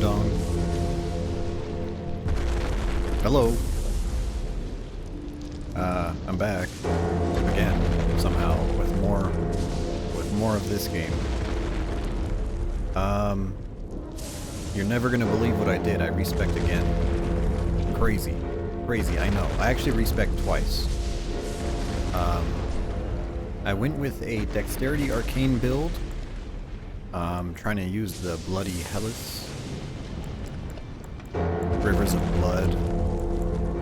dong. Hello. I'm back again somehow with more of this game. You're never gonna believe what I did. I respect again. Crazy, I know. I actually respect twice. I went with a dexterity arcane build. Trying to use the bloody Hellas. Rivers of Blood.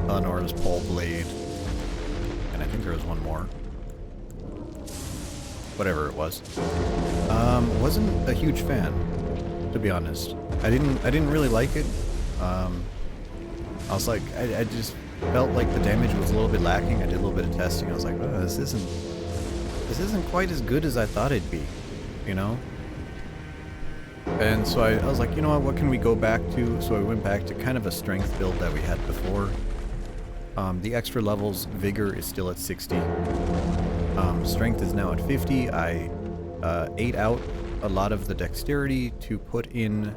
Eleanor's Pole Blade. And I think there was one more. Whatever it was. Wasn't a huge fan, to be honest. I didn't really like it. I was like, I just felt like the damage was a little bit lacking. I did a little bit of testing. I was like, oh, this isn't quite as good as I thought it'd be, you know? And so I was like, you know what can we go back to? So I went back to kind of a strength build that we had before. The extra levels, Vigor is still at 60. Strength is now at 50. I ate out a lot of the dexterity to put in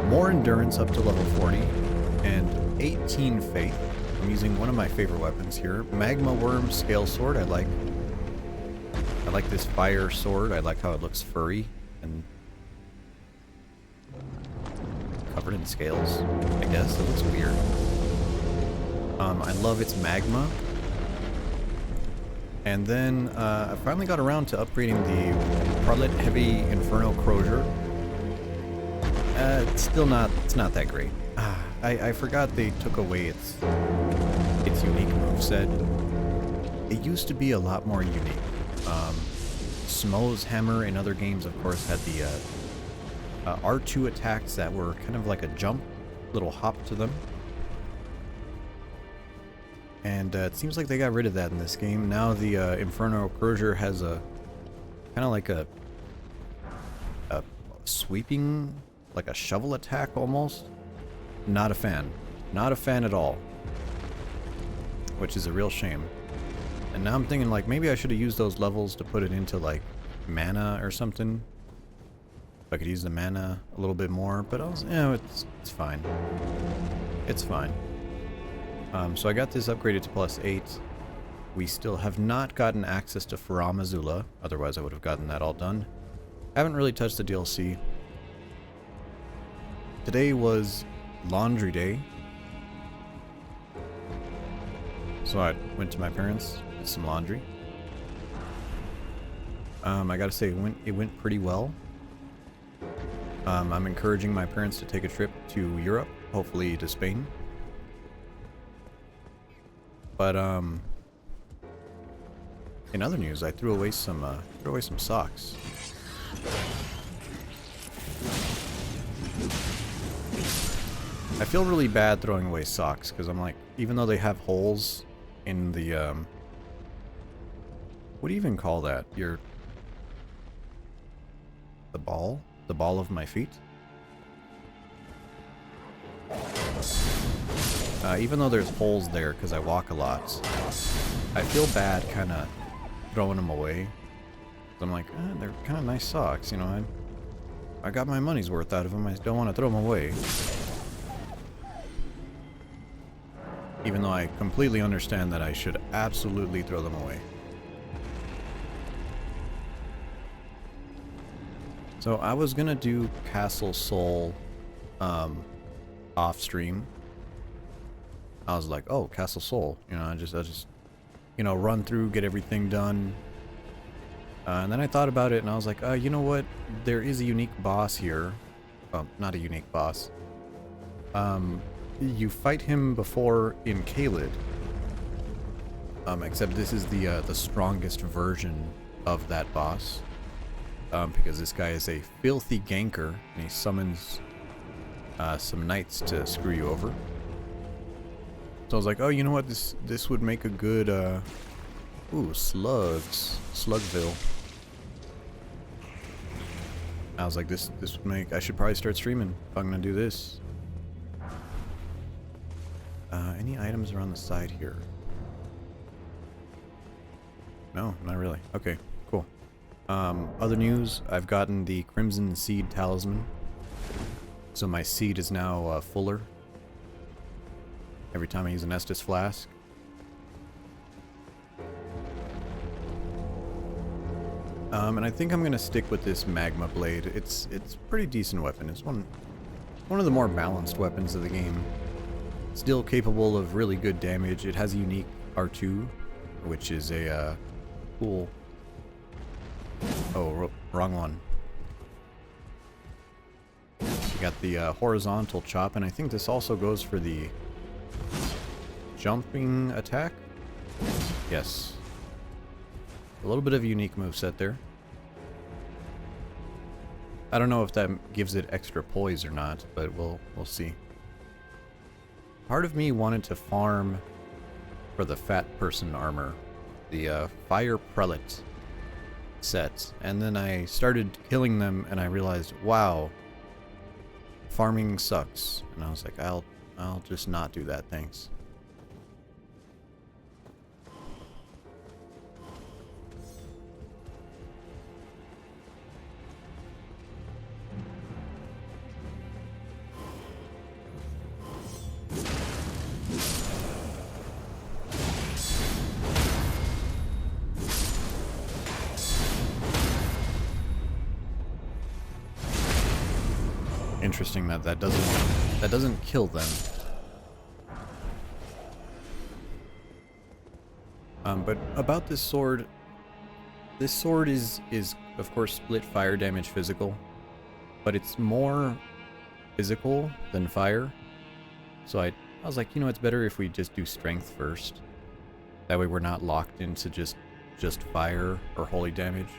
more endurance up to level 40 and 18 faith. I'm using one of my favorite weapons here, Magma Worm Scale Sword. I like this fire sword. I like how it looks furry and covered in scales, I guess. It looks weird. I love its magma. And then I finally got around to upgrading the Prolate Heavy Inferno Crozier. It's not that great. I forgot they took away its unique moveset. It used to be a lot more unique. Smo's hammer in other games, of course, had the R2 attacks that were kind of like a jump, little hop to them. And it seems like they got rid of that in this game. Now the Inferno Crozier has a kind of like a sweeping, like a shovel attack almost. Not a fan. Not a fan at all. Which is a real shame. And now I'm thinking like maybe I should have used those levels to put it into like mana or something. If I could use the mana a little bit more, but also, it's fine. It's fine. So I got this upgraded to +8. We still have not gotten access to Faram Azula, otherwise I would have gotten that all done. Haven't really touched the DLC. Today was laundry day. So I went to my parents, did some laundry. I gotta say, it went pretty well. I'm encouraging my parents to take a trip to Europe, hopefully to Spain. But in other news, I threw away some socks. I feel really bad throwing away socks because I'm like, even though they have holes in the what do you even call that? The ball of my feet. Even though there's holes there because I walk a lot, I feel bad kind of throwing them away. I'm like, they're kind of nice socks, you know. I got my money's worth out of them. I don't want to throw them away. Even though I completely understand that I should absolutely throw them away. So I was gonna do Castle Soul off stream. I was like, oh, Castle Soul, you know, I just you know, run through, get everything done. And then I thought about it and I was like, you know what? There is a unique boss here. Well, not a unique boss. You fight him before in Caelid. Except this is the strongest version of that boss. Because this guy is a filthy ganker and he summons some knights to screw you over. So I was like, oh, you know what? This would make a good ooh, slugs. Slugville. I was like, this would make, I should probably start streaming if I'm gonna do this. Any items around the side here? No, not really. Okay, cool. Other news, I've gotten the Crimson Seed Talisman. So my seed is now fuller every time I use an Estus flask. And I think I'm going to stick with this magma blade. It's a pretty decent weapon. It's one of the more balanced weapons of the game. Still capable of really good damage. It has a unique R2, which is a cool... Oh, wrong one. You got the horizontal chop, and I think this also goes for the jumping attack? Yes. A little bit of a unique moveset there. I don't know if that gives it extra poise or not, but we'll see. Part of me wanted to farm for the fat person armor, the fire prelate set, and then I started killing them and I realized, wow, farming sucks. And I was like, I'll just not do that, thanks. Interesting that doesn't kill them. But about this sword is of course split fire damage physical, but it's more physical than fire. So I was like, you know, it's better if we just do strength first. That way we're not locked into just fire or holy damage.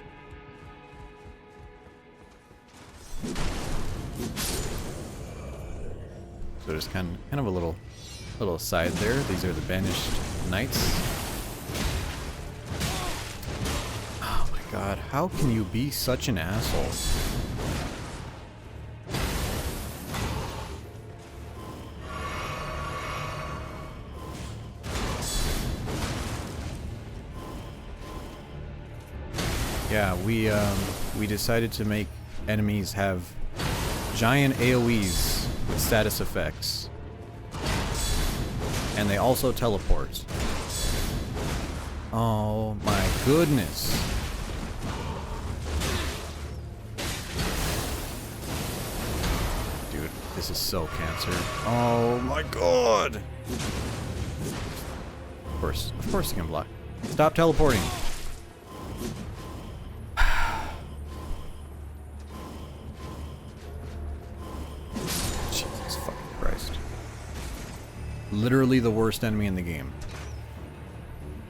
So just kind of a little aside there. These are the banished knights. Oh my god, how can you be such an asshole? Yeah, we decided to make enemies have giant AoEs with status effects. And they also teleport. Oh my goodness. Dude, this is so cancer. Oh my god. Of course you can block. Stop teleporting. Literally the worst enemy in the game.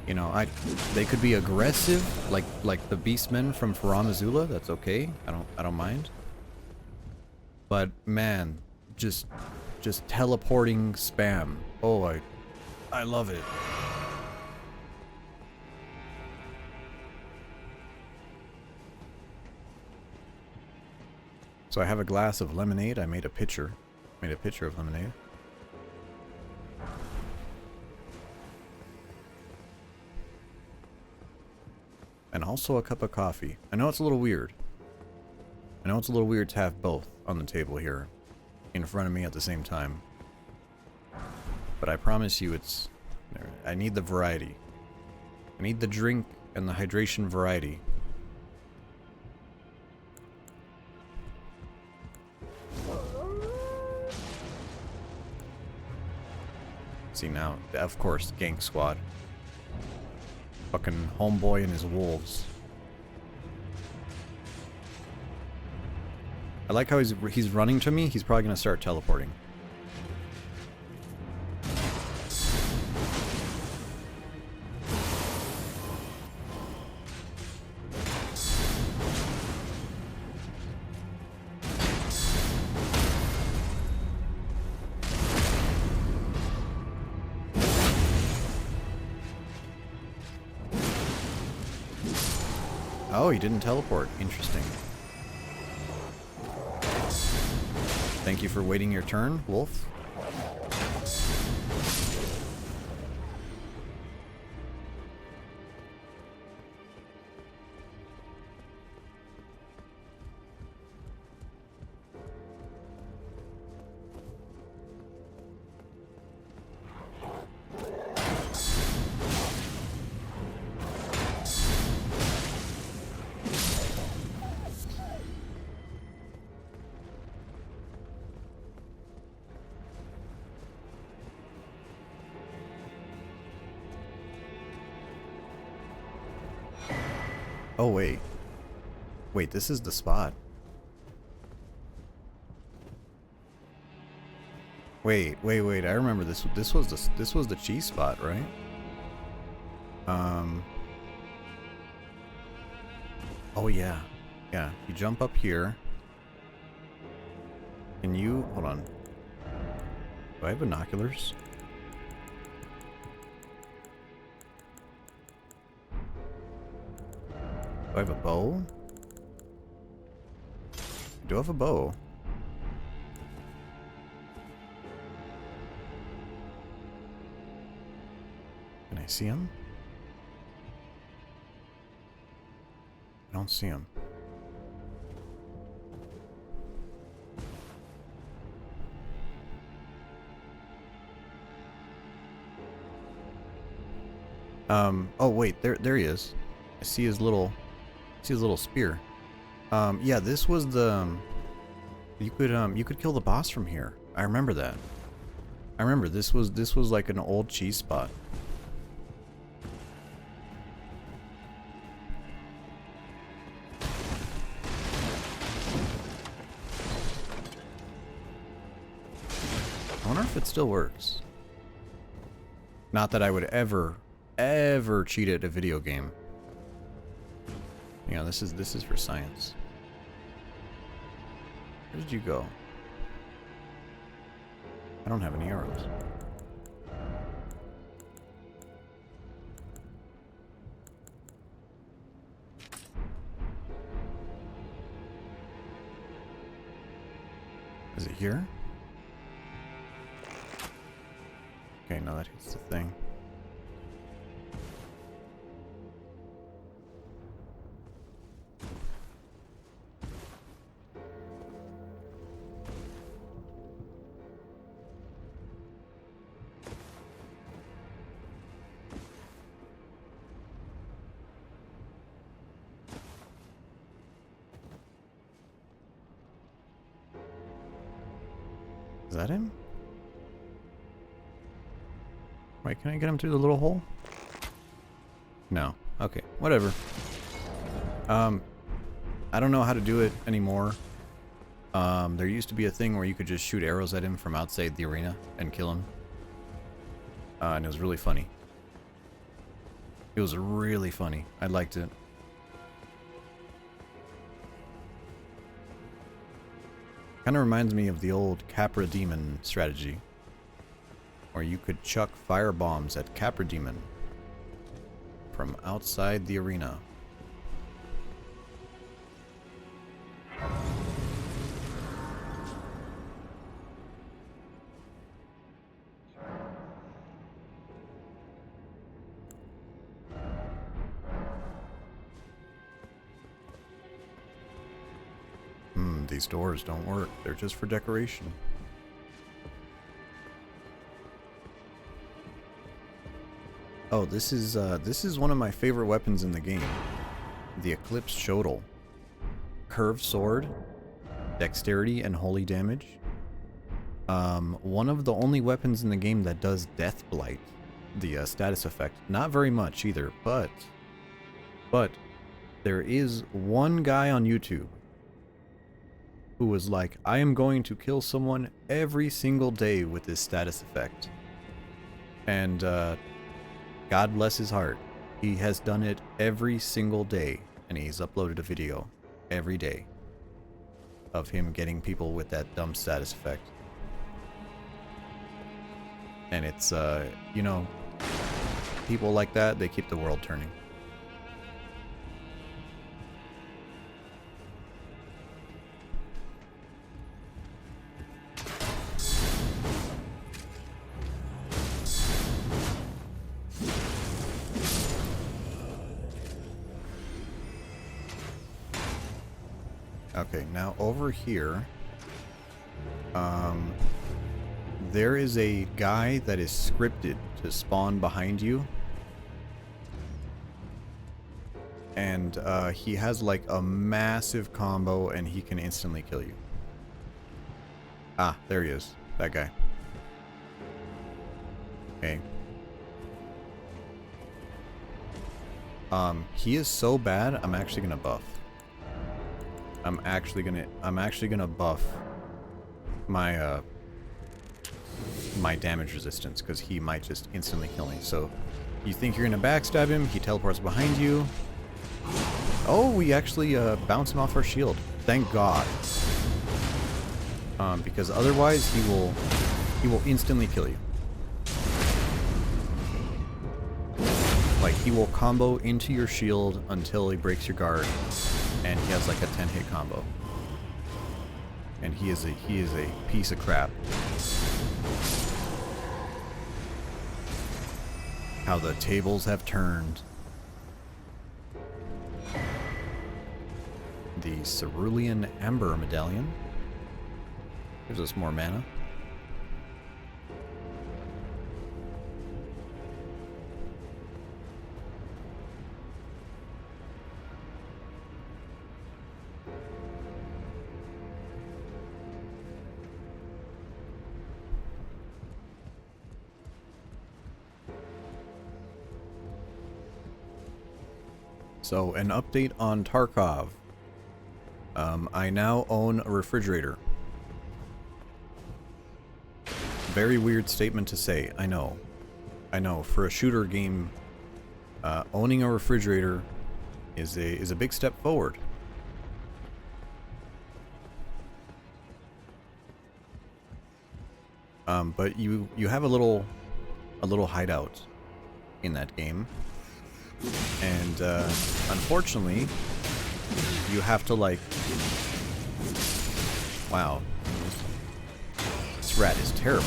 You know, they could be aggressive, like the beastmen from Faram Azula. That's okay. I don't mind. But man, just teleporting spam. Oh, I love it. So I have a glass of lemonade. I made a pitcher of lemonade. And also a cup of coffee. I know it's a little weird. I know it's a little weird to have both on the table here in front of me at the same time. But I promise you I need the variety. I need the drink and the hydration variety. See now, of course, Gank Squad. Fucking homeboy and his wolves. I like how he's running to me. He's probably gonna start teleporting. Oh, he didn't teleport. Interesting. Thank you for waiting your turn, Wolf. Oh, wait. Wait, this is the spot. Wait. I remember this. This was the cheese spot, right? Oh yeah. Yeah. You jump up here. Can you hold on? Do I have binoculars? Do I have a bow? I do have a bow. Can I see him? I don't see him. Oh wait, there he is. I see his little spear. Yeah, this was the you could kill the boss from here. I remember that. I remember this was like an old cheese spot. I wonder if it still works. Not that I would ever cheat at a video game. You know, this is for science. Where did you go? I don't have any arrows. Is it here? Okay, now that hits the thing. Is that him? Wait, can I get him through the little hole? No. Okay, whatever. I don't know how to do it anymore. There used to be a thing where you could just shoot arrows at him from outside the arena and kill him. And it was really funny. It was really funny. I liked it. Kind of reminds me of the old Capra Demon strategy, where you could chuck fire bombs at Capra Demon from outside the arena. These doors don't work. They're just for decoration. Oh, this is one of my favorite weapons in the game. The Eclipse Shodel. Curved sword, dexterity, and holy damage. One of the only weapons in the game that does Death Blight, the status effect. Not very much either, but there is one guy on YouTube who was like, I am going to kill someone every single day with this status effect. And God bless his heart. He has done it every single day, and he's uploaded a video every day of him getting people with that dumb status effect. And it's, you know, people like that, they keep the world turning. Okay, now over here, there is a guy that is scripted to spawn behind you. And he has like a massive combo and he can instantly kill you. Ah, there he is. That guy. Okay. He is so bad, I'm actually gonna buff. I'm actually gonna buff my my damage resistance, because he might just instantly kill me. So you think you're gonna backstab him, he teleports behind you. Oh, we actually bounce him off our shield. Thank God. Because otherwise he will instantly kill you. Like, he will combo into your shield until he breaks your guard, and he has like a 10-hit combo. And he is a piece of crap. How the tables have turned. The Cerulean Amber Medallion gives us more mana. So, an update on Tarkov. I now own a refrigerator. Very weird statement to say, I know. I know, for a shooter game, owning a refrigerator is a big step forward. But you have a little hideout in that game. And unfortunately, you have to, like, wow, this rat is terrible.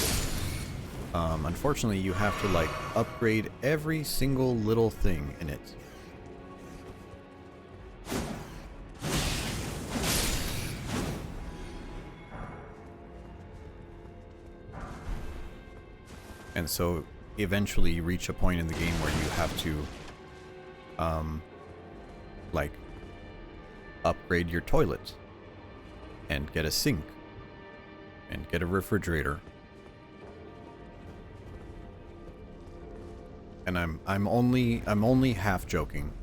Unfortunately, you have to, like, upgrade every single little thing in it. And so eventually you reach a point in the game where you have to like, upgrade your toilet and get a sink and get a refrigerator. And I'm only half joking.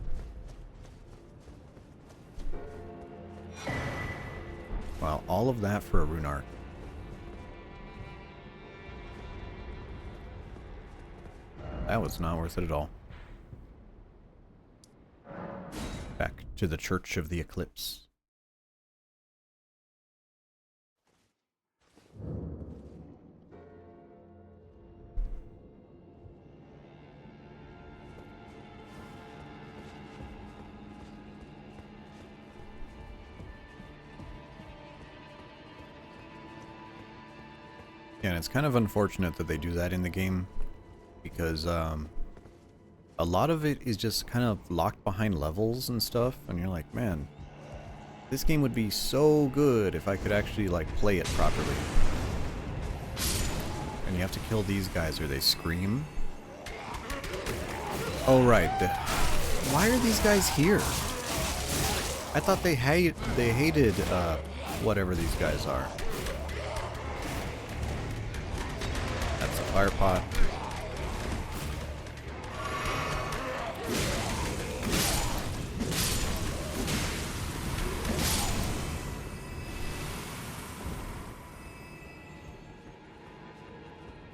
Wow, all of that for a rune arc. That was not worth it at all. Back to the Church of the Eclipse. Yeah, and it's kind of unfortunate that they do that in the game, because a lot of it is just kind of locked behind levels and stuff, and you're like, man, this game would be so good if I could actually, like, play it properly. And you have to kill these guys or they scream. Oh, right. Why are these guys here? I thought they hated whatever these guys are. That's a fire pot.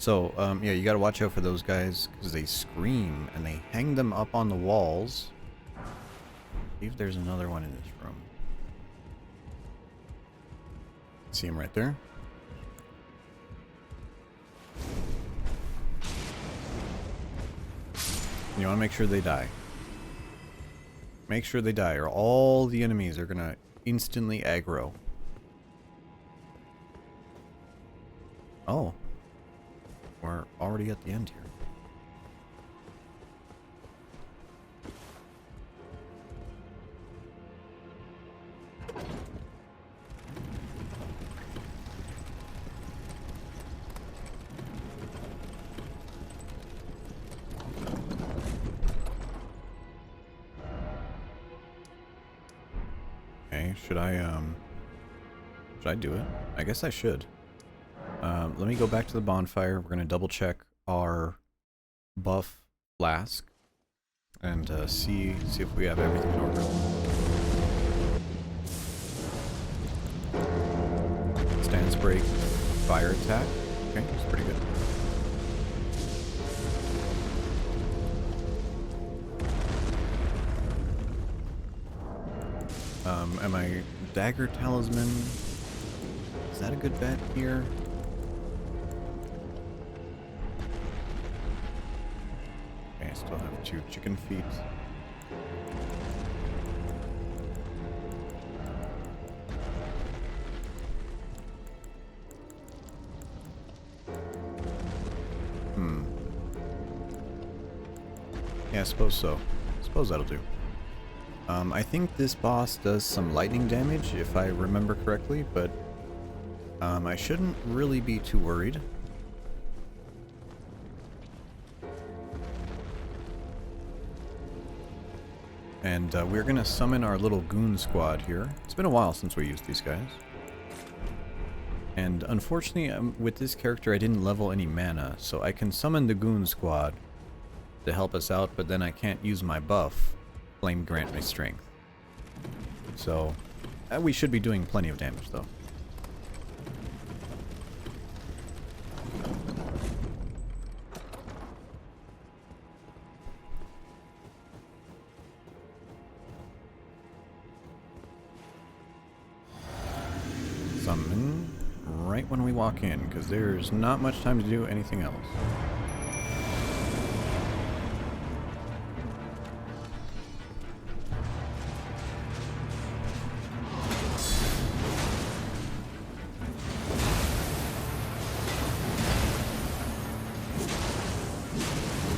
So, yeah, you gotta watch out for those guys, because they scream, and they hang them up on the walls. I believe there's another one in this room. See him right there? You want to make sure they die. Make sure they die, or all the enemies are gonna instantly aggro. Oh. We're already at the end here. Okay, should I do it? I guess I should. Let me go back to the bonfire. We're going to double check our buff flask. and see if we have everything in order. Stance break, fire attack. Okay, that's pretty good. Am I dagger talisman? Is that a good bet here? Okay, I still have 2 chicken feet. Yeah, I suppose so. I suppose that'll do. I think this boss does some lightning damage, if I remember correctly, but I shouldn't really be too worried. And we're gonna summon our little goon squad here. It's been a while since we used these guys. And unfortunately, with this character, I didn't level any mana, so I can summon the goon squad to help us out, but then I can't use my buff, Flame Grant Me Strength. So, we should be doing plenty of damage, though. Summon right when we walk in, because there's not much time to do anything else.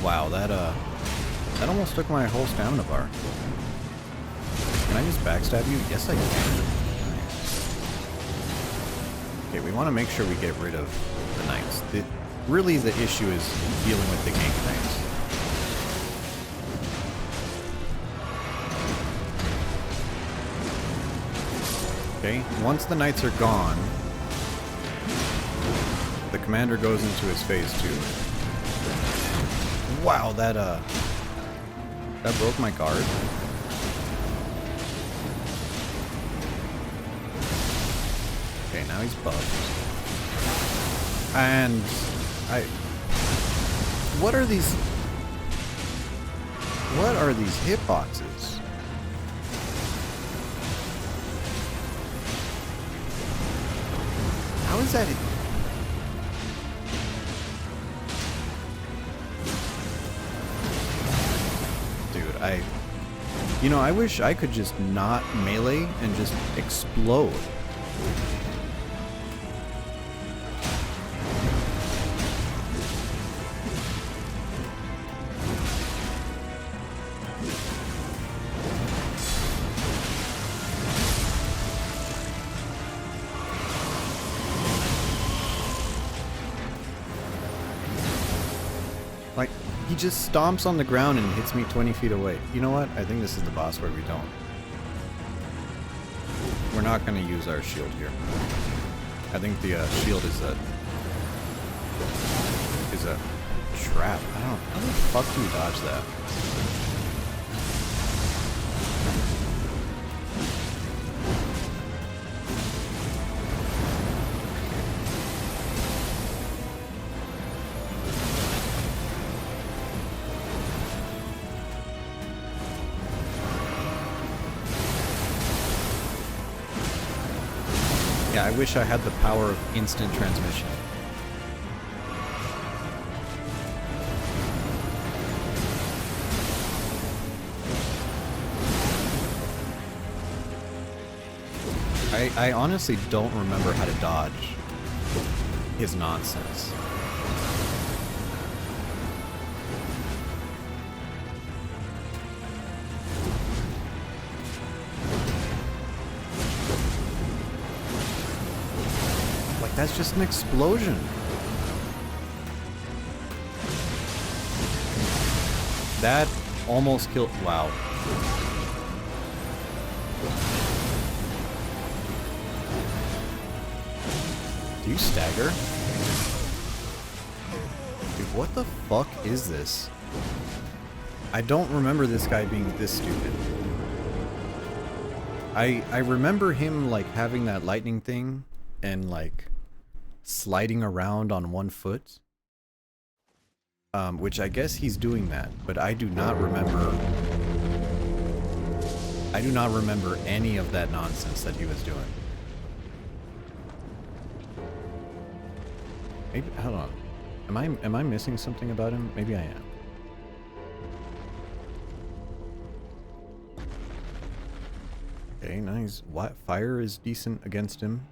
Wow, that almost took my whole stamina bar. Can I just backstab you? Yes, I can. Okay, we want to make sure we get rid of the knights. Really, the issue is dealing with the gank knights. Okay, once the knights are gone, the commander goes into his phase 2. Wow, that broke my guard. Okay, now he's buffed. And what are these hitboxes? How is that? Dude, I wish I could just not melee and just explode. Like, he just stomps on the ground and hits me 20 feet away. You know what? I think this is the boss where we don't. We're not going to use our shield here. I think the shield is a trap. I don't know. How the fuck do we dodge that? Yeah, I wish I had the power of instant transmission. I honestly don't remember how to dodge his nonsense. Like, that's just an explosion. That almost killed. Wow. Do you stagger? Dude, what the fuck is this? I don't remember this guy being this stupid. I remember him like having that lightning thing and like sliding around on one foot. Which I guess he's doing that, but I do not remember any of that nonsense that he was doing. Maybe, hold on. Am I missing something about him? Maybe I am. Okay, nice. What fire is decent against him.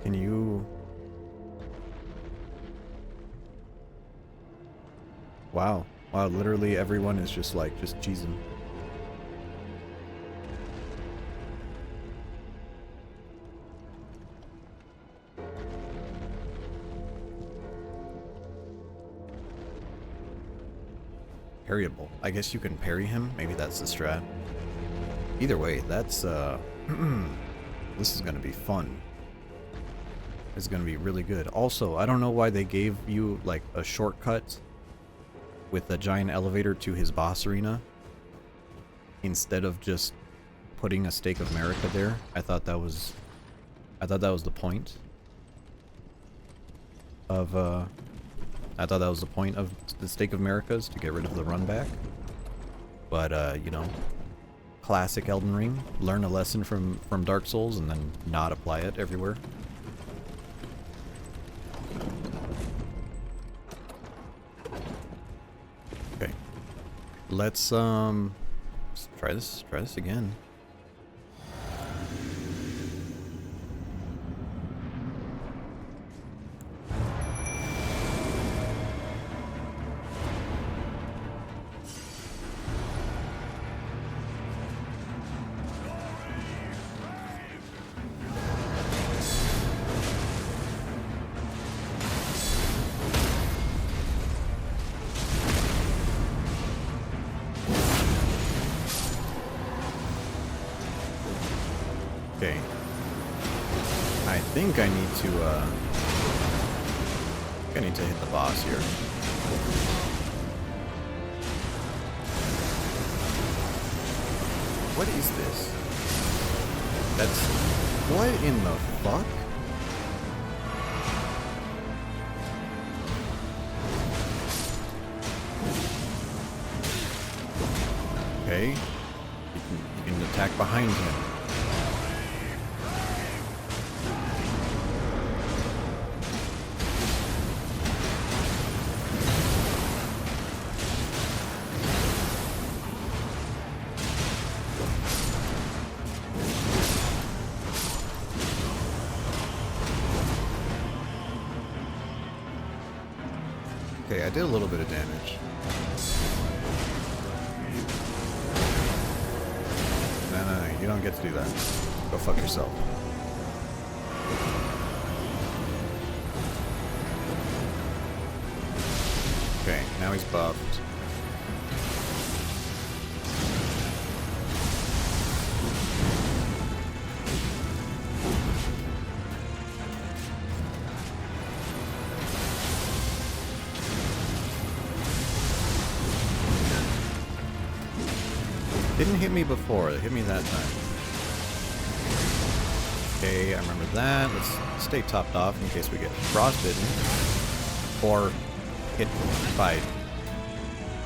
Can you... Wow. Wow, literally everyone is just like, just cheesing. Parryable. I guess you can parry him. Maybe that's the strat. Either way, that's, this is gonna be fun. It's gonna be really good. Also, I don't know why they gave you, like, a shortcut with a giant elevator to his boss arena instead of just putting a Stake of Marika there. I thought that was the point of, I thought that was the point of the Stake of Marika's, to get rid of the run back. But, you know, classic Elden Ring. Learn a lesson from Dark Souls and then not apply it everywhere. Okay. Let's try this again. Okay. I think I need to hit the boss here. What is this? That's... What in the fuck? Okay. You can attack behind him. Okay, I did a little bit of damage. No, you don't get to do that. Go fuck yourself. Okay, now he's buffed. Didn't hit me before, it hit me that time. Okay, I remember that. Let's stay topped off in case we get frostbitten. Or hit by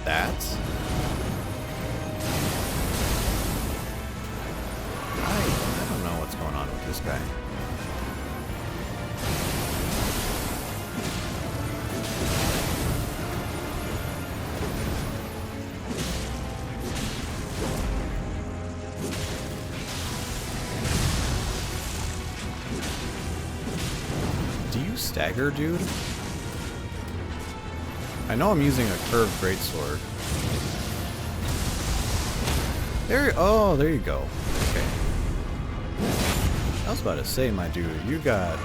that. I don't know what's going on with this guy. Stagger, dude? I know I'm using a curved greatsword. Oh, there you go. Okay. I was about to say, my dude, you got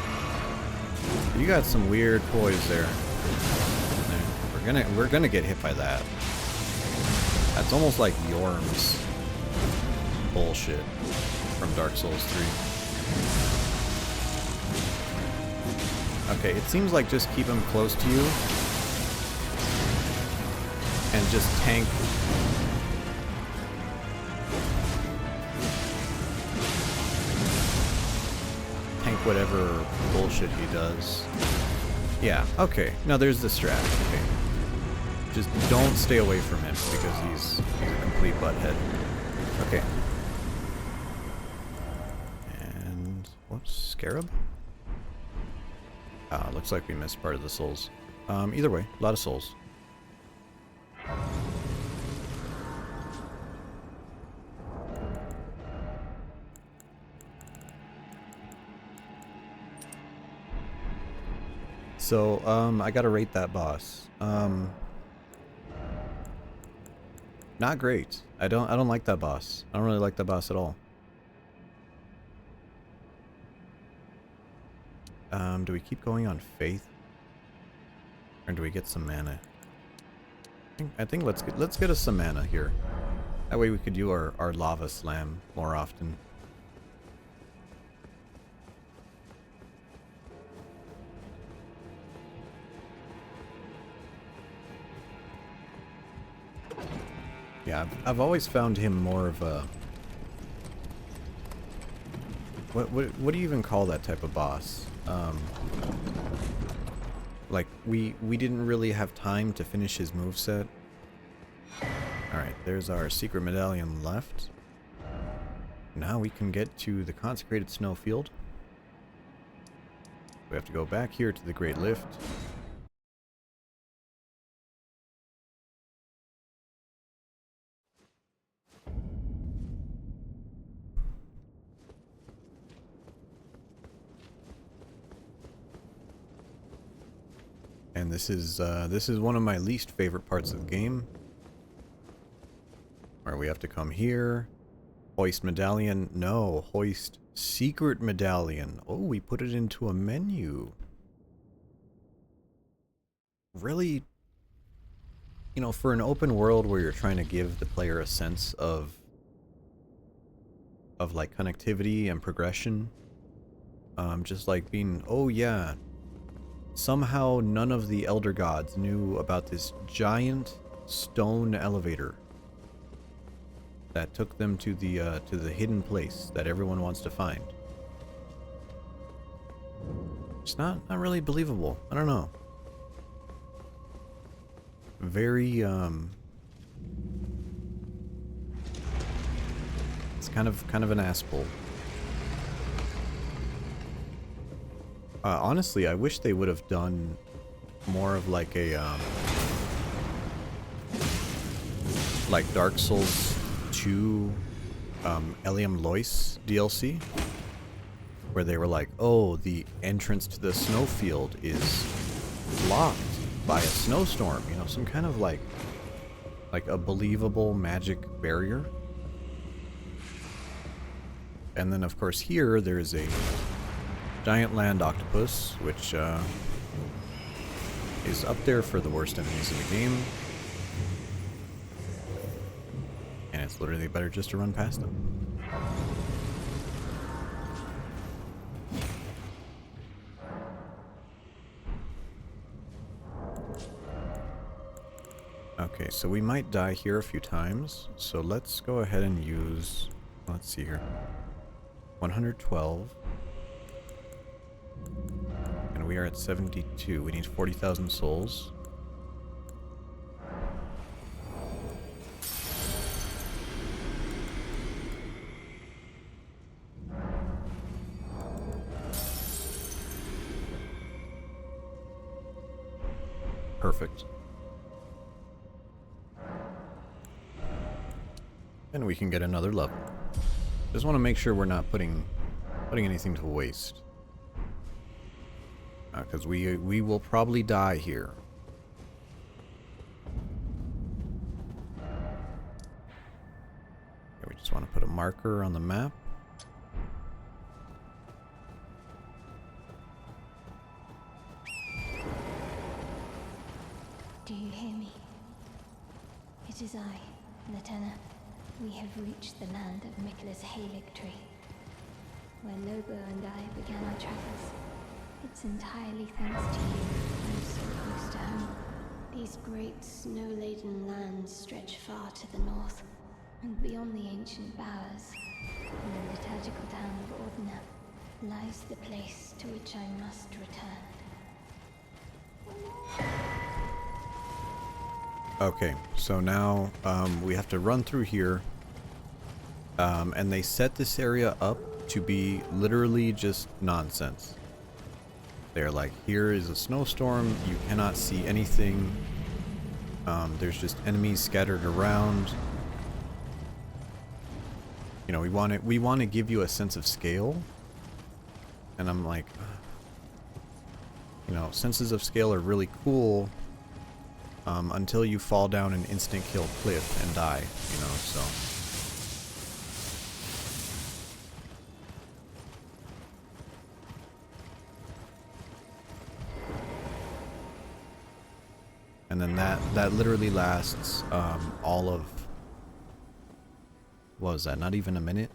some weird poise there. We're gonna get hit by that. That's almost like Yorms. bullshit from Dark Souls 3. Okay, it seems like just keep him close to you and just tank. Tank whatever bullshit he does. Yeah, okay. No, there's the strat. Okay. Just don't stay away from him because he's a complete butthead. Okay. And whoops, Scarab? Ah, looks like we missed part of the souls. Either way, a lot of souls. So, I gotta rate that boss. Not great. I don't like that boss. I don't really like that boss at all. Do we keep going on faith? Or do we get some mana? I think let's get us some mana here. That way we could do our lava slam more often. Yeah, I've always found him more of a... What do you even call that type of boss? Like, we didn't really have time to finish his moveset. Alright, there's our secret medallion left. Now we can get to the consecrated snowfield. We have to go back here to the Great Lift. And this is one of my least favorite parts of the game. Where we have to come here. Hoist medallion. No, hoist secret medallion. Oh, we put it into a menu. Really, you know, for an open world where you're trying to give the player a sense of like connectivity and progression. Just like being, oh yeah, somehow none of the Elder Gods knew about this giant stone elevator that took them to the hidden place that everyone wants to find. It's not really believable. I don't know. Very it's kind of an ass pull. Honestly, I wish they would have done more of like a like Dark Souls 2 Eliam Lois DLC, where they were like, oh, the entrance to the snowfield is blocked by a snowstorm, you know, some kind of like a believable magic barrier. And then of course here there's a giant land octopus, which is up there for the worst enemies in the game. And it's literally better just to run past them. Okay, so we might die here a few times, so let's go ahead and use, let's see here, 112. And we are at 72. We need 40,000 souls. Perfect. And we can get another level. Just want to make sure we're not putting anything to waste. Because we will probably die here. Okay, we just want to put a marker on the map. Do you hear me? It is I, Latenna, We have reached the land of Mikla's Halig tree, where Lobo and I began our travels. It's entirely thanks to you I'm so close to home. These great snow-laden lands stretch far to the north, and beyond the ancient bowers, in the liturgical town of Ordna, lies the place to which I must return. Okay, so now we have to run through here, and they set this area up to be literally just nonsense. They're like, here is a snowstorm, you cannot see anything, there's just enemies scattered around. You know, we want to give you a sense of scale, and I'm like, you know, senses of scale are really cool, until you fall down an instant kill cliff and die, you know, so. And then that literally lasts all of, what was that, not even a minute?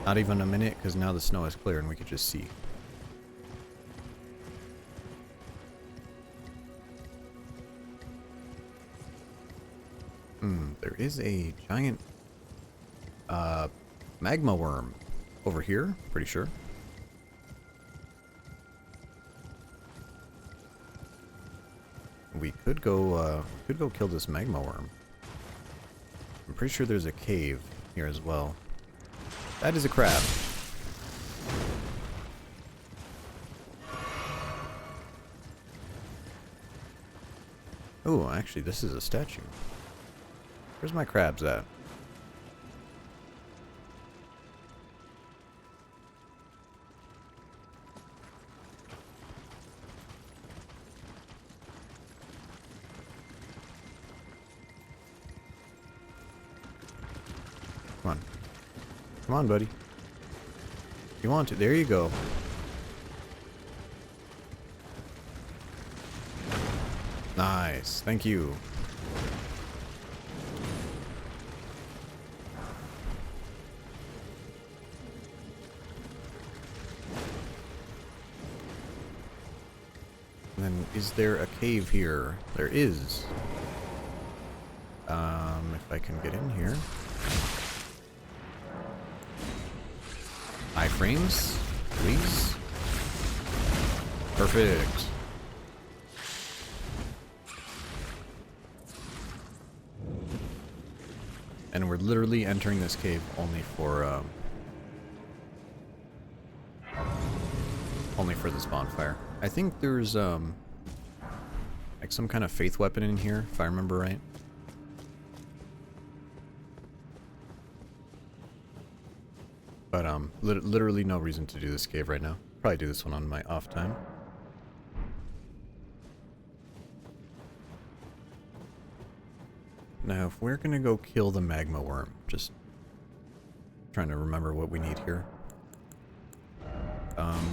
Not even a minute, because now the snow is clear and we could just see. There is a giant magma worm over here, pretty sure. We could go kill this magma worm. I'm pretty sure there's a cave here as well. That is a crab. Oh, actually, this is a statue. Where's my crabs at? Come on. Come on, buddy. You want to? There you go. Nice. Thank you. And then, is there a cave here? There is. If I can get in here. Iframes, please. Perfect. And we're literally entering this cave only for this bonfire. I think there's like some kind of faith weapon in here, if I remember right. But literally no reason to do this cave right now. Probably do this one on my off time. Now, if we're gonna go kill the magma worm, just trying to remember what we need here.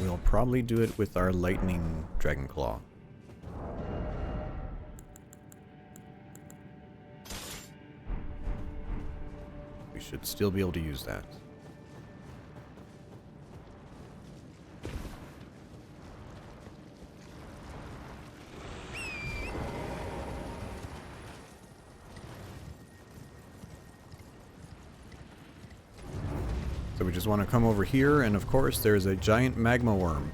We'll probably do it with our lightning dragon claw. We should still be able to use that. So we just want to come over here, and of course there's a giant magma worm.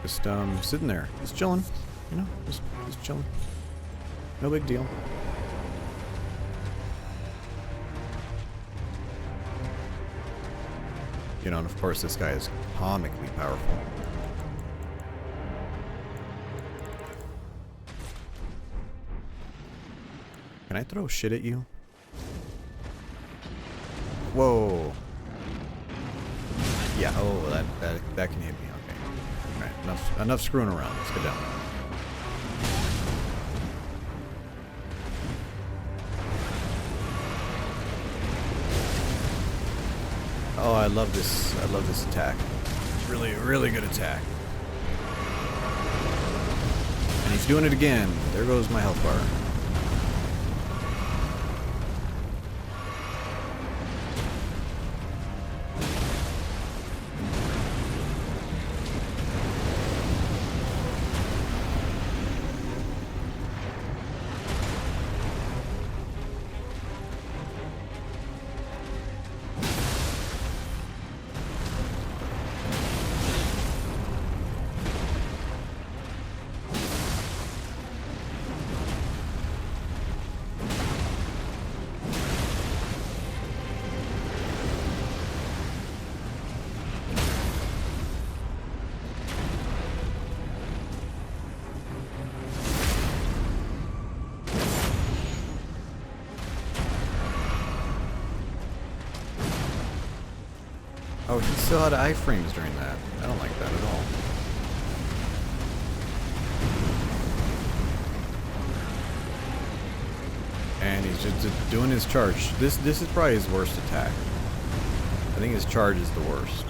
Just sitting there, just chilling, you know, just chilling. No big deal. You know, and of course this guy is comically powerful. Can I throw shit at you? Whoa. Yeah, oh, that can hit me. Okay. Alright, enough screwing around. Let's go down. Oh, I love this attack. It's really good attack. And he's doing it again. There goes my health bar. he still had iframes during that. I don't like that at all. And he's just doing his charge. This is probably his worst attack. I think his charge is the worst.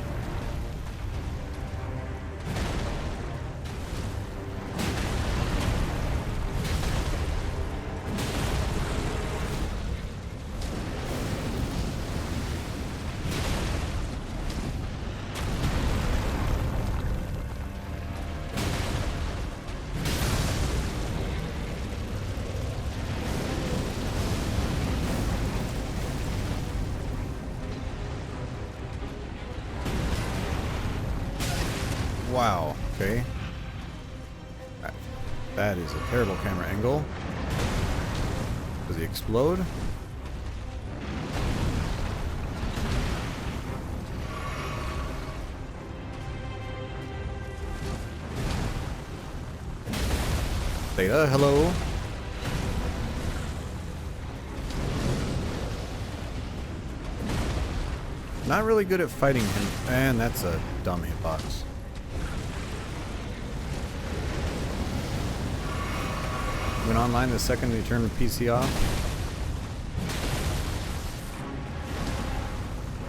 Wow, okay. That is a terrible camera angle. Does he explode? Theta, hello? Not really good at fighting him. And that's a dumb hitbox. Went online the second you turn the PC off.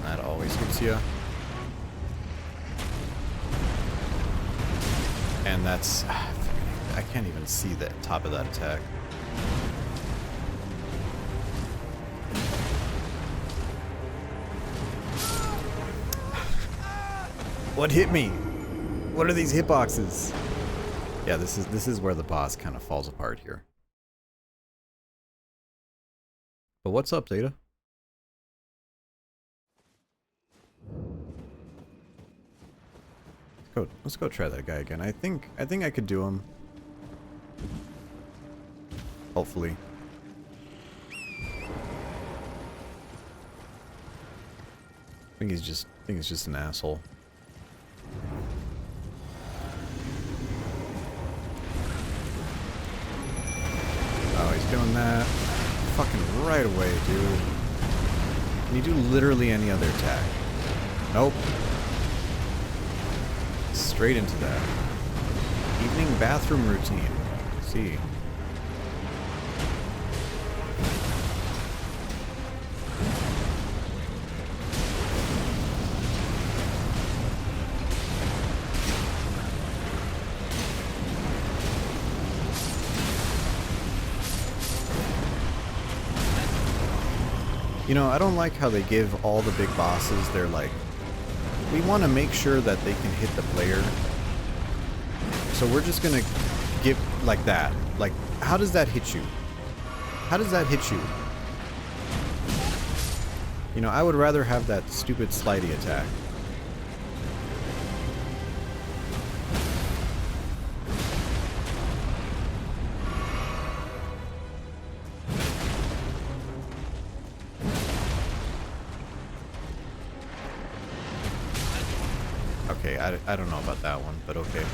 That always hits you. And that's... I can't even see the top of that attack. What hit me? What are these hitboxes? Yeah, this is where the boss kind of falls apart here. But what's up, Data? Let's go try that guy again. I think I could do him. Hopefully. I think he's just an asshole. Oh, he's doing that. Fucking right away, dude. Can you do literally any other attack? Nope. Straight into that. Evening bathroom routine. Let's see. You know, I don't like how they give all the big bosses, they're like, we want to make sure that they can hit the player. So we're just going to give like that. Like, how does that hit you? How does that hit you? You know, I would rather have that stupid slidey attack. Okay, I don't know about that one, but okay.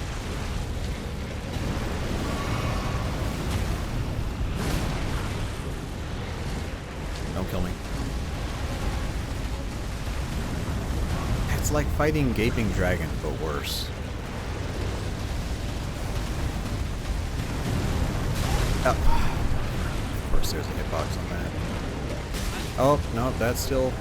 Don't kill me. It's like fighting Gaping Dragon, but worse. Oh. Of course there's a hitbox on that. Oh, no, that's still...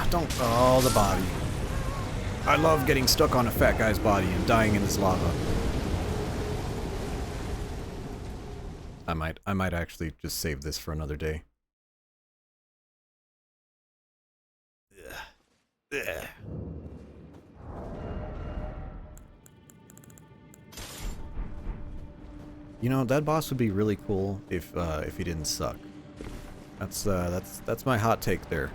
Don't. Oh, the body. I love getting stuck on a fat guy's body and dying in his lava. I might actually just save this for another day. Ugh. Ugh. You know, that boss would be really cool if he didn't suck. That's my hot take there.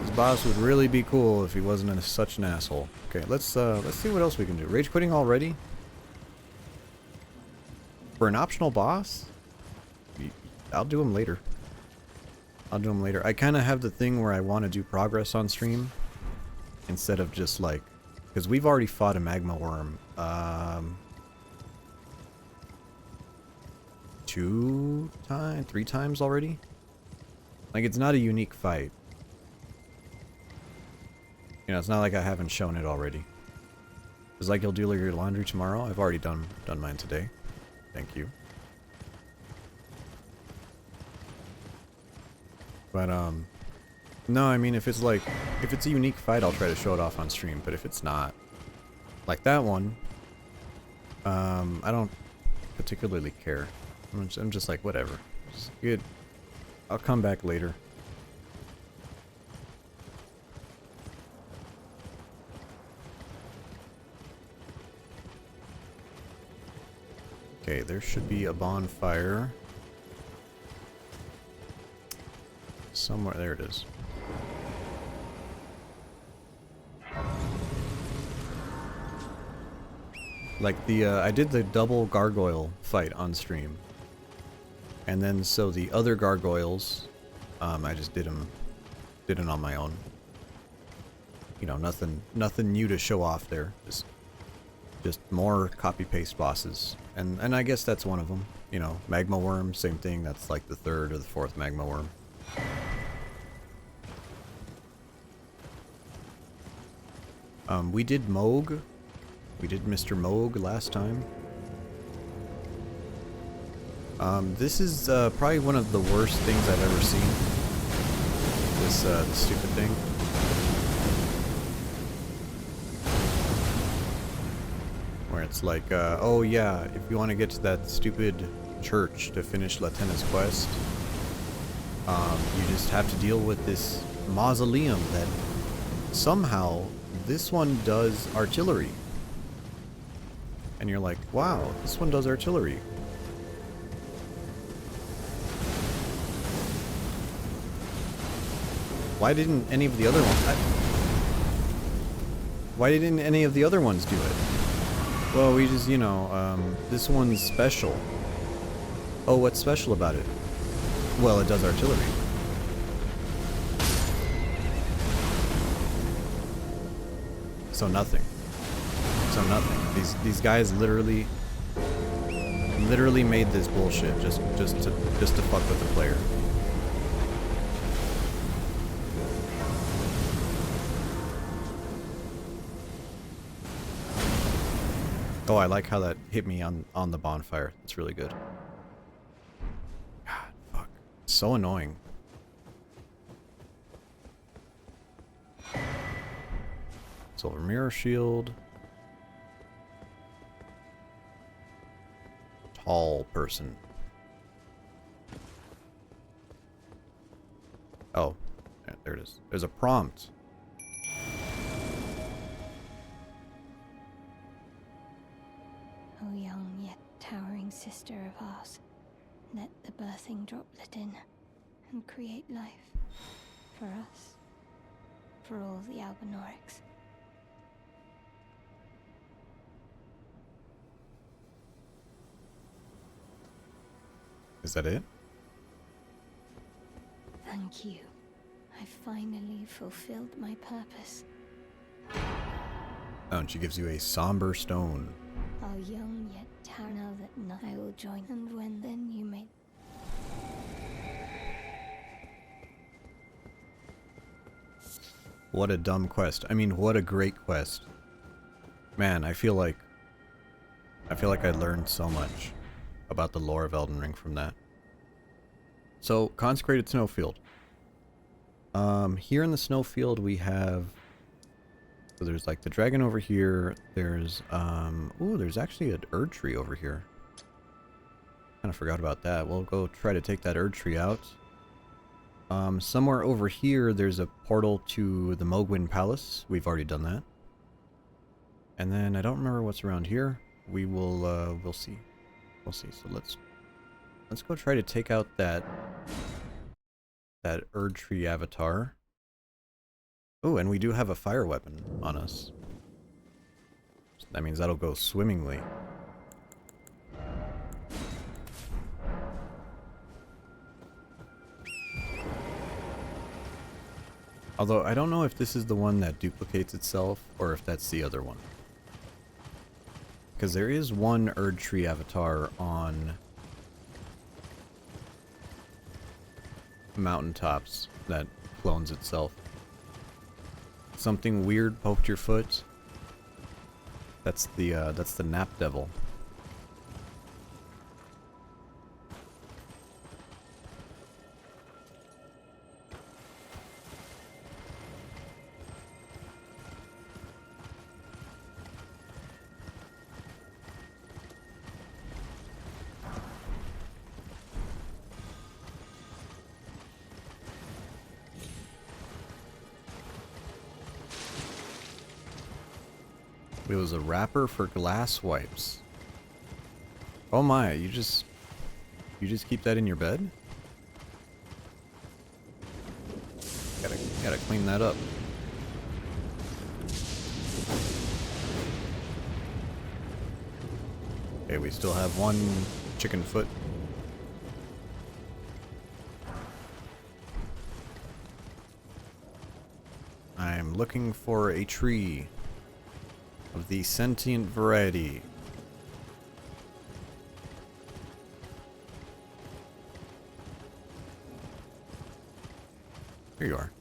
This boss would really be cool if he wasn't such an asshole. Okay, let's see what else we can do. Rage quitting already? For an optional boss? I'll do him later. I'll do him later. I kind of have the thing where I want to do progress on stream. instead of just like, because we've already fought a magma worm 3 times already. Like, it's not a unique fight. You know, it's not like I haven't shown it already. It's like you'll do your laundry tomorrow. I've already done mine today. Thank you. But no, I mean, if it's a unique fight, I'll try to show it off on stream. But if it's not, like that one, I don't particularly care. I'm just like, whatever. Just good. I'll come back later. Okay, there should be a bonfire somewhere. There it is. Like I did the double gargoyle fight on stream, and then so the other gargoyles, I just did it on my own. You know, nothing new to show off there. Just more copy paste bosses, and I guess that's one of them. You know, magma worm, same thing. That's like the 3rd or the 4th magma worm. We did Moog. We did Mr. Moog last time. This is probably one of the worst things I've ever seen. This stupid thing. Where it's like, oh yeah, if you want to get to that stupid church to finish Latena's quest, you just have to deal with this mausoleum that somehow this one does artillery. And you're like, wow, this one does artillery. Why didn't any of the other ones? Why didn't any of the other ones do it? Well, we just, you know, this one's special. Oh, what's special about it? Well, it does artillery. So nothing. So nothing. These guys literally made this bullshit just to fuck with the player. Oh, I like how that hit me on the bonfire. It's really good. God, fuck. So annoying. Silver mirror shield. Tall person. Oh, yeah, there it is. There's a prompt. O young yet towering sister of ours, let the birthing droplet in and create life for us, for all the Albinorics. Is that it? Thank you. I finally fulfilled my purpose. Oh, and she gives you a somber stone. O young yet towering, now that I will join, and when then you may. What a dumb quest. I mean, what a great quest. Man, I feel like I learned so much about the lore of Elden Ring from that. So, Consecrated Snowfield. Here in the Snowfield we have... So there's like the dragon over here. There's, ooh, there's actually an Erd tree over here. Kind of forgot about that. We'll go try to take that Erd tree out. Somewhere over here there's a portal to the Mogwin Palace. We've already done that. And then I don't remember what's around here. We will, we'll see. We'll see. So let's go try to take out that Erd tree avatar. Oh, and we do have a fire weapon on us. That means that'll go swimmingly. Although I don't know if this is the one that duplicates itself or if that's the other one. Because there is one Erd Tree avatar on mountaintops that clones itself. Something weird poked your foot. That's the Nap Devil. It was a wrapper for glass wipes. Oh my, you just keep that in your bed? Gotta clean that up. Okay, we still have one chicken foot. I'm looking for a tree of the sentient variety. Here you are.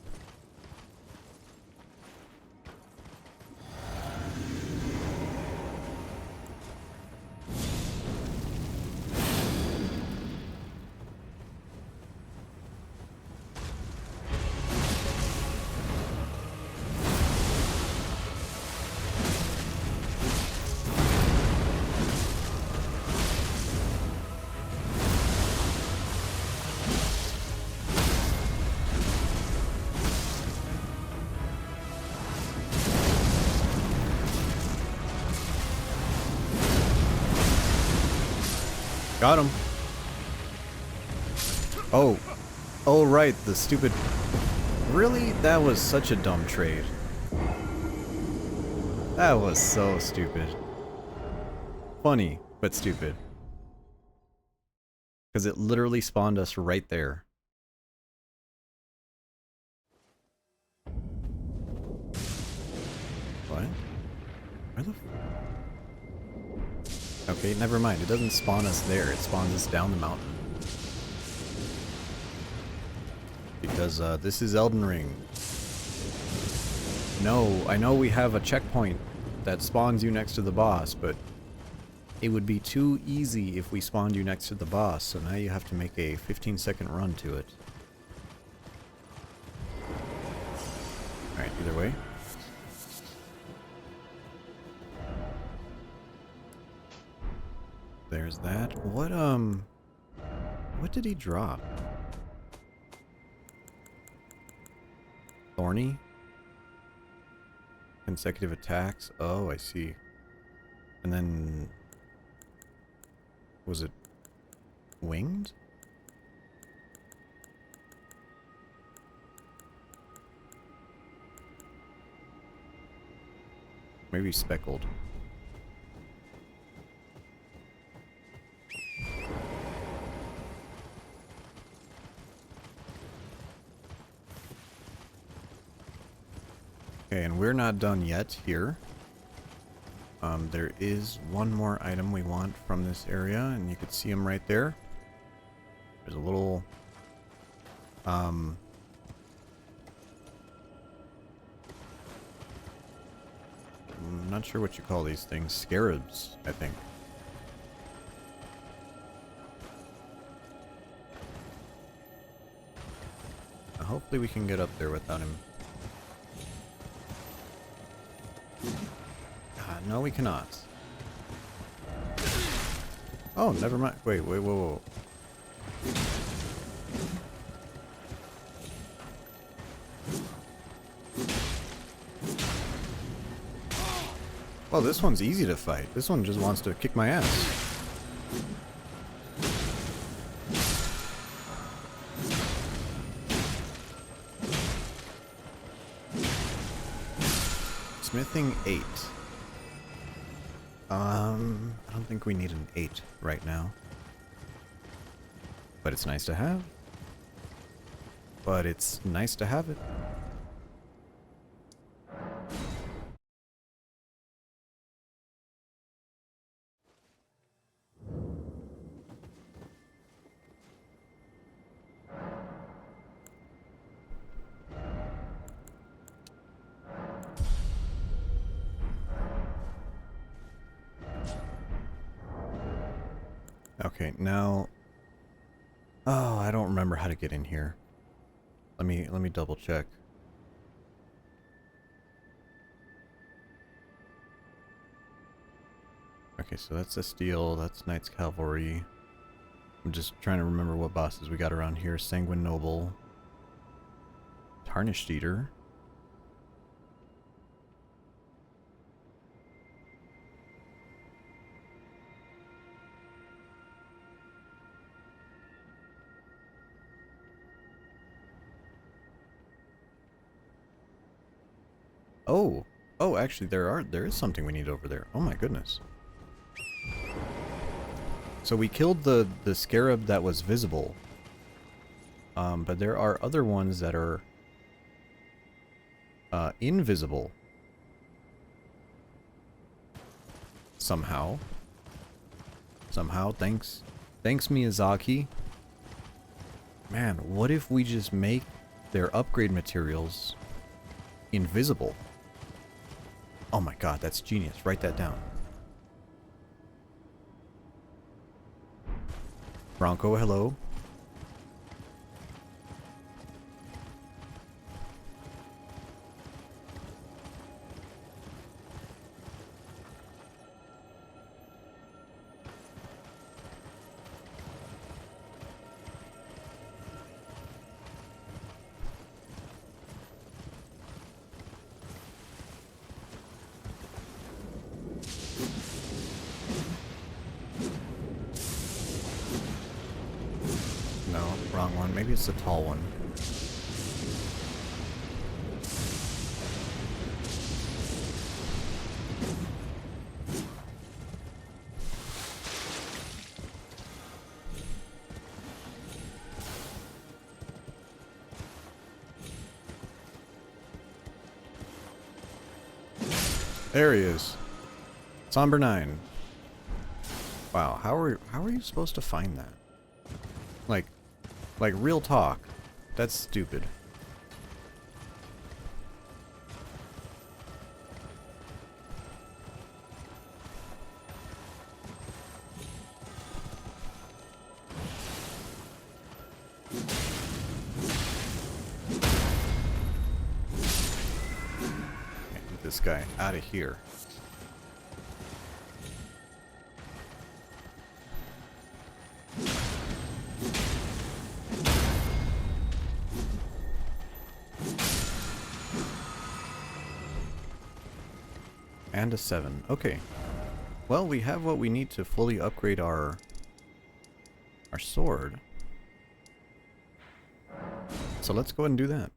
Got him. Oh. Oh, right. The stupid... Really? That was such a dumb trade. That was so stupid. Funny, but stupid. Because it literally spawned us right there. What? Where the... Okay, never mind. It doesn't spawn us there. It spawns us down the mountain. Because this is Elden Ring. No, I know we have a checkpoint that spawns you next to the boss, but it would be too easy if we spawned you next to the boss, so now you have to make a 15-second run to it. Alright, either way. There's that. What did he drop? Thorny? Consecutive attacks? Oh, I see. And then... was it... winged? Maybe speckled. Okay, and we're not done yet here. There is one more item we want from this area, and you can see them right there. There's a little... I'm not sure what you call these things. Scarabs, I think. Hopefully we can get up there without him. No, we cannot. Oh, never mind. Wait, whoa. Well, this one's easy to fight. This one just wants to kick my ass. Smithing 8. I don't think we need an 8 right now. But it's nice to have. But it's nice to have it. Okay, now... Oh, I don't remember how to get in here. Let me double check. Okay, so that's a steel, that's Knight's Cavalry. I'm just trying to remember what bosses we got around here. Sanguine Noble. Tarnished Eater. Oh! Oh, actually there is something we need over there. Oh my goodness. So we killed the scarab that was visible. But there are other ones that are invisible. Somehow. Somehow, thanks Miyazaki. Man, what if we just make their upgrade materials invisible? Oh my god, that's genius. Write that down. Bronco, hello. No, wrong one. Maybe it's the tall one. There he is. Somber 9. Wow, how are you supposed to find that? Like real talk. That's stupid. Get this guy out of here. And a 7. Okay. Well, we have what we need to fully upgrade our sword. So let's go ahead and do that.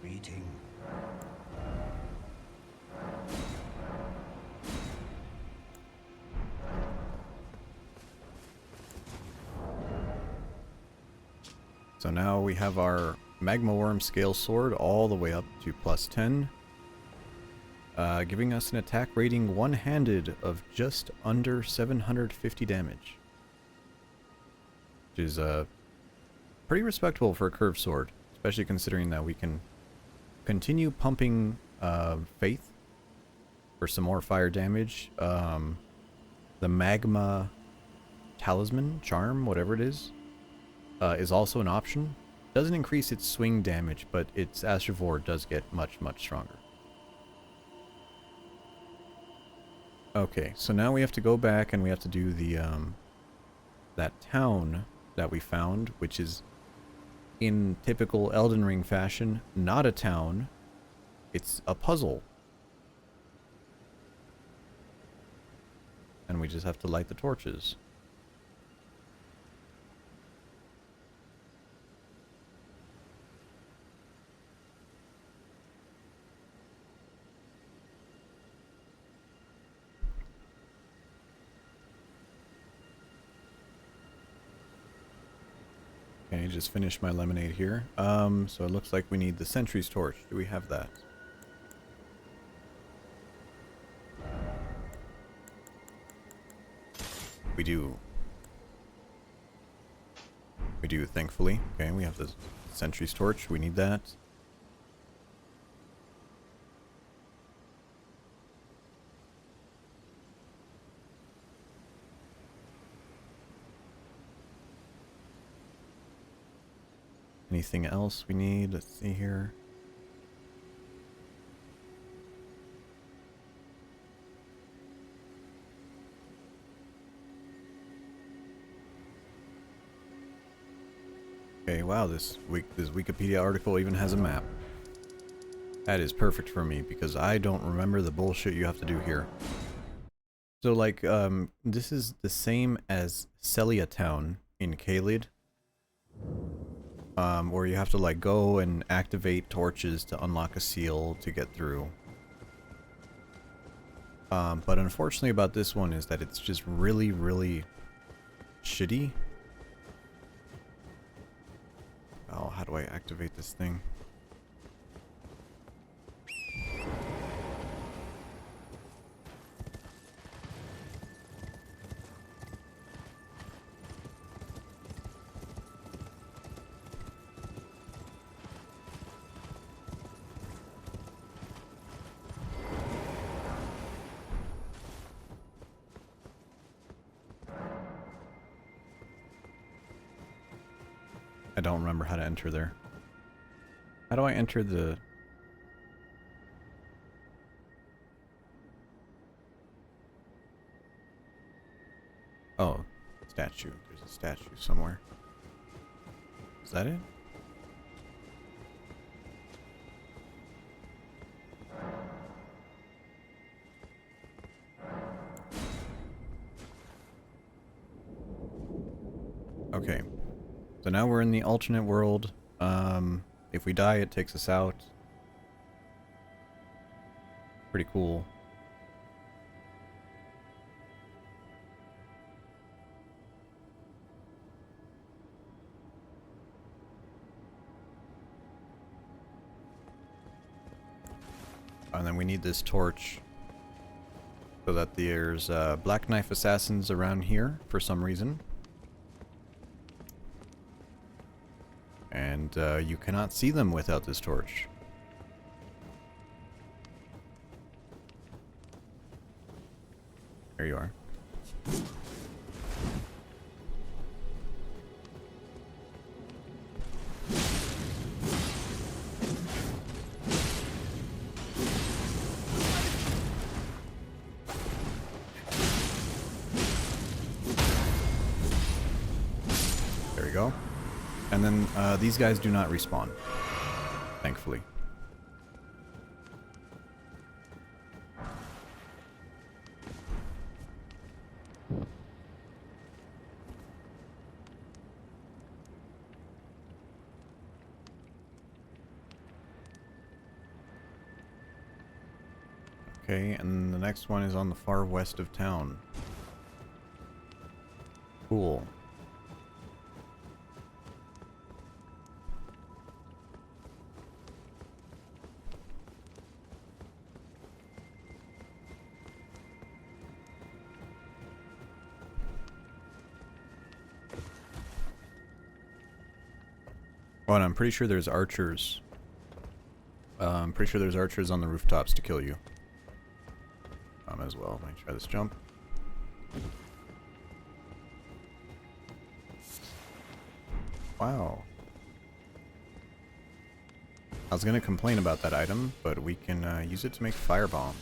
Greeting. So now we have our Magma Worm Scale Sword all the way up to +10. Giving us an attack rating one-handed of just under 750 damage. Which is pretty respectable for a curved sword. Especially considering that we can continue pumping Faith for some more fire damage. The Magma Talisman, Charm, whatever it is also an option. Doesn't increase its swing damage, but its Astrovore does get much, much stronger. Okay, so now we have to go back and we have to do the that town that we found, which is in typical Elden Ring fashion, not a town. It's a puzzle. And we just have to light the torches. Okay, just finished my lemonade here. So it looks like we need the Sentry's Torch. Do we have that? We do. We do, thankfully. Okay, we have the sentry's torch. We need that. Anything else we need? Let's see here. Okay, wow, this Wikipedia article even has a map. That is perfect for me because I don't remember the bullshit you have to do here. So like, this is the same as Celia Town in Caelid. Where you have to like go and activate torches to unlock a seal to get through. But unfortunately about this one is that it's just really, really shitty. Oh, how do I activate this thing? I don't remember how to enter there. How do I enter the... Oh, statue. There's a statue somewhere. Is that it? Okay. So now we're in the alternate world. If we die, it takes us out. Pretty cool. And then we need this torch so that there's black knife assassins around here for some reason. And you cannot see them without this torch. There you are. There we go. And then these guys do not respawn, thankfully. Okay, and the next one is on the far west of town. Cool. Oh, and I'm pretty sure there's archers. I'm pretty sure there's archers on the rooftops to kill you. As well. Let me try this jump. Wow. I was gonna complain about that item, but we can use it to make fire bombs.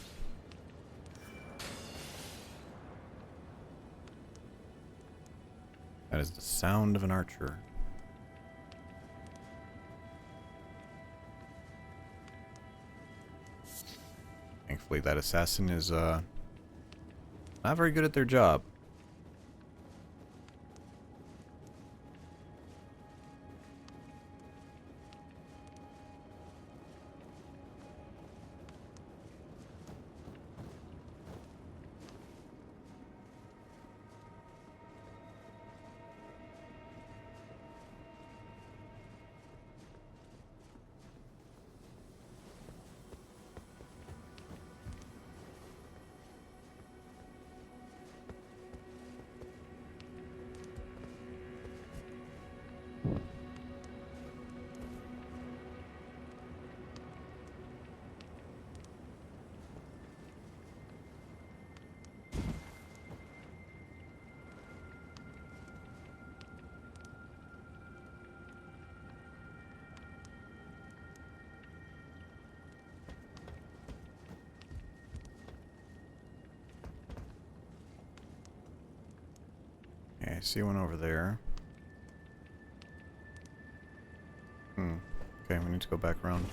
That is the sound of an archer. Thankfully, that assassin is not very good at their job. Okay, I see one over there. Okay, we need to go back around.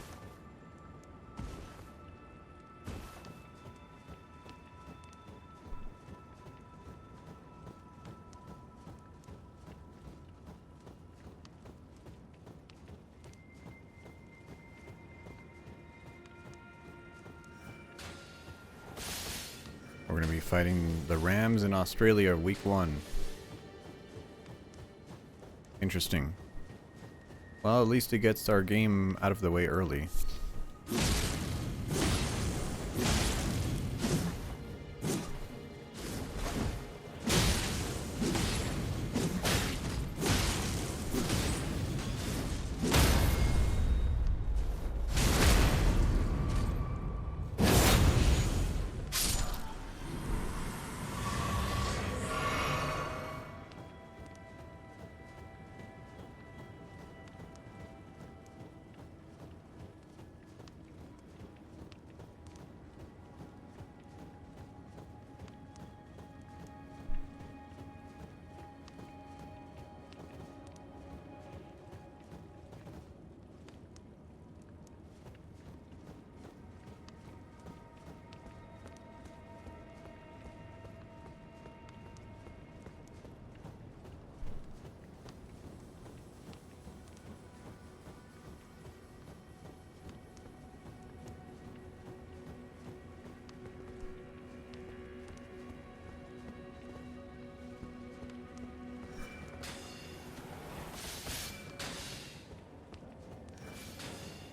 We're going to be fighting the Rams in Australia week 1. Interesting. Well, at least it gets our game out of the way early.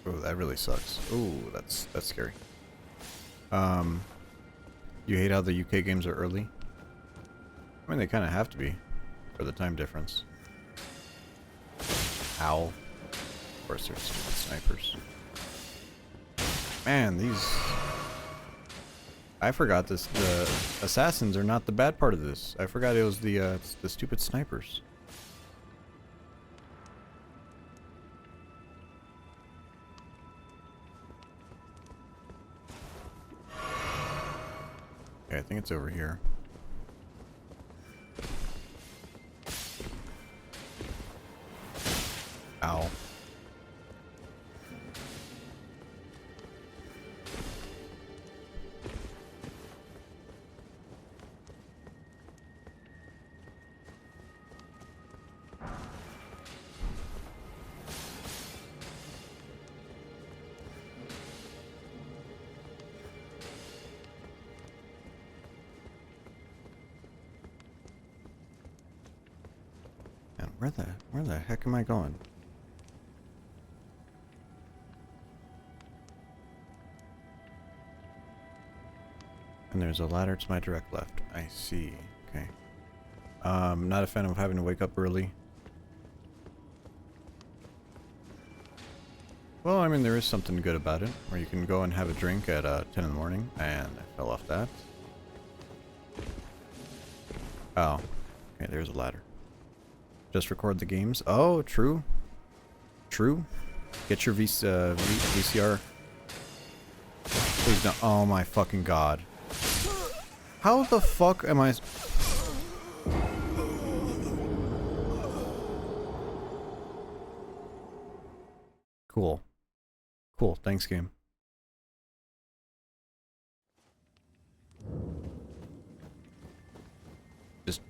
Oh, that really sucks. Ooh, that's scary. You hate how the UK games are early? I mean, they kind of have to be for the time difference. Ow. Of course, there's stupid snipers. Man, these... I forgot this. The assassins are not the bad part of this. I forgot it was the stupid snipers. Okay, I think it's over here. Ow. And where the heck am I going? And there's a ladder to my direct left. I see. Okay. Not a fan of having to wake up early. Well, I mean, there is something good about it, where you can go and have a drink at 10 in the morning, and I fell off that. Oh. Okay, there's a ladder. Just record the games. Oh, true. True. Get your VCR. Please don't. Oh my fucking god. How the fuck am I... Cool. Cool. Thanks, game.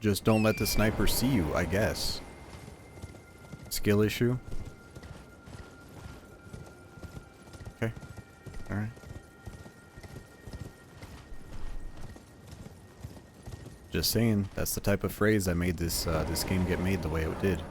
Just don't let the sniper see you, I guess. Skill issue. Okay. Alright. Just saying, that's the type of phrase that made this this game get made the way it did.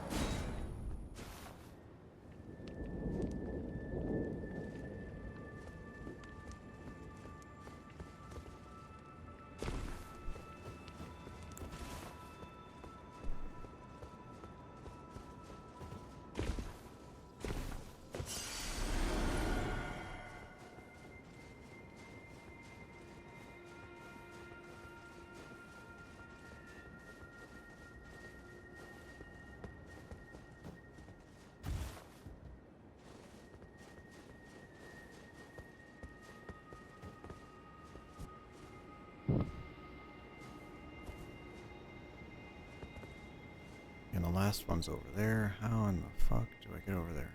last one's over there. How in the fuck do I get over there?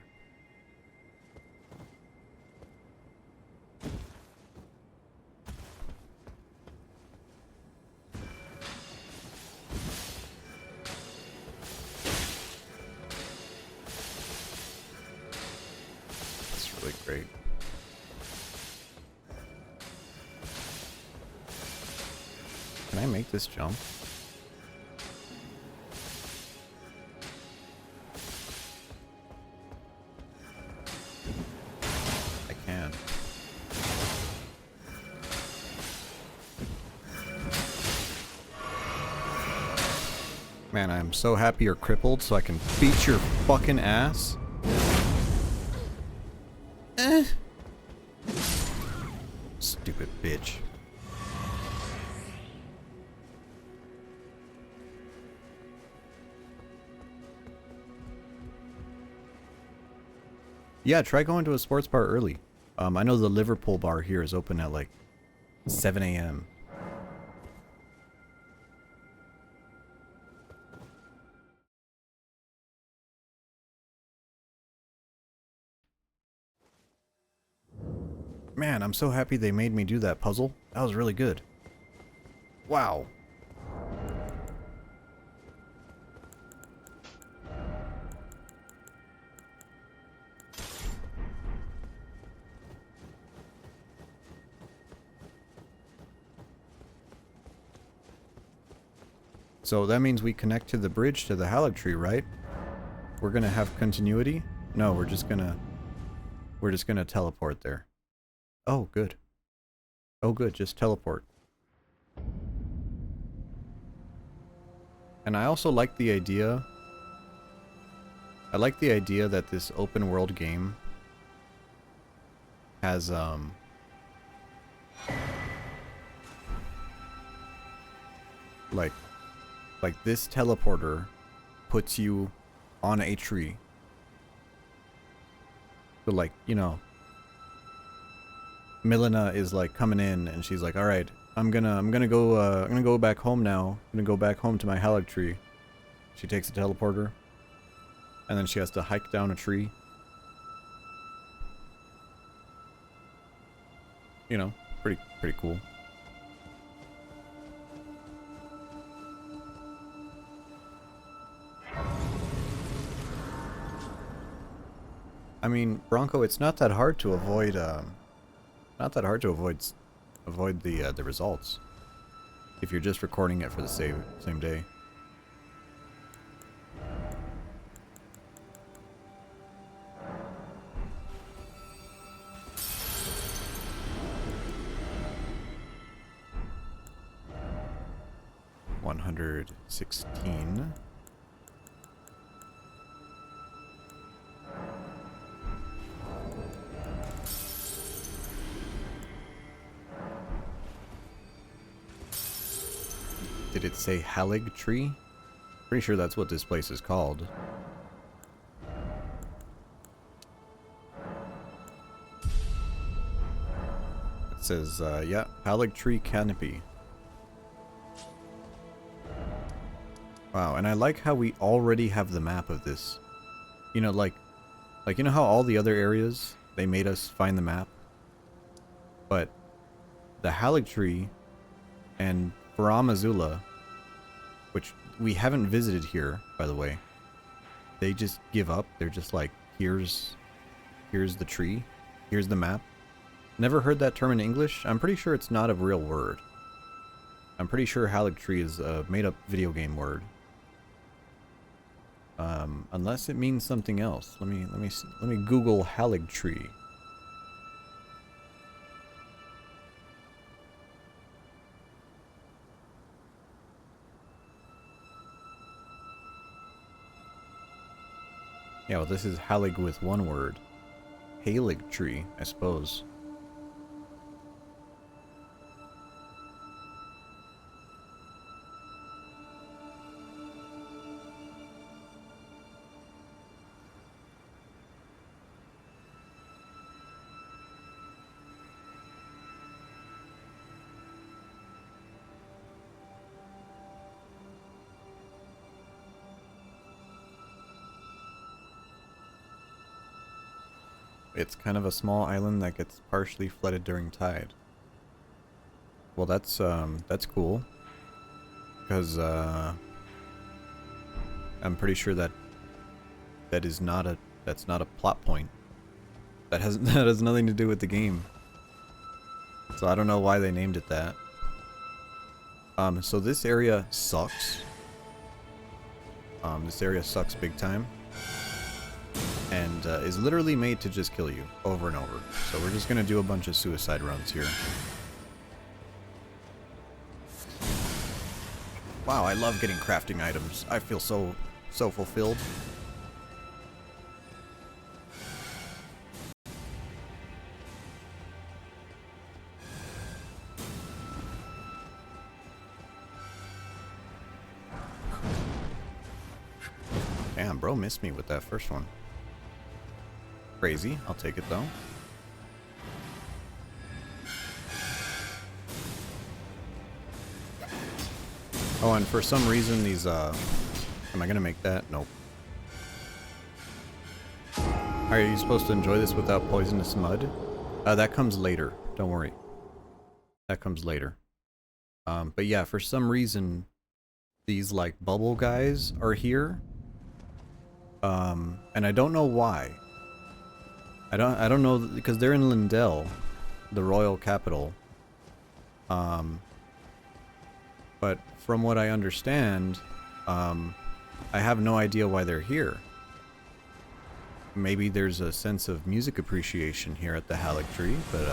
That's really great. Can I make this jump? I can. Man, I'm so happy you're crippled so I can beat your fucking ass. Stupid bitch. Yeah, try going to a sports bar early. I know the Liverpool bar here is open at like 7 a.m. Man, I'm so happy they made me do that puzzle. That was really good. Wow. So that means we connect to the bridge to the Halleck tree, right? We're gonna have continuity? No, we're just gonna teleport there. Oh, good. Oh, good, just teleport. And I also like the idea... I like the idea that this open world game has, like this teleporter puts you on a tree. So like, you know, Milena is like coming in and she's like, all right, I'm gonna go back home now. I'm gonna go back home to my Halleck tree. She takes a teleporter and then she has to hike down a tree. You know, pretty cool. I mean, Bronco, it's not that hard to avoid, avoid the results if you're just recording it for the same day. $116. Did it say Halleck tree? Pretty sure that's what this place is called. It says, yeah, Halleck tree canopy. Wow, and I like how we already have the map of this. You know, like you know how all the other areas, they made us find the map? But the Halleck tree and Faram Azula, which we haven't visited here, by the way, they just give up. They're just like, here's the tree, here's the map. Never heard that term in English. I'm pretty sure it's not a real word. I'm pretty sure Halleck tree is a made-up video game word. Unless it means something else. Let me Google Halleck tree. Yeah, well, this is Halleck with one word. Halleck tree, I suppose. It's kind of a small island that gets partially flooded during tide. Well, that's cool. Because, I'm pretty sure that's not a plot point. That has nothing to do with the game. So I don't know why they named it that. So this area sucks. This area sucks big time. And is literally made to just kill you over and over. So we're just gonna do a bunch of suicide runs here. Wow, I love getting crafting items. I feel so fulfilled. Damn, bro missed me with that first one. Crazy. I'll take it though. Oh, and for some reason these, am I gonna make that? Nope. Are you supposed to enjoy this without poisonous mud? That comes later. Don't worry. That comes later. But yeah, for some reason, these like bubble guys are here. And I don't know why. I don't know, because they're in Lindell, the royal capital. But from what I understand, I have no idea why they're here. Maybe there's a sense of music appreciation here at the Halleck Tree, but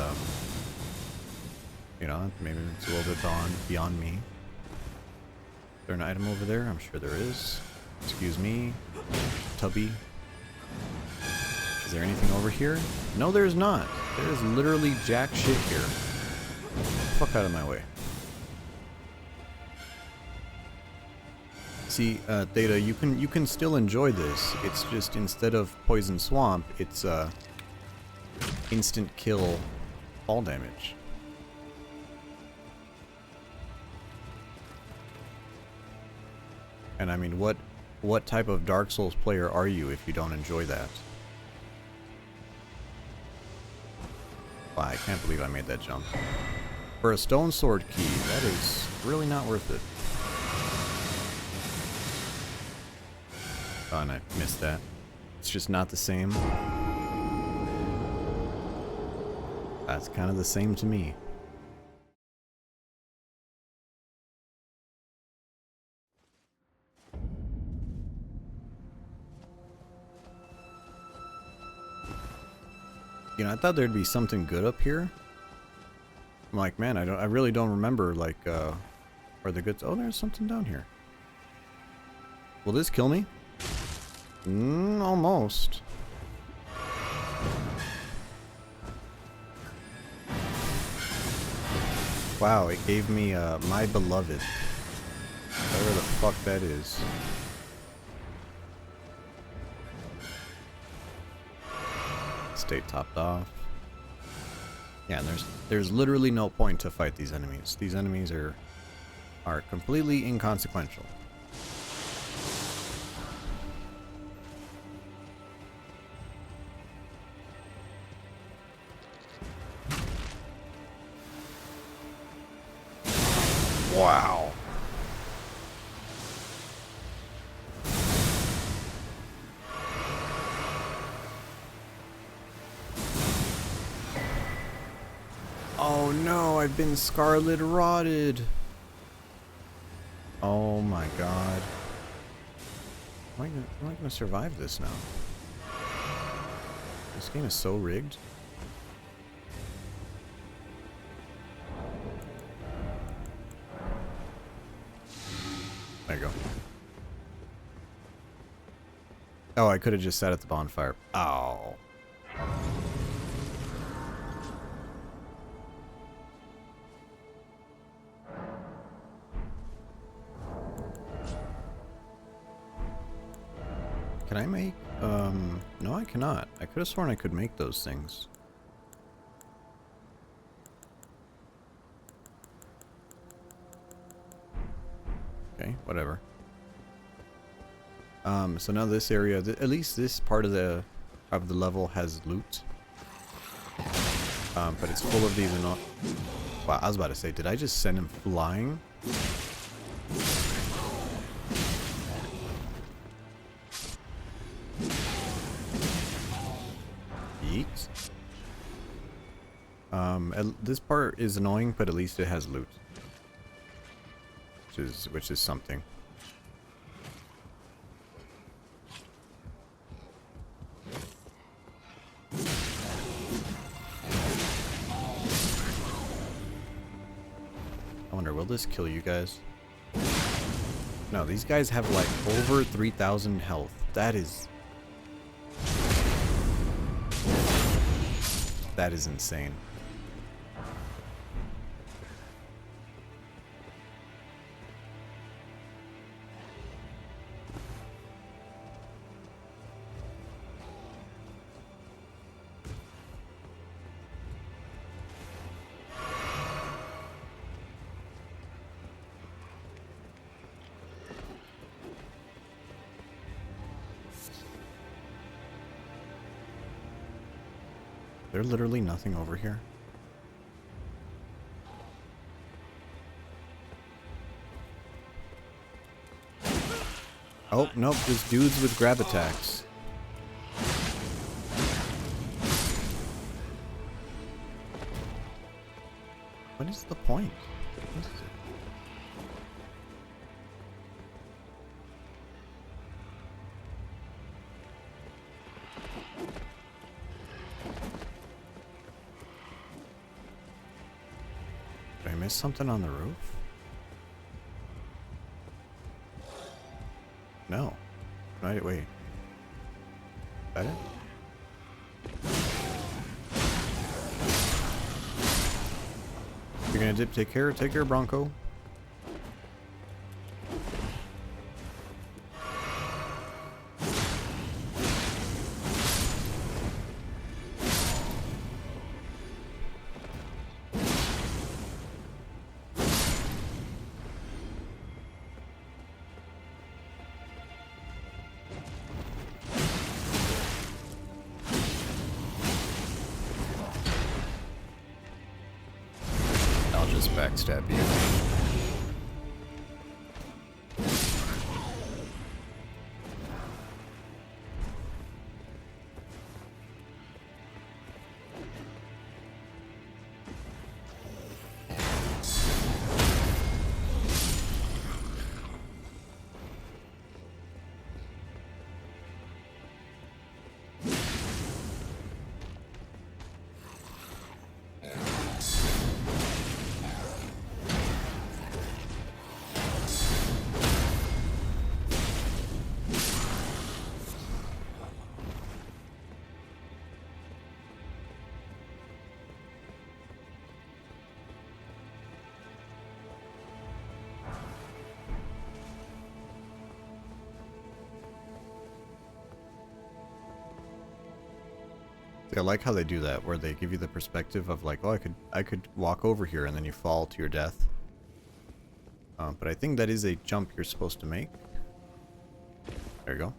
you know, maybe it's a little bit beyond me. Is there an item over there? I'm sure there is. Excuse me, Tubby. Is there anything over here? No, there's not. There's literally jack shit here. Fuck out of my way. See, Theta, you can still enjoy this. It's just instead of Poison Swamp, it's instant kill fall damage. And I mean, what type of Dark Souls player are you if you don't enjoy that? Wow, I can't believe I made that jump. For a stone sword key, that is really not worth it. Oh, and I missed that. It's just not the same. That's kind of the same to me. You know, I thought there'd be something good up here. I'm like, man, I really don't remember, like, where the goods... Oh, there's something down here. Will this kill me? Almost. Wow, it gave me, my beloved. Whatever the fuck that is. Stay topped off. Yeah, and there's literally no point to fight these enemies. These enemies are completely inconsequential. Wow. Oh no, I've been scarlet rotted. Oh my god. Am I gonna survive this now? This game is so rigged. There you go. Oh, I could have just sat at the bonfire. Oh. Can I make, no I cannot. I could have sworn I could make those things. Okay, whatever. So now this area, at least this part of the level has loot. But it's full of these wow, I was about to say, did I just send him flying? Yeet. This part is annoying, but at least it has loot. Which is something. I wonder, will this kill you guys? No, these guys have like over 3,000 health. That is insane. There's literally nothing over here. Oh, nope, there's dudes with grab attacks. What is the point? What is it? Did I miss something on the roof? No. Wait. Is that it? You're gonna dip, take care, Bronco. I'll just backstab you. I like how they do that, where they give you the perspective of like, oh, I could walk over here, and then you fall to your death. But I think that is a jump you're supposed to make. There you go.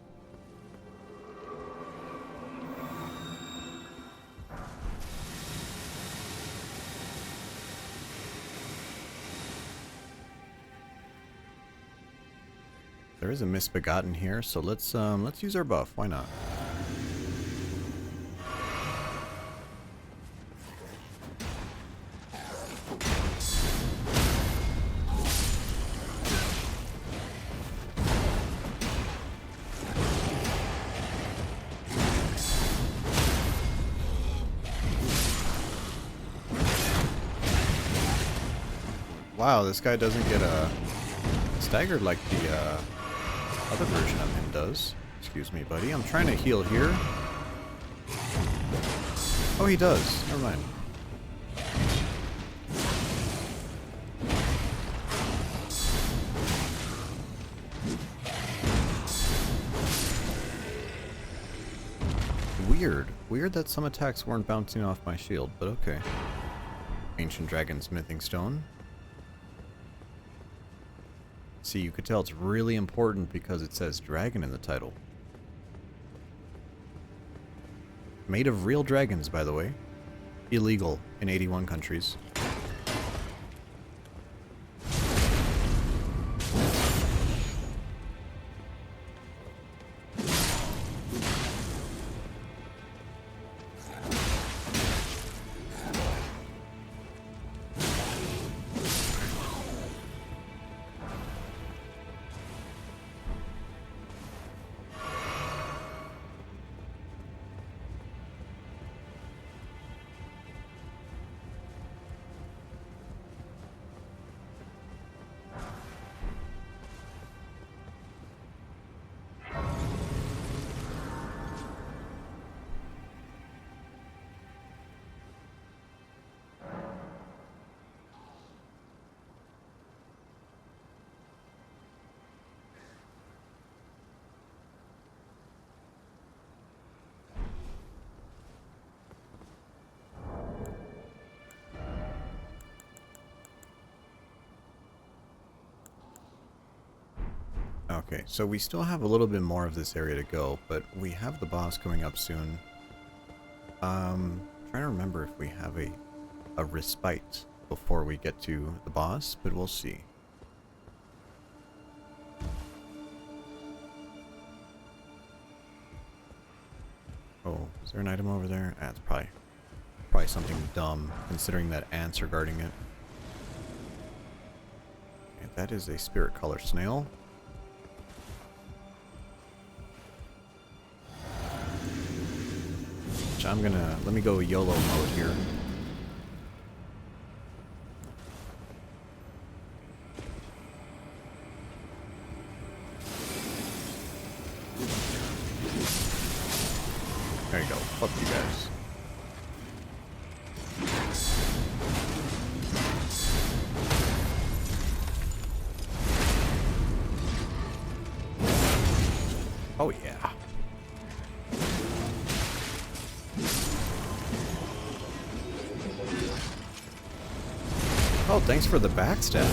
There is a misbegotten here, so let's use our buff. Why not? Wow, this guy doesn't get staggered like the other version of him does. Excuse me, buddy. I'm trying to heal here. Oh, he does. Never mind. Weird that some attacks weren't bouncing off my shield, but okay. Ancient Dragon Smithing Stone. See, you could tell it's really important because it says dragon in the title. Made of real dragons, by the way. illegal in 81 countries. Okay, so we still have a little bit more of this area to go, but we have the boss coming up soon. Trying to remember if we have a respite before we get to the boss, but we'll see. Oh, is there an item over there? Ah, it's probably something dumb, considering that ants are guarding it. Okay, that is a spirit color snail. I'm gonna, let me go YOLO mode here. There you go. Fuck you guys. Oh yeah. Oh, thanks for the backstab.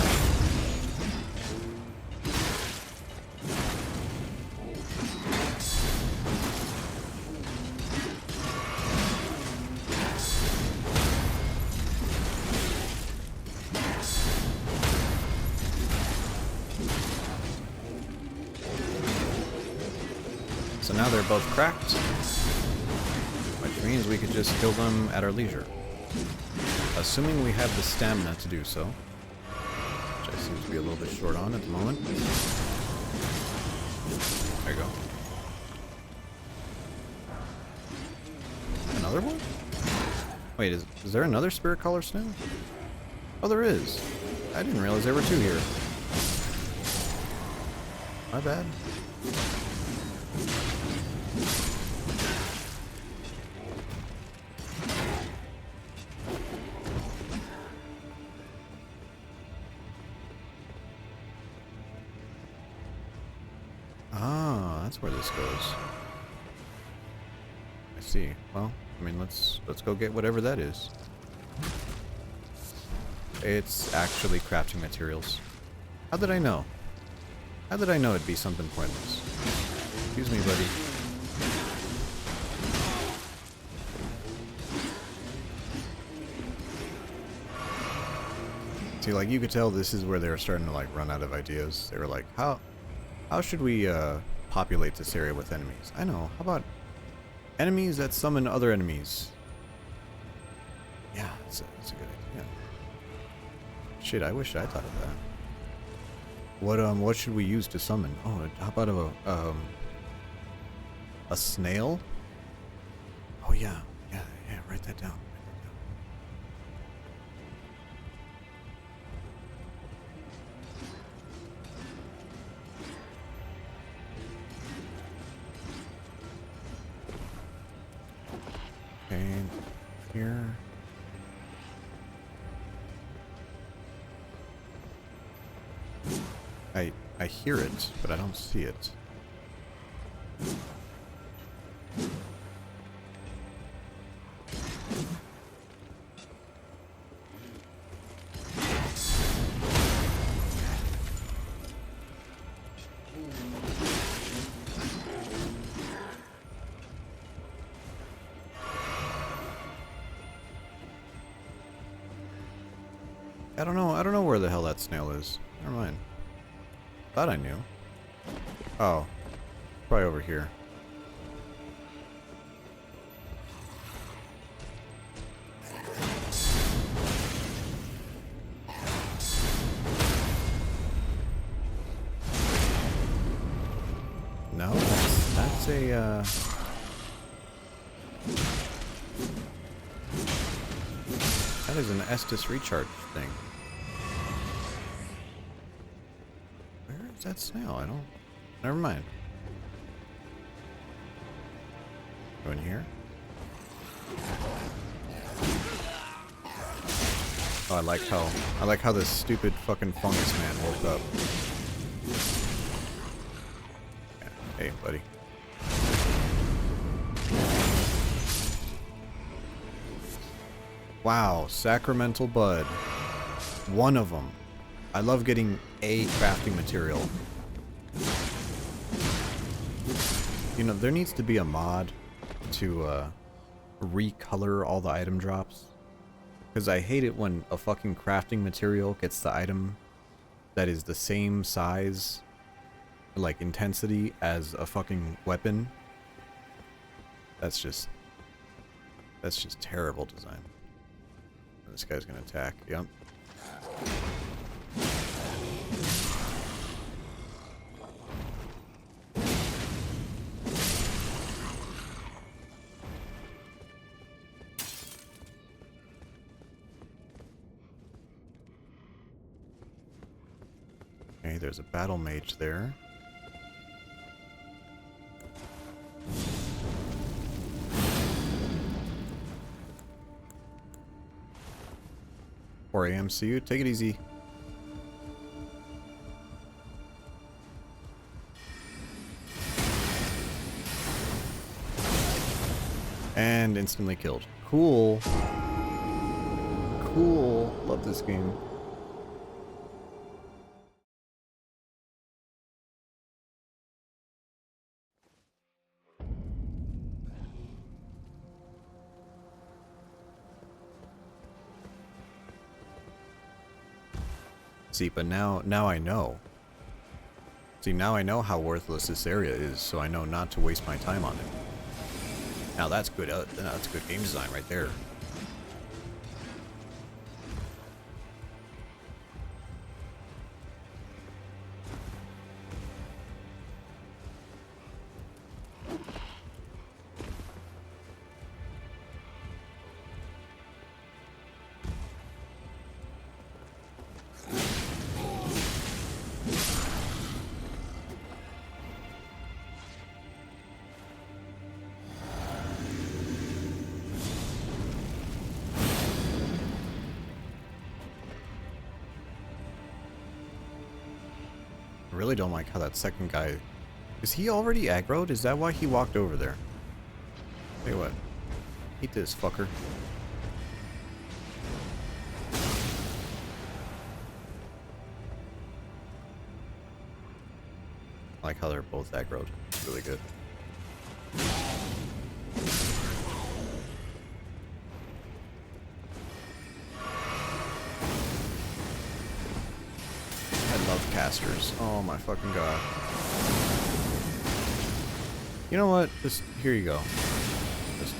So now they're both cracked, which means we could just kill them at our leisure. Assuming we have the stamina to do so, which I seem to be a little bit short on at the moment. There you go. Another one? Wait, is there another spirit color snail? Oh, there is. I didn't realize there were two here. My bad. That's where this goes. I see. Well, I mean, let's go get whatever that is. It's actually crafting materials. How did I know? How did I know it'd be something pointless? Excuse me, buddy. See, like, you could tell this is where they were starting to, like, run out of ideas. They were like, how should we, populate this area with enemies? I know. How about enemies that summon other enemies? Yeah, that's a good idea. Shit, I wish I thought of that. What should we use to summon? Oh, how about a snail? Oh yeah, write that down. And here. I hear it, but I don't see it. I don't know. I don't know where the hell that snail is. Never mind. Thought I knew. Oh. Probably over here. No, that's a, that is an Estus recharge thing. Where is that snail? I don't... Never mind. Go in here. Oh, I like how this stupid fucking fungus man woke up. Yeah. Hey, buddy. Wow, sacramental bud. One of them. I love getting a crafting material. You know, there needs to be a mod to recolor all the item drops. Because I hate it when a fucking crafting material gets the item that is the same size, like intensity, as a fucking weapon. That's just terrible design. This guy's gonna attack. Yep. Okay, there's a battle mage there. Or AMCU, take it easy. And instantly killed. Cool. Cool. Love this game. See, but now I know. See, now I know how worthless this area is, so I know not to waste my time on it. Now that's good. That's good game design right there. I really don't like how that second guy... Is he already aggroed? Is that why he walked over there? Tell you what. Eat this, fucker. I like how they're both aggroed. It's really good. Casters. Oh my fucking god. You know what? Just here you go. Just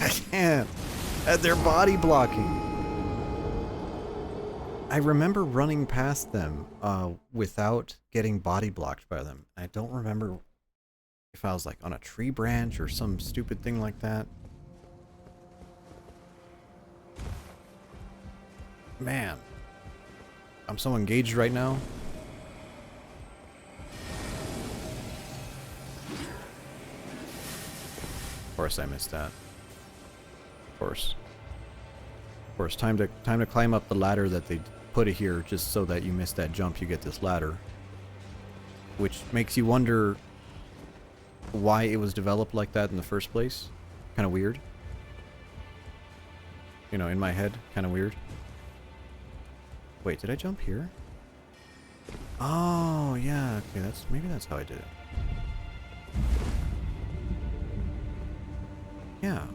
I can't. They're body blocking. I remember running past them without getting body blocked by them. I don't remember if I was like on a tree branch or some stupid thing like that. Man. I'm so engaged right now. Of course I missed that. Of course. Of course, time to climb up the ladder that they put it here just so that you miss that jump, you get this ladder. Which makes you wonder why it was developed like that in the first place. Kind of weird. You know, in my head, kind of weird. Wait, did I jump here? Oh, yeah, okay, maybe that's how I did it. Yeah.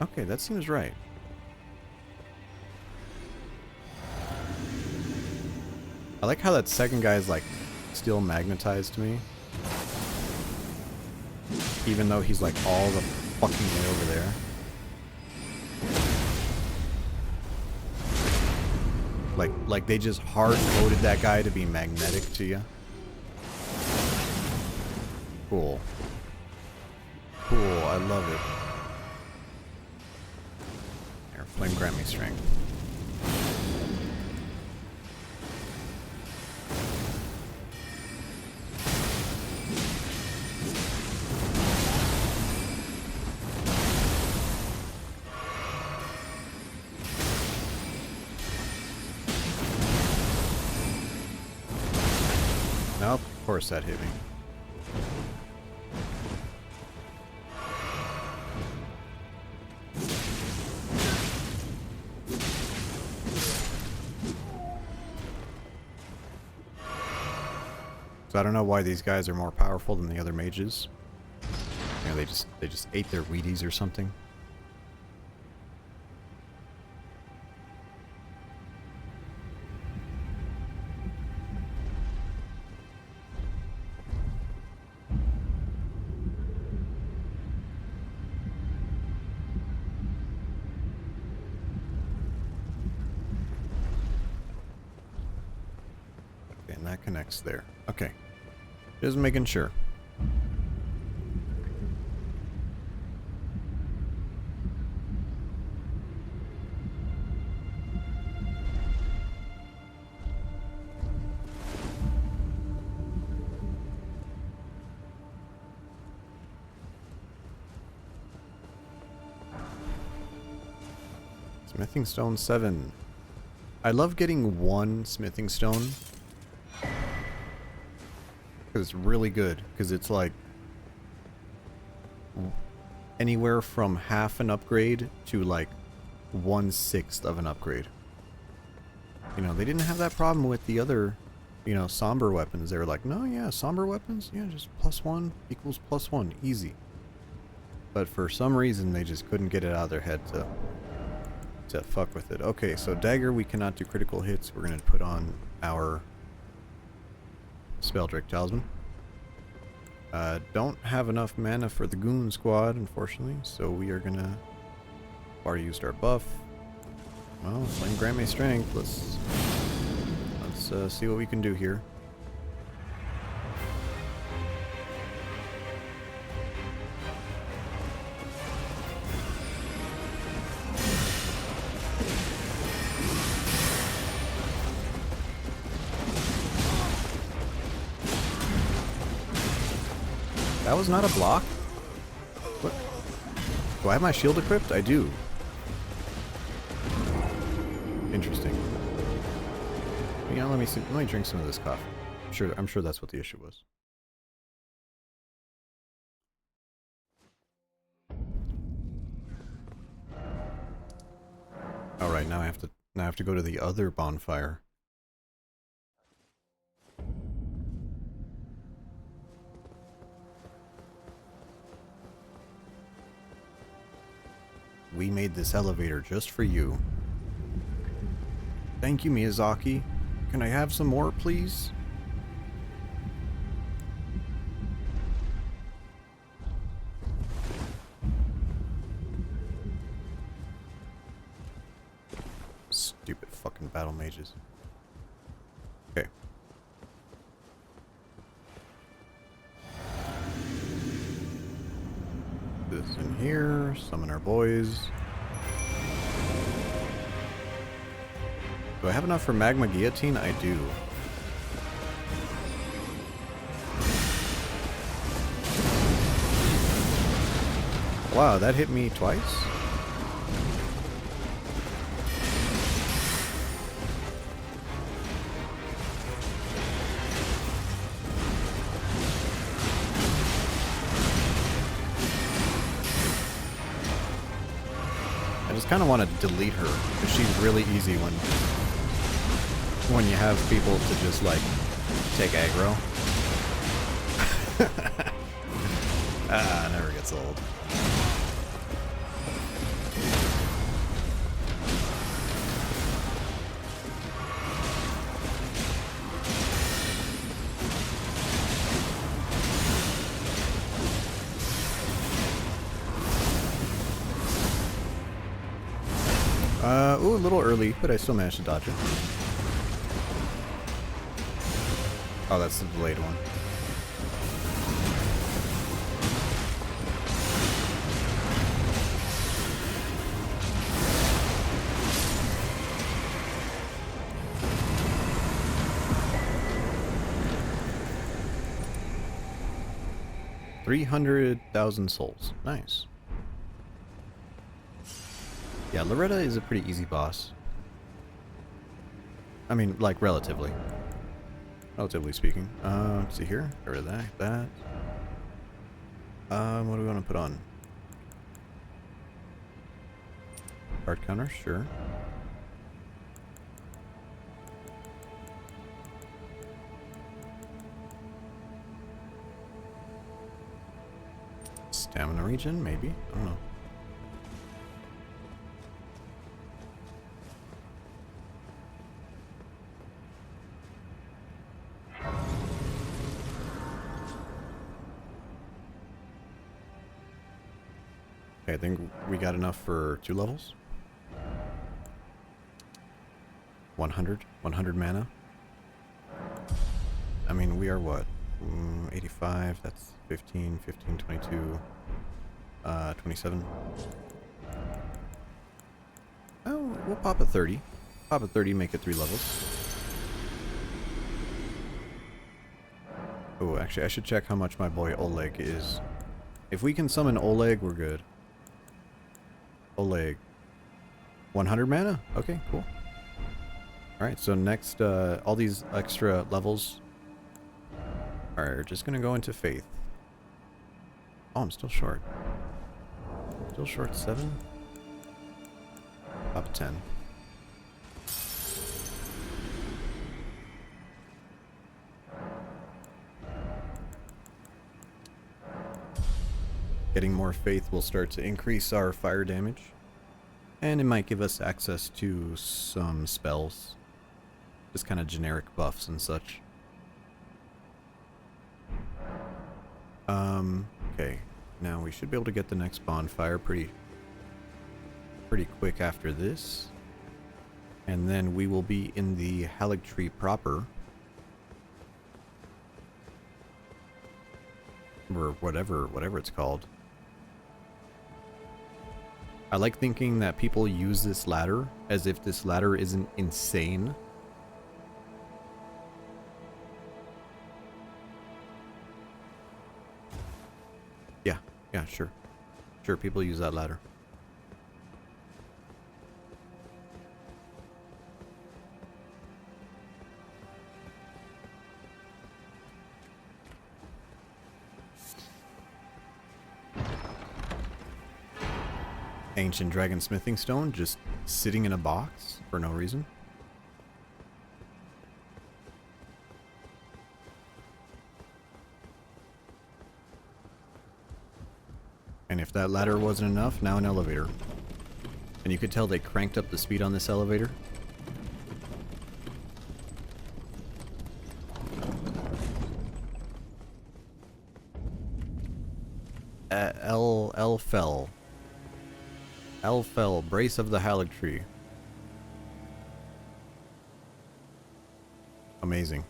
Okay, that seems right. I like how that second guy is like still magnetized to me. Even though he's like all the fucking way over there. Like they just hard coded that guy to be magnetic to you. Cool. Cool, I love it. Here, flame grant me strength. Nope, of course that hit me. So I don't know why these guys are more powerful than the other mages. You know, they just ate their Wheaties or something. Okay, and that connects there. Okay. Just making sure. Smithing stone 7. I love getting one smithing stone. Because it's really good. Because it's like anywhere from half an upgrade to like 1/6 of an upgrade. You know, they didn't have that problem with the other, you know, somber weapons. They were like, no, yeah, somber weapons, yeah, just +1 equals +1, easy. But for some reason, they just couldn't get it out of their head to fuck with it. Okay, so dagger, we cannot do critical hits. We're gonna put on our Spelldrake Talisman. Don't have enough mana for the Goon Squad, unfortunately, so we are gonna... Already used our buff. Well, Flame Grant Me Strength. Let's see what we can do here. That was not a block? What? Do I have my shield equipped? I do. Interesting. You know, let me drink some of this coffee. I'm sure that's what the issue was. Alright, now I have to go to the other bonfire. We made this elevator just for you. Thank you, Miyazaki. Can I have some more, please? Stupid fucking battle mages. Okay. This in here, summon our boys. Do I have enough for Magma Guillotine? I do. Wow, that hit me twice? I just kind of want to delete her, because she's really easy when you have people to just, like, take aggro. Never gets old. Ooh, a little early, but I still managed to dodge it. Oh, that's the delayed one. $300,000 souls. Nice. Yeah, Loretta is a pretty easy boss. I mean, like, relatively. Relatively speaking. Let's see here. Get rid of that. What do we want to put on? Card counter, sure. Stamina regen, maybe? I don't know. Okay, I think we got enough for 2 levels. 100 mana. I mean, we are what? 85, that's 15, 22, 27. Oh, we'll pop a 30. Pop a 30, make it 3 levels. Oh, actually, I should check how much my boy Oleg is. If we can summon Oleg, we're good. Oleg. 100 mana? Okay, cool. Alright, so next, all these extra levels are just gonna go into Faith. Oh, I'm still short. Still short 7? Up 10. Getting more Faith will start to increase our fire damage. And it might give us access to some spells. Just kind of generic buffs and such. Okay. Now we should be able to get the next bonfire pretty quick after this. And then we will be in the Haligtree proper. Or whatever it's called. I like thinking that people use this ladder as if this ladder isn't insane. Yeah, sure. Sure, people use that ladder. Ancient dragon smithing stone just sitting in a box for no reason. And if that ladder wasn't enough, now an elevator. And you could tell they cranked up the speed on this elevator. Elfell. Elfell, Brace of the Haligtree. Amazing.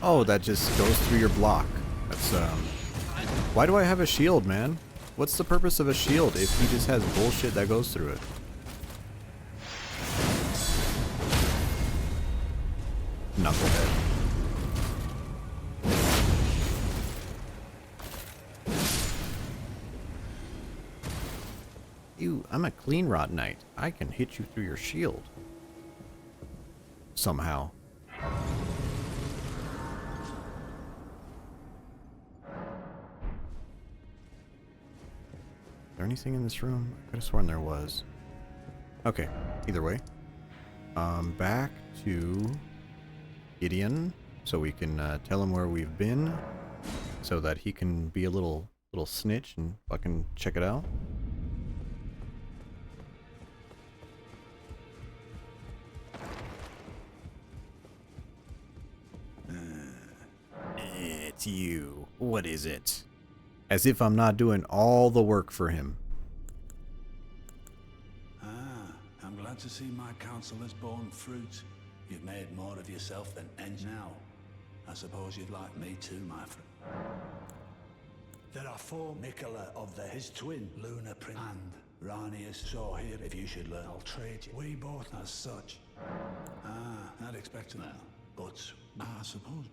Oh, that just goes through your block. That's, why do I have a shield, man? What's the purpose of a shield if he just has bullshit that goes through it? Knucklehead. I'm a clean rot knight. I can hit you through your shield. Somehow. Is there anything in this room? I could have sworn there was. Okay, either way. Back to Gideon, so we can tell him where we've been, so that he can be a little snitch and fucking check it out. to you. What is it? As if I'm not doing all the work for him. I'm glad to see my counsel has borne fruit. You've made more of yourself than any now. I suppose you'd like me too, my friend. There are 4 Nicola of his twin, Luna Prince, and Ranius. So here, if you should learn, I'll trade you. We both as such. I'd expect that. But I suppose.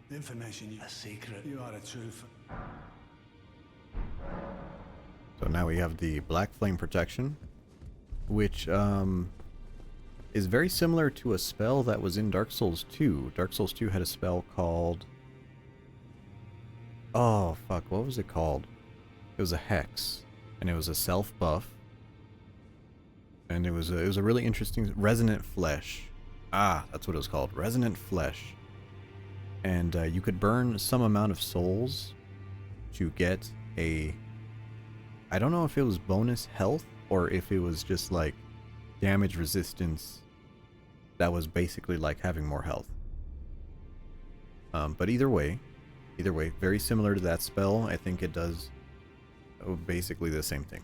The information, a secret. You are a truth. So now we have the Black Flame Protection, which is very similar to a spell that was in Dark Souls 2. Dark Souls 2 had a spell called... Oh, fuck, what was it called? It was a Hex, and it was a self-buff. And it was a really interesting... Resonant Flesh. That's what it was called. Resonant Flesh. And you could burn some amount of souls to get a... I don't know if it was bonus health, or if it was just like damage resistance that was basically like having more health. But either way, very similar to that spell. I think it does basically the same thing.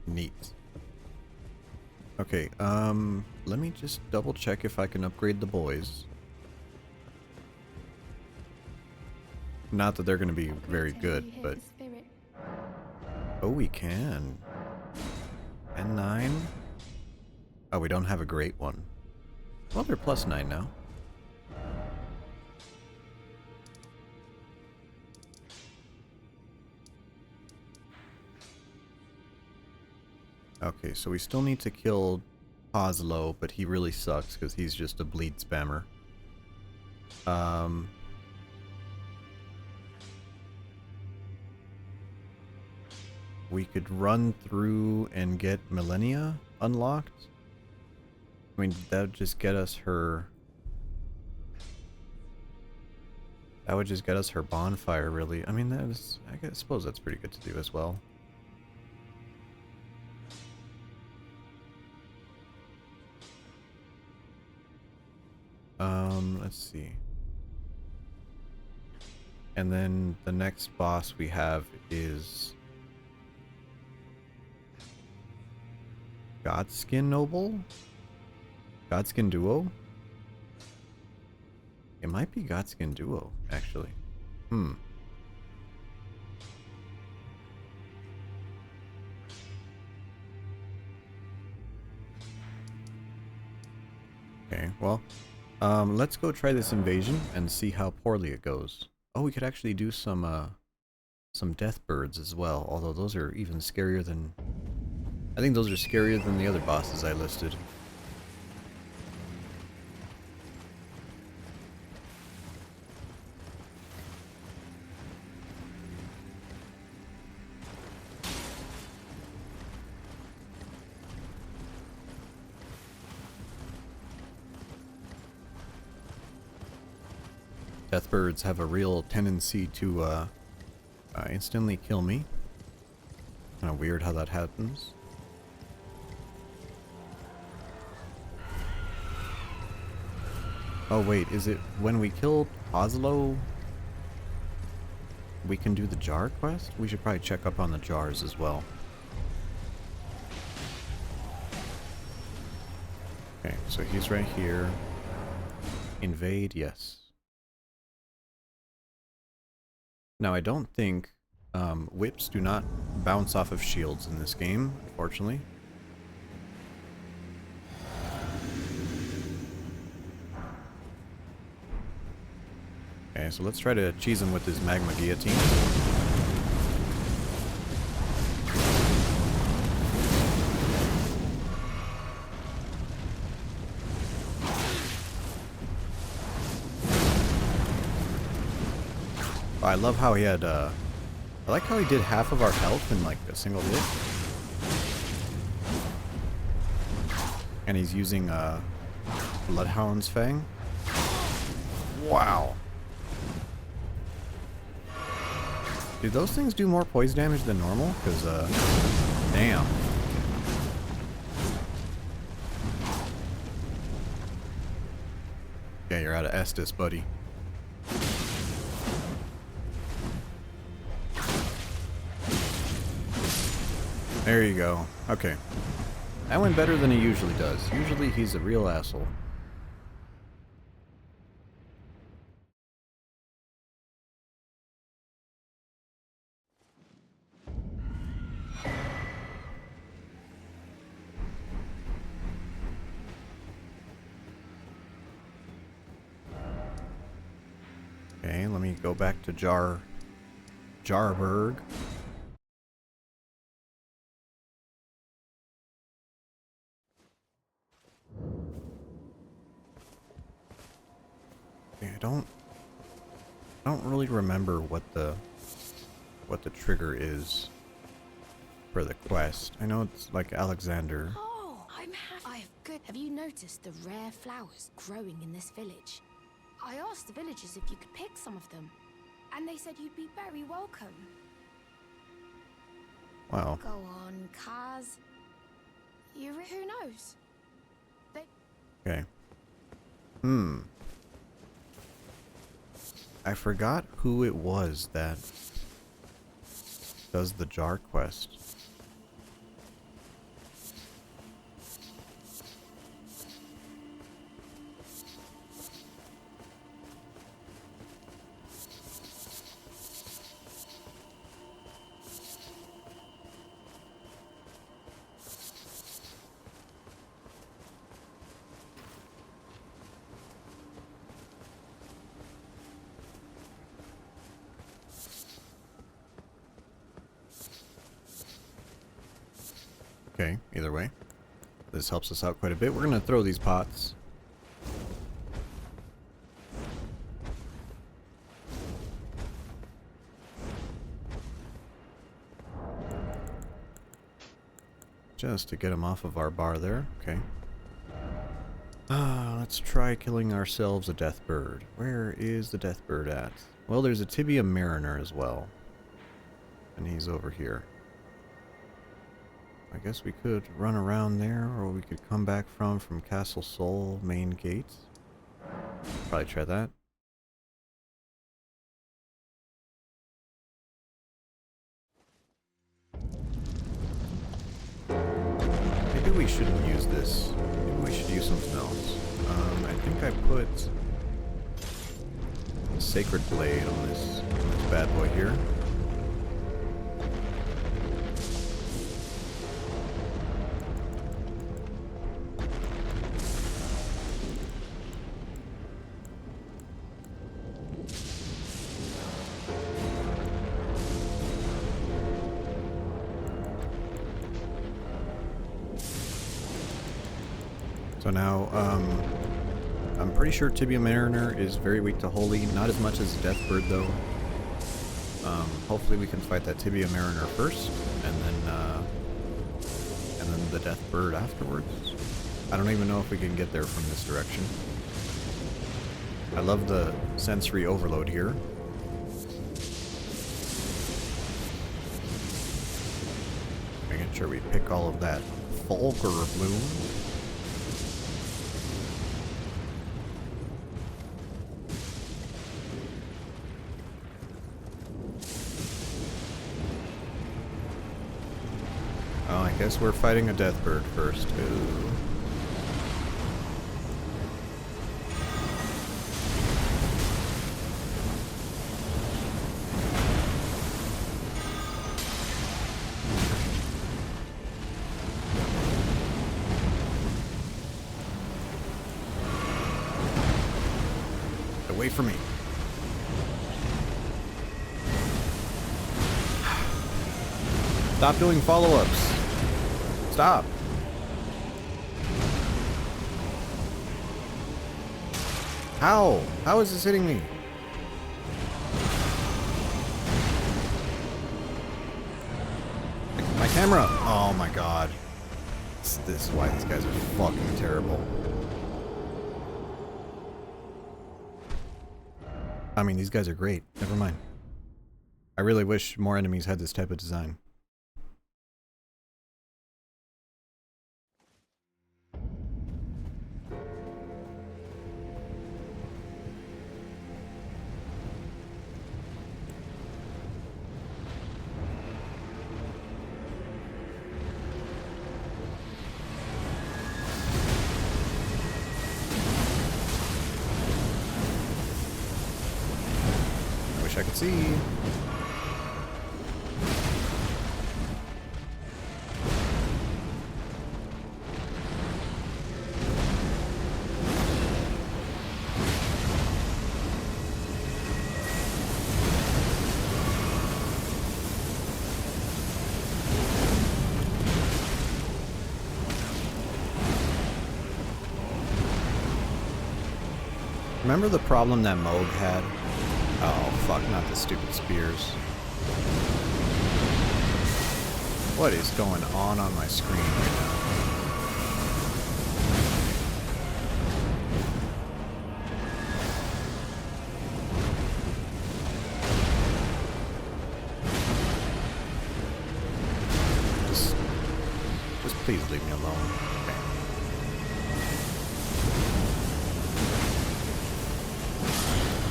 Neat. Okay, let me just double check if I can upgrade the boys. Not that they're going to be very good, but... Oh, we can. N9? Oh, we don't have a great one. Well, they're +9 now. Okay, so we still need to kill Oslo, but he really sucks because he's just a bleed spammer. We could run through and get Millennia unlocked. I mean, that would just get us her... That would just get us her bonfire, really. I mean, I suppose that's pretty good to do as well. Let's see. And then the next boss we have is Godskin Noble? Godskin Duo? It might be Godskin Duo, actually. Okay, well, let's go try this invasion and see how poorly it goes. Oh, we could actually do some death birds as well, although those are even scarier than... I think those are scarier than the other bosses I listed. Deathbirds have a real tendency to instantly kill me. Kind of weird how that happens. Oh wait, is it when we kill Oslo we can do the jar quest? We should probably check up on the jars as well. Okay, so he's right here. Invade, yes. Now, I don't think whips do not bounce off of shields in this game, unfortunately. Okay, so let's try to cheese him with his magma guillotine. I love how he had, I like how he did half of our health in like a single hit. And he's using Bloodhound's Fang. Wow. Do those things do more poison damage than normal? Because, damn. Yeah, you're out of Estus, buddy. There you go. Okay. That went better than he usually does. Usually he's a real asshole. Okay, let me go back to Jarburg. Okay, I don't really remember what the trigger is for the quest. I know it's like Alexander. Oh, I'm happy. I have good. Have you noticed the rare flowers growing in this village? I asked the villagers if you could pick some of them, and they said you'd be very welcome. Wow. Go on, Kaz. Who knows? Okay. I forgot who it was that does the jar quest. Okay, either way. This helps us out quite a bit. We're going to throw these pots. Just to get them off of our bar there. Okay. Let's try killing ourselves a death bird. Where is the death bird at? Well, there's a Tibia Mariner as well. And he's over here. I guess we could run around there, or we could come back from Castle Sol main gate. Probably try that. Maybe we shouldn't use this. Maybe we should use something else. I think I put a Sacred Blade on this bad boy here. So now, I'm pretty sure Tibia Mariner is very weak to Holy, not as much as Deathbird though. Hopefully we can fight that Tibia Mariner first, and then the Deathbird afterwards. I don't even know if we can get there from this direction. I love the sensory overload here. Making sure we pick all of that Fulgur bloom. Oh, I guess we're fighting a Deathbird first. Ooh. Away from me. Stop doing follow-ups. Stop. How? How is this hitting me? My camera. Oh my god. this why these guys are fucking terrible. I mean, these guys are great. Never mind. I really wish more enemies had this type of design. I could see. Remember the problem that Moog had? Oh, fuck, not the stupid spears. What is going on my screen right now? Just please leave me alone. Okay.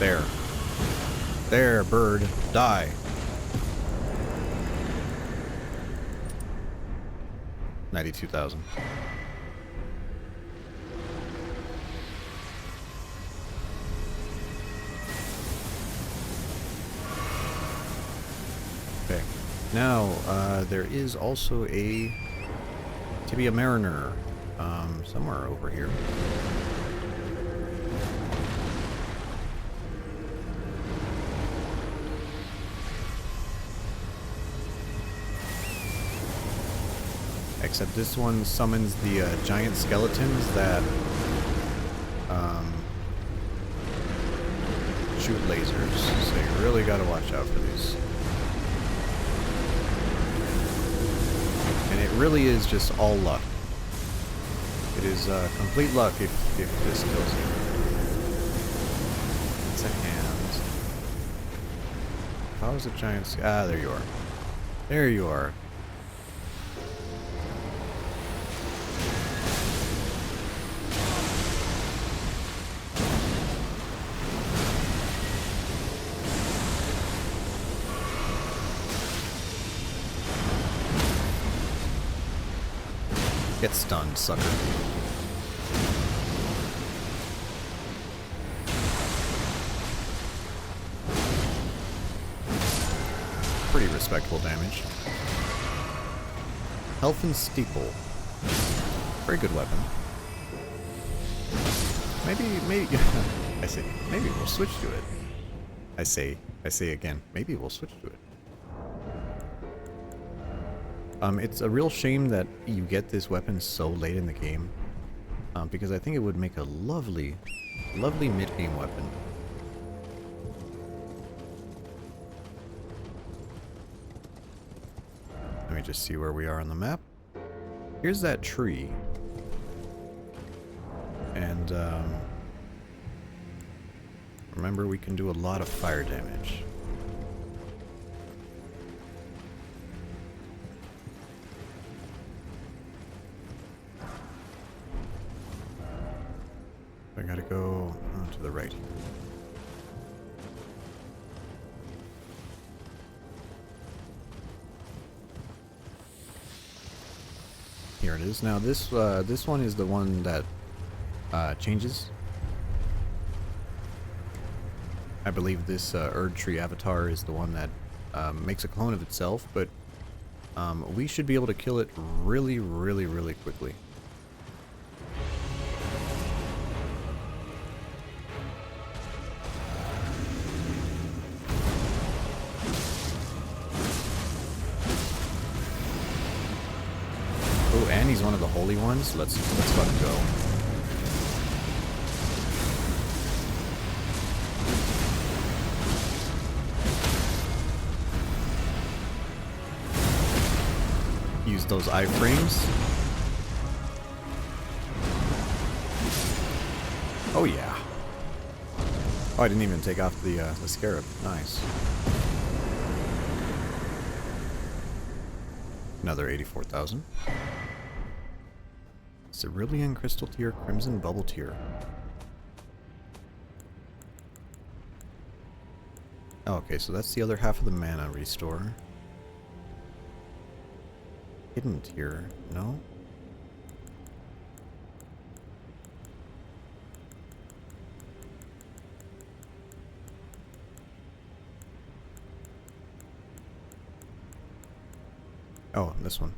There. There, bird. Die. $92,000. Okay. Now, there is also a Tibia Mariner, somewhere over here. Except this one summons the giant skeletons that shoot lasers, so you really gotta watch out for these. And it really is just all luck. It is complete luck if this kills you. It's a hand. How is a giant? Ah, there you are. There you are. Get stunned, sucker. Pretty respectable damage. Health and Steeple. Very good weapon. Maybe, I say, maybe we'll switch to it. I say again, maybe we'll switch to it. It's a real shame that you get this weapon so late in the game, because I think it would make a lovely, lovely mid-game weapon. Let me just see where we are on the map. Here's that tree. And, remember, we can do a lot of fire damage. I gotta go to the right. Here it is. Now this one is the one that changes. I believe this Erd Tree avatar is the one that makes a clone of itself, but we should be able to kill it really, really, really quickly. Oh, and he's one of the holy ones. Let's fucking go. Use those iframes. Oh yeah. Oh, I didn't even take off the scarab. Nice. Another 84,000. Cerulean Crystal Tier, Crimson Bubble Tier. Oh, okay, so that's the other half of the mana restore. Hidden Tier, no? Oh, this one.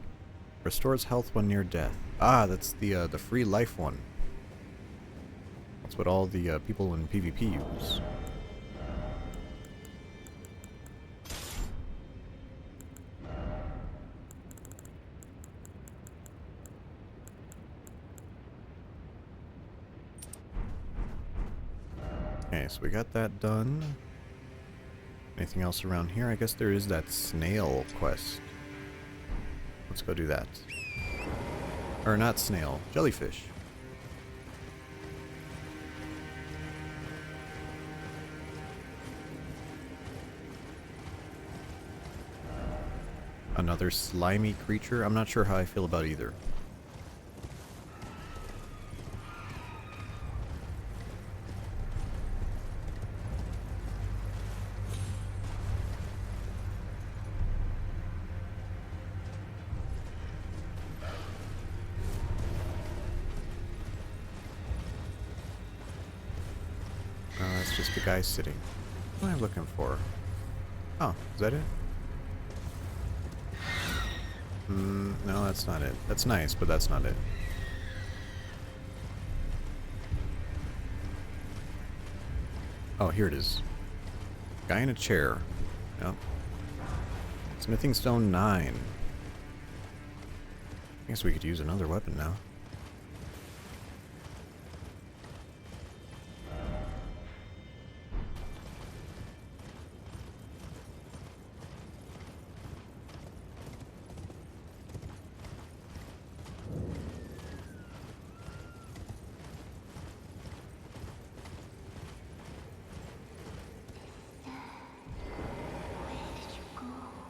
Restores health when near death. Ah, that's the free life one. That's what all the people in PvP use. Okay, so we got that done. Anything else around here? I guess there is that snail quest. Let's go do that. Or not snail, jellyfish. Another slimy creature? I'm not sure how I feel about either. That's just a guy sitting. What am I looking for? Oh, is that it? No, that's not it. That's nice, but that's not it. Oh, here it is. Guy in a chair. Yep. Smithing stone 9. I guess we could use another weapon now.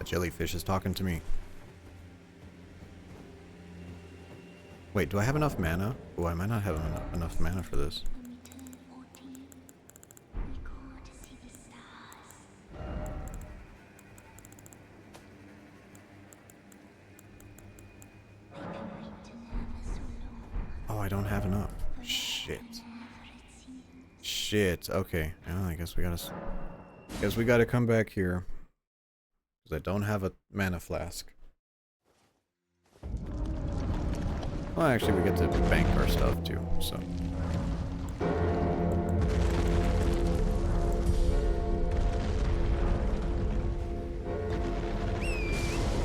Jellyfish is talking to me. Wait, do I have enough mana? Oh, I might not have enough mana for this. Oh, I don't have enough. Shit. Shit. Okay. Well, I guess we gotta come back here. Because I don't have a mana flask. Well, actually, we get to bank our stuff too, so.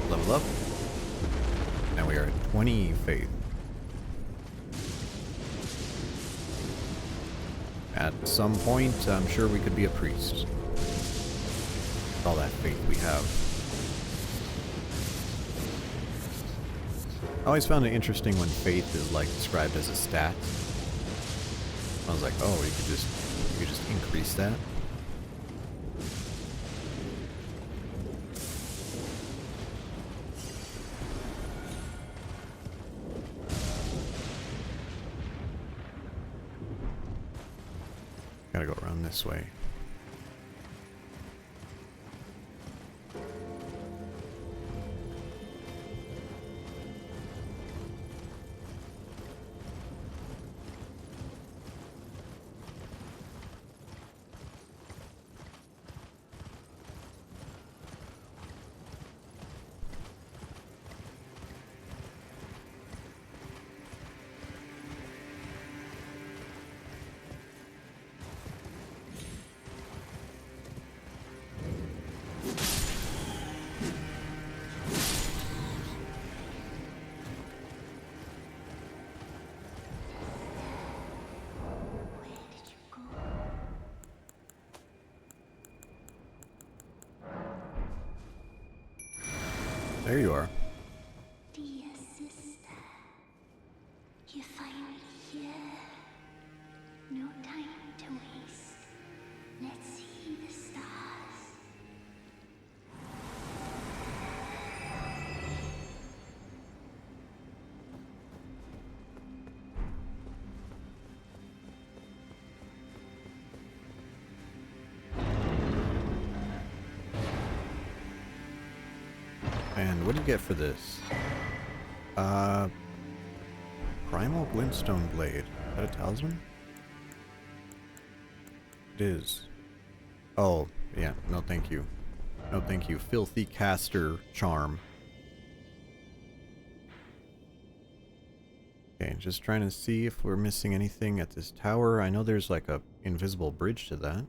Level up. Now we are at 20 faith. At some point, I'm sure we could be a priest. With all that faith we have. I always found it interesting when faith is like described as a stat. I was like, oh, you could just increase that. Gotta go around this way. There you are. Dear sister, you find me here. No No time to waste. Let's see the stars. And what do you get for this? Primal Glintstone Blade. Is that a talisman? It is. Oh, yeah. No, thank you. No, thank you. Filthy Caster Charm. Okay, just trying to see if we're missing anything at this tower. I know there's like a invisible bridge to that.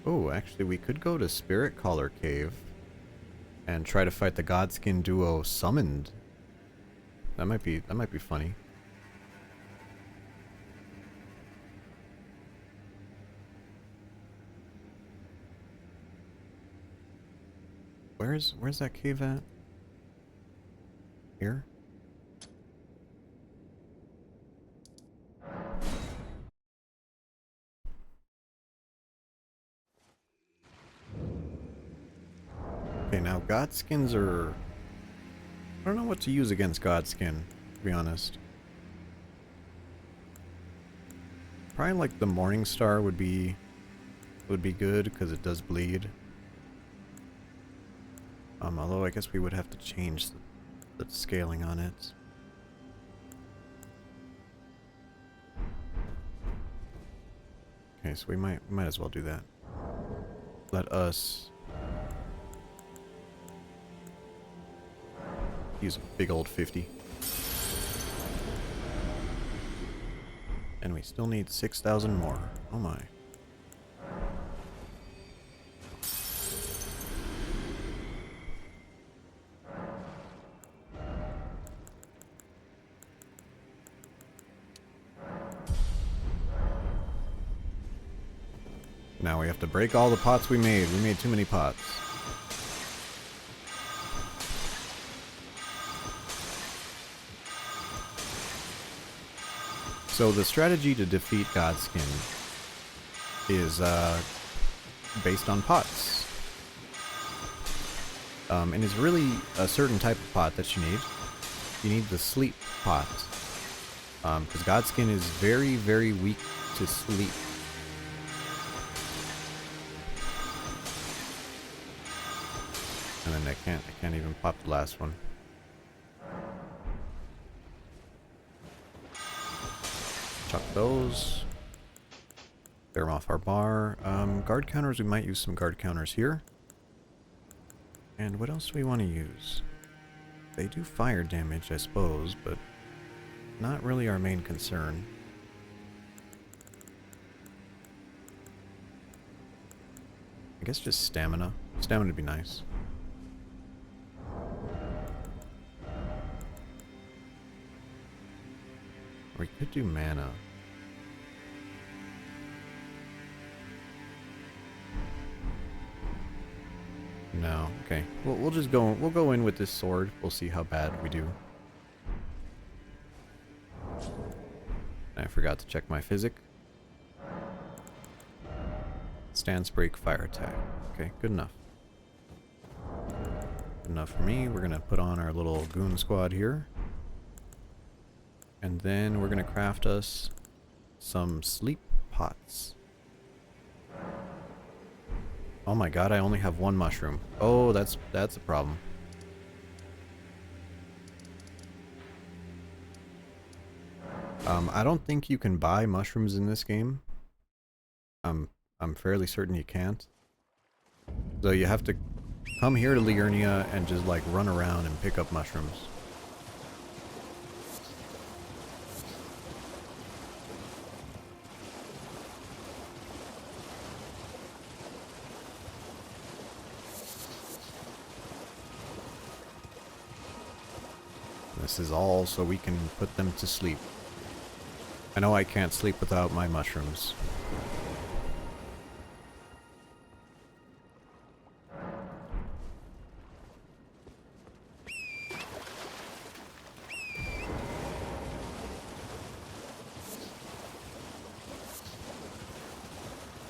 Oh, actually, we could go to Spirit Caller Cave and try to fight the Godskin duo summoned. That might be funny. Where's that cave at? Here? Okay, now Godskins are... I don't know what to use against Godskin, to be honest. Probably like the Morning Star would be good, because it does bleed. Although I guess we would have to change the scaling on it. Okay, so we might as well do that. Let us use a big old 50. And we still need 6,000 more. Oh my. Now we have to break all the pots we made. We made too many pots. So the strategy to defeat Godskin is based on pots. And it's really a certain type of pot that you need. You need the sleep pot. Because Godskin is very, very weak to sleep. And then I can't even pop the last one. Chuck those. Clear them off our bar. Guard counters, we might use some guard counters here. And what else do we want to use? They do fire damage, I suppose, but not really our main concern. I guess just stamina. Stamina would be nice. We could do mana. No, okay. We'll just go. We'll go in with this sword. We'll see how bad we do. I forgot to check my physic. Stance break, fire attack. Okay, good enough. Good enough for me. We're gonna put on our little goon squad here. And then we're gonna craft us some sleep pots. Oh my god, I only have one mushroom. Oh, that's a problem. I don't think you can buy mushrooms in this game. I'm fairly certain you can't. So you have to come here to Liurnia and just like run around and pick up mushrooms. This is all so we can put them to sleep. I know I can't sleep without my mushrooms.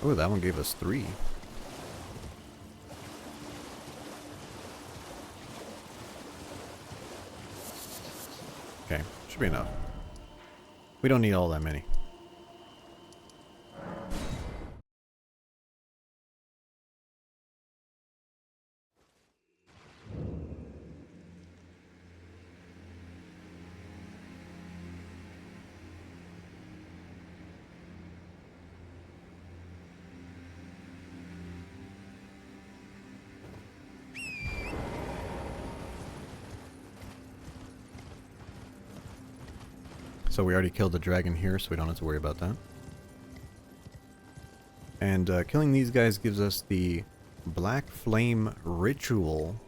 Oh, that one gave us 3. Okay, should be enough. We don't need all that many. So we already killed the dragon here, so we don't have to worry about that. And killing these guys gives us the Black Flame Ritual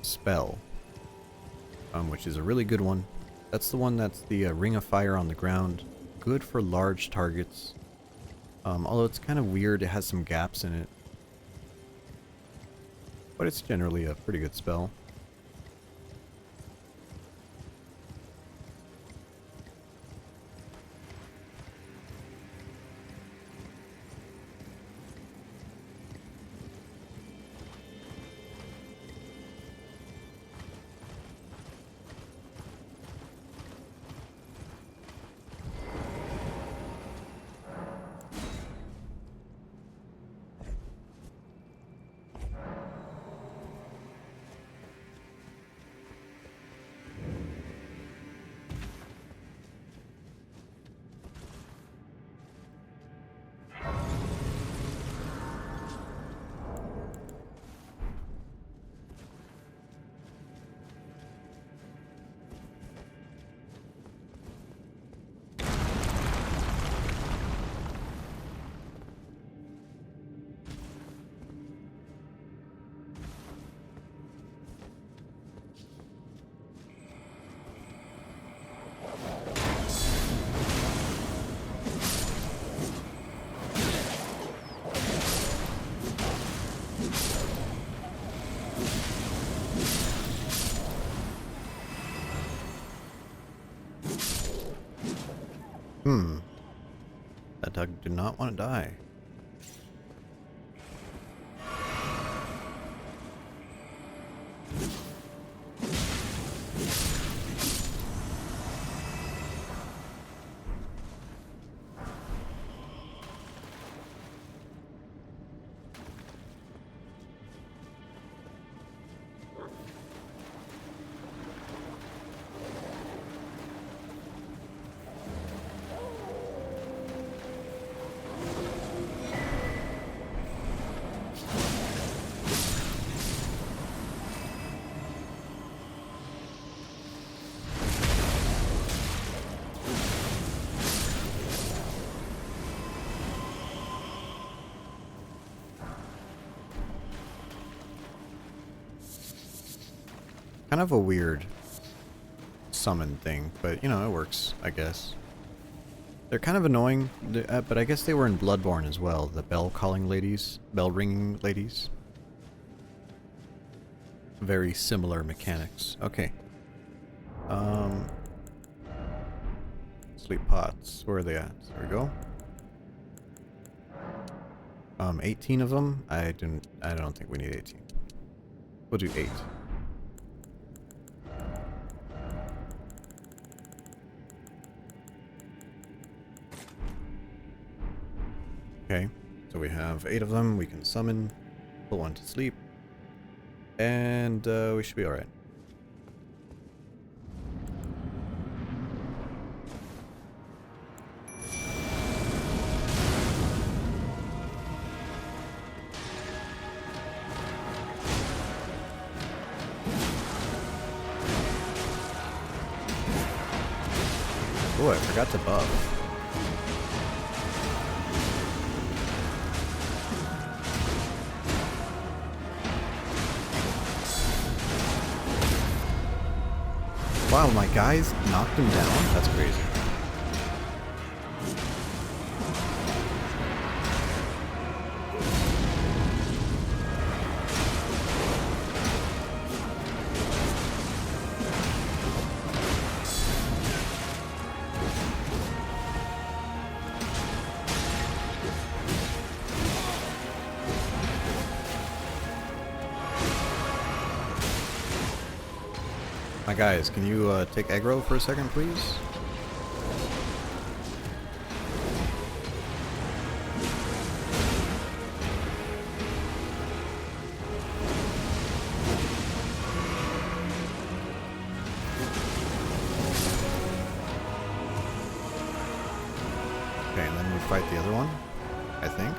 spell, which is a really good one. That's the one that's the Ring of Fire on the ground. Good for large targets. Although it's kind of weird, it has some gaps in it. But it's generally a pretty good spell. That dog did not want to die. Kind of a weird summon thing, but you know, it works, I guess. They're kind of annoying, but I guess they were in Bloodborne as well, the bell-calling ladies, bell-ringing ladies. Very similar mechanics. Okay. Sleep pots, where are they at? There we go. 18 of them? I don't think we need 18. We'll do 8. Okay, so we have 8 of them. We can summon, put one to sleep, and we should be alright. Oh, I forgot to buff. Wow, my guys knocked him down? That's crazy. My guys, can you take aggro for a second, please? Okay, and then we fight the other one, I think.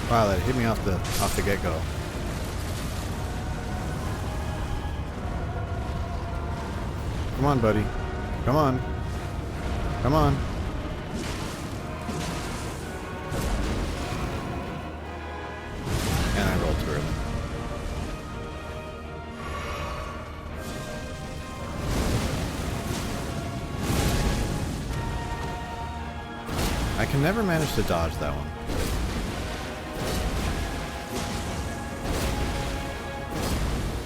Wow, that hit me off the get-go. Come on, buddy. Come on. Come on. And I rolled too early. I can never manage to dodge that one.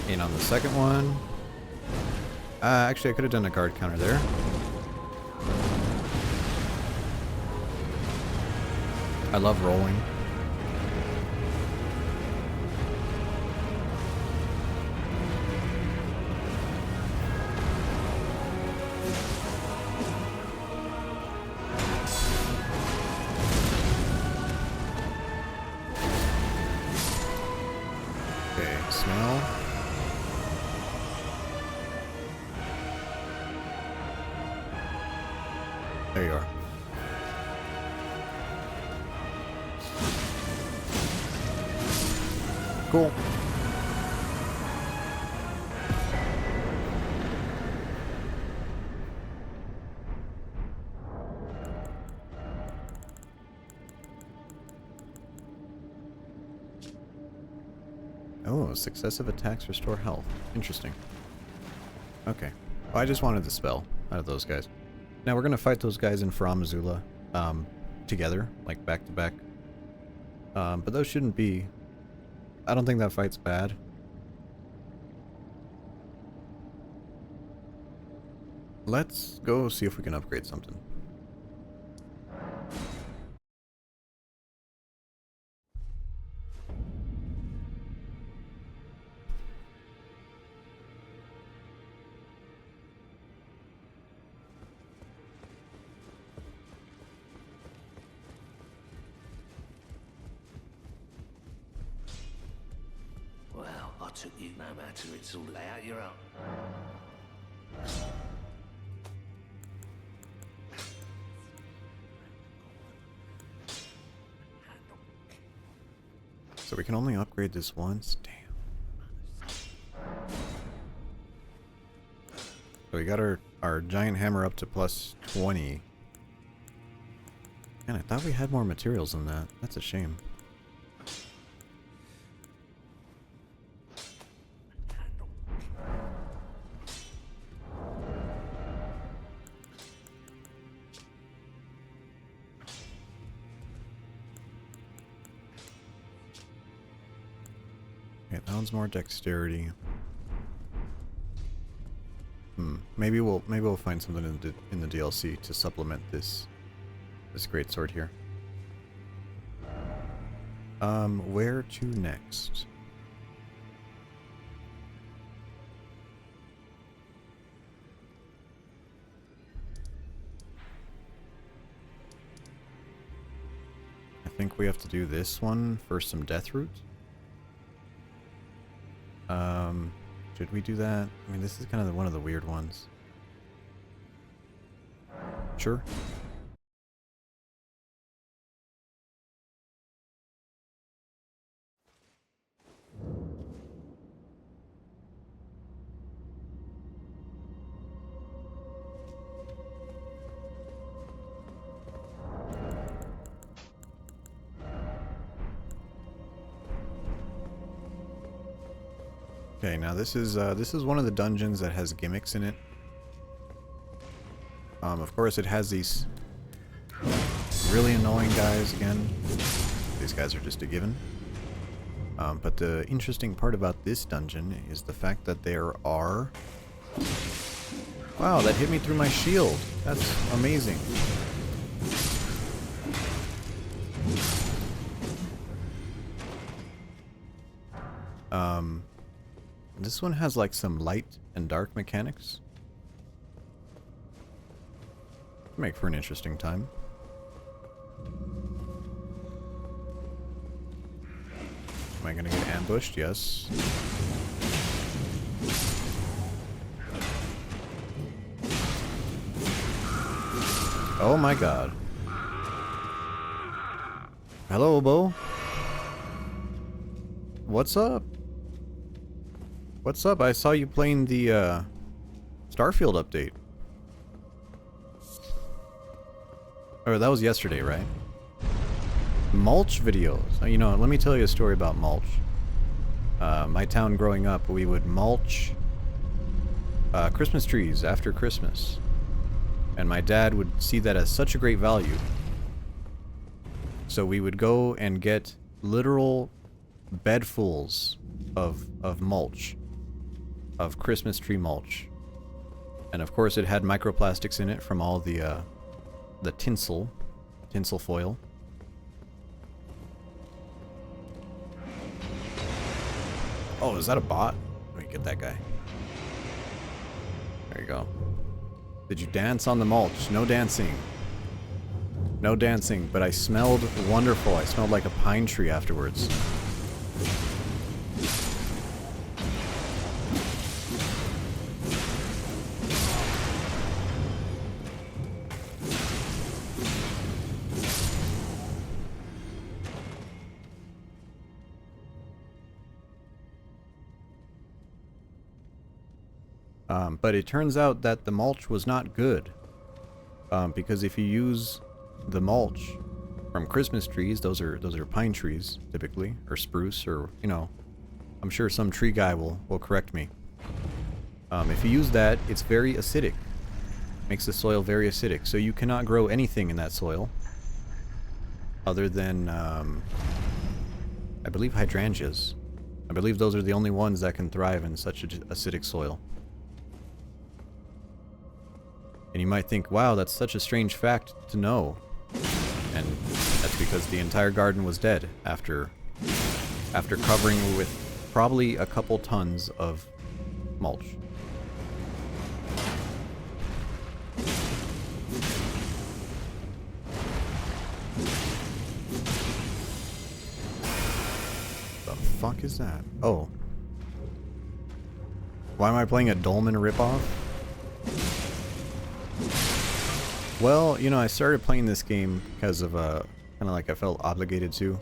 In on the second one. Actually, I could have done a guard counter there. I love rolling. Okay, smell. There you are. Cool. Oh, successive attacks restore health. Interesting. Okay. Well, I just wanted the spell out of those guys. Now we're gonna fight those guys in Farum Azula, together, like back to back. But those shouldn't be. I don't think that fight's bad. Let's go see if we can upgrade something. Well, I took you no matter it's all lay out your own. So we can only upgrade this once? Damn. So we got our giant hammer up to plus 20. Man, I thought we had more materials than that. That's a shame. Okay, that one's more dexterity. Maybe we'll find something in the DLC to supplement this great sword here. Where to next? I think we have to do this one for some death root. Should we do that? I mean, this is kind of one of the weird ones. Sure. Okay, now this is one of the dungeons that has gimmicks in it. Of course, it has these really annoying guys again. These guys are just a given. But the interesting part about this dungeon is the fact that there are... Wow, that hit me through my shield. That's amazing. This one has like some light and dark mechanics. Make for an interesting time. Am I gonna get ambushed? Yes. Oh my god. Hello, Bo. What's up? What's up? I saw you playing the Starfield update. Oh, that was yesterday, right? Mulch videos. You know, let me tell you a story about mulch. My town growing up, we would mulch Christmas trees after Christmas. And my dad would see that as such a great value. So we would go and get literal bedfuls of mulch. Of Christmas tree mulch. And of course it had microplastics in it from all the tinsel foil. Oh, is that a bot? Let me get that guy. There you go. Did you dance on the mulch? No dancing. No dancing, but I smelled wonderful. I smelled like a pine tree afterwards. But it turns out that the mulch was not good. Because if you use the mulch from Christmas trees, those are pine trees typically, or spruce, or you know, I'm sure some tree guy will correct me. If you use that, it's very acidic. Makes the soil very acidic, so you cannot grow anything in that soil other than I believe hydrangeas. I believe those are the only ones that can thrive in such acidic soil. And you might think, wow, that's such a strange fact to know. And that's because the entire garden was dead after covering with probably a couple tons of mulch. The fuck is that? Oh. Why am I playing a Dolmen ripoff? Well, you know, I started playing this game because of, kind of like I felt obligated to.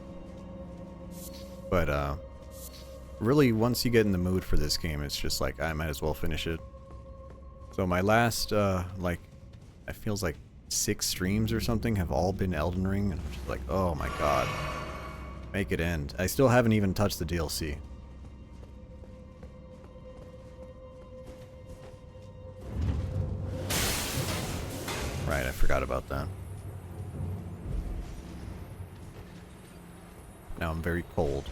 But, really, once you get in the mood for this game, it's just like, I might as well finish it. So my last, like, it feels like 6 streams or something have all been Elden Ring, and I'm just like, oh my god. Make it end. I still haven't even touched the DLC. Right, I forgot about that. Now I'm very cold.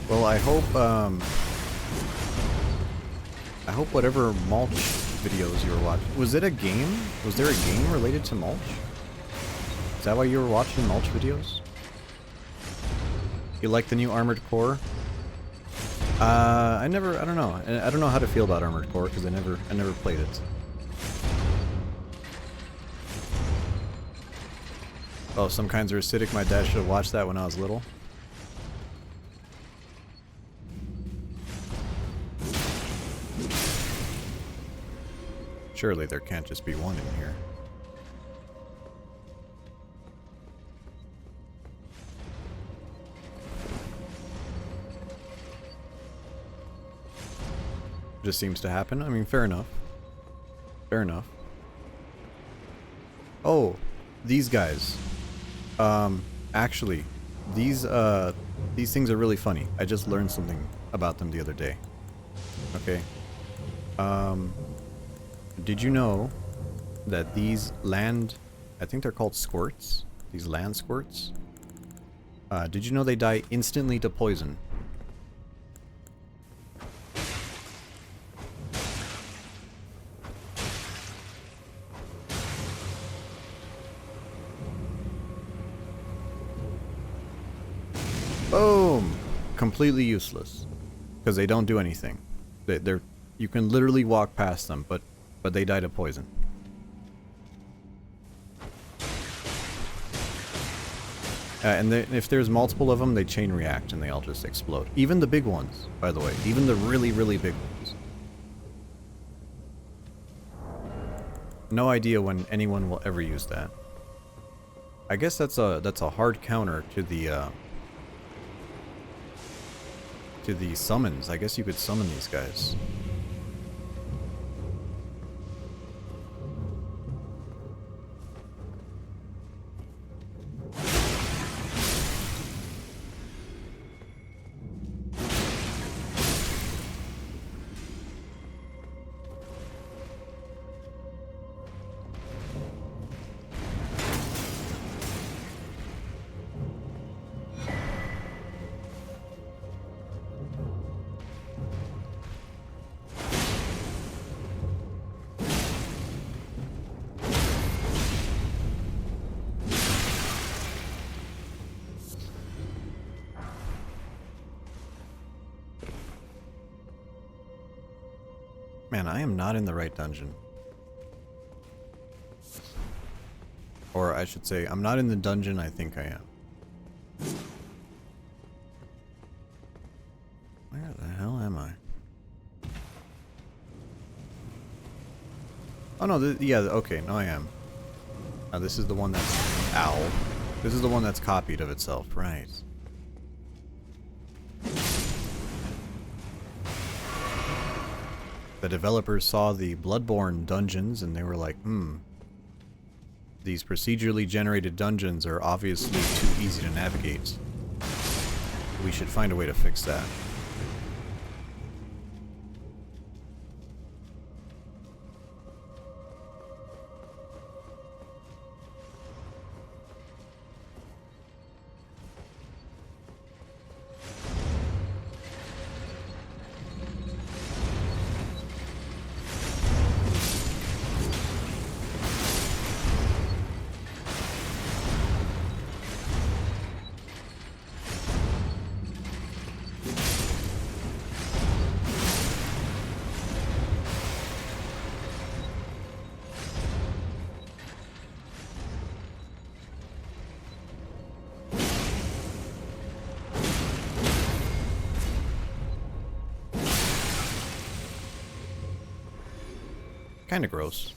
Well, I hope whatever mulch videos you were watching... Was it a game? Was there a game related to mulch? Is that why you were watching mulch videos? You like the new Armored Core? I don't know. I don't know how to feel about Armored Core because I never played it. Oh, some kinds are acidic. My dad should have watched that when I was little. Surely there can't just be one in here. Just seems to happen. I mean, fair enough. Fair enough. Oh, these guys. Actually, these things are really funny. I just learned something about them the other day. Okay. Did you know that these land, I think they're called squirts? These land squirts? Did you know they die instantly to poison? Boom! Completely useless. Because they don't do anything. They're you can literally walk past them, but they die to poison. And if there's multiple of them, they chain react and they all just explode. Even the big ones, by the way. Even the really, really big ones. No idea when anyone will ever use that. I guess that's a hard counter to the summons. I guess you could summon these guys. Man, I am not in the right dungeon. Or I should say, I'm not in the dungeon I think I am. Where the hell am I? Oh no, yeah, okay, no I am. This is the one that's... Ow. This is the one that's copied of itself, right. The developers saw the Bloodborne dungeons and they were like, these procedurally generated dungeons are obviously too easy to navigate. We should find a way to fix that. Kinda gross.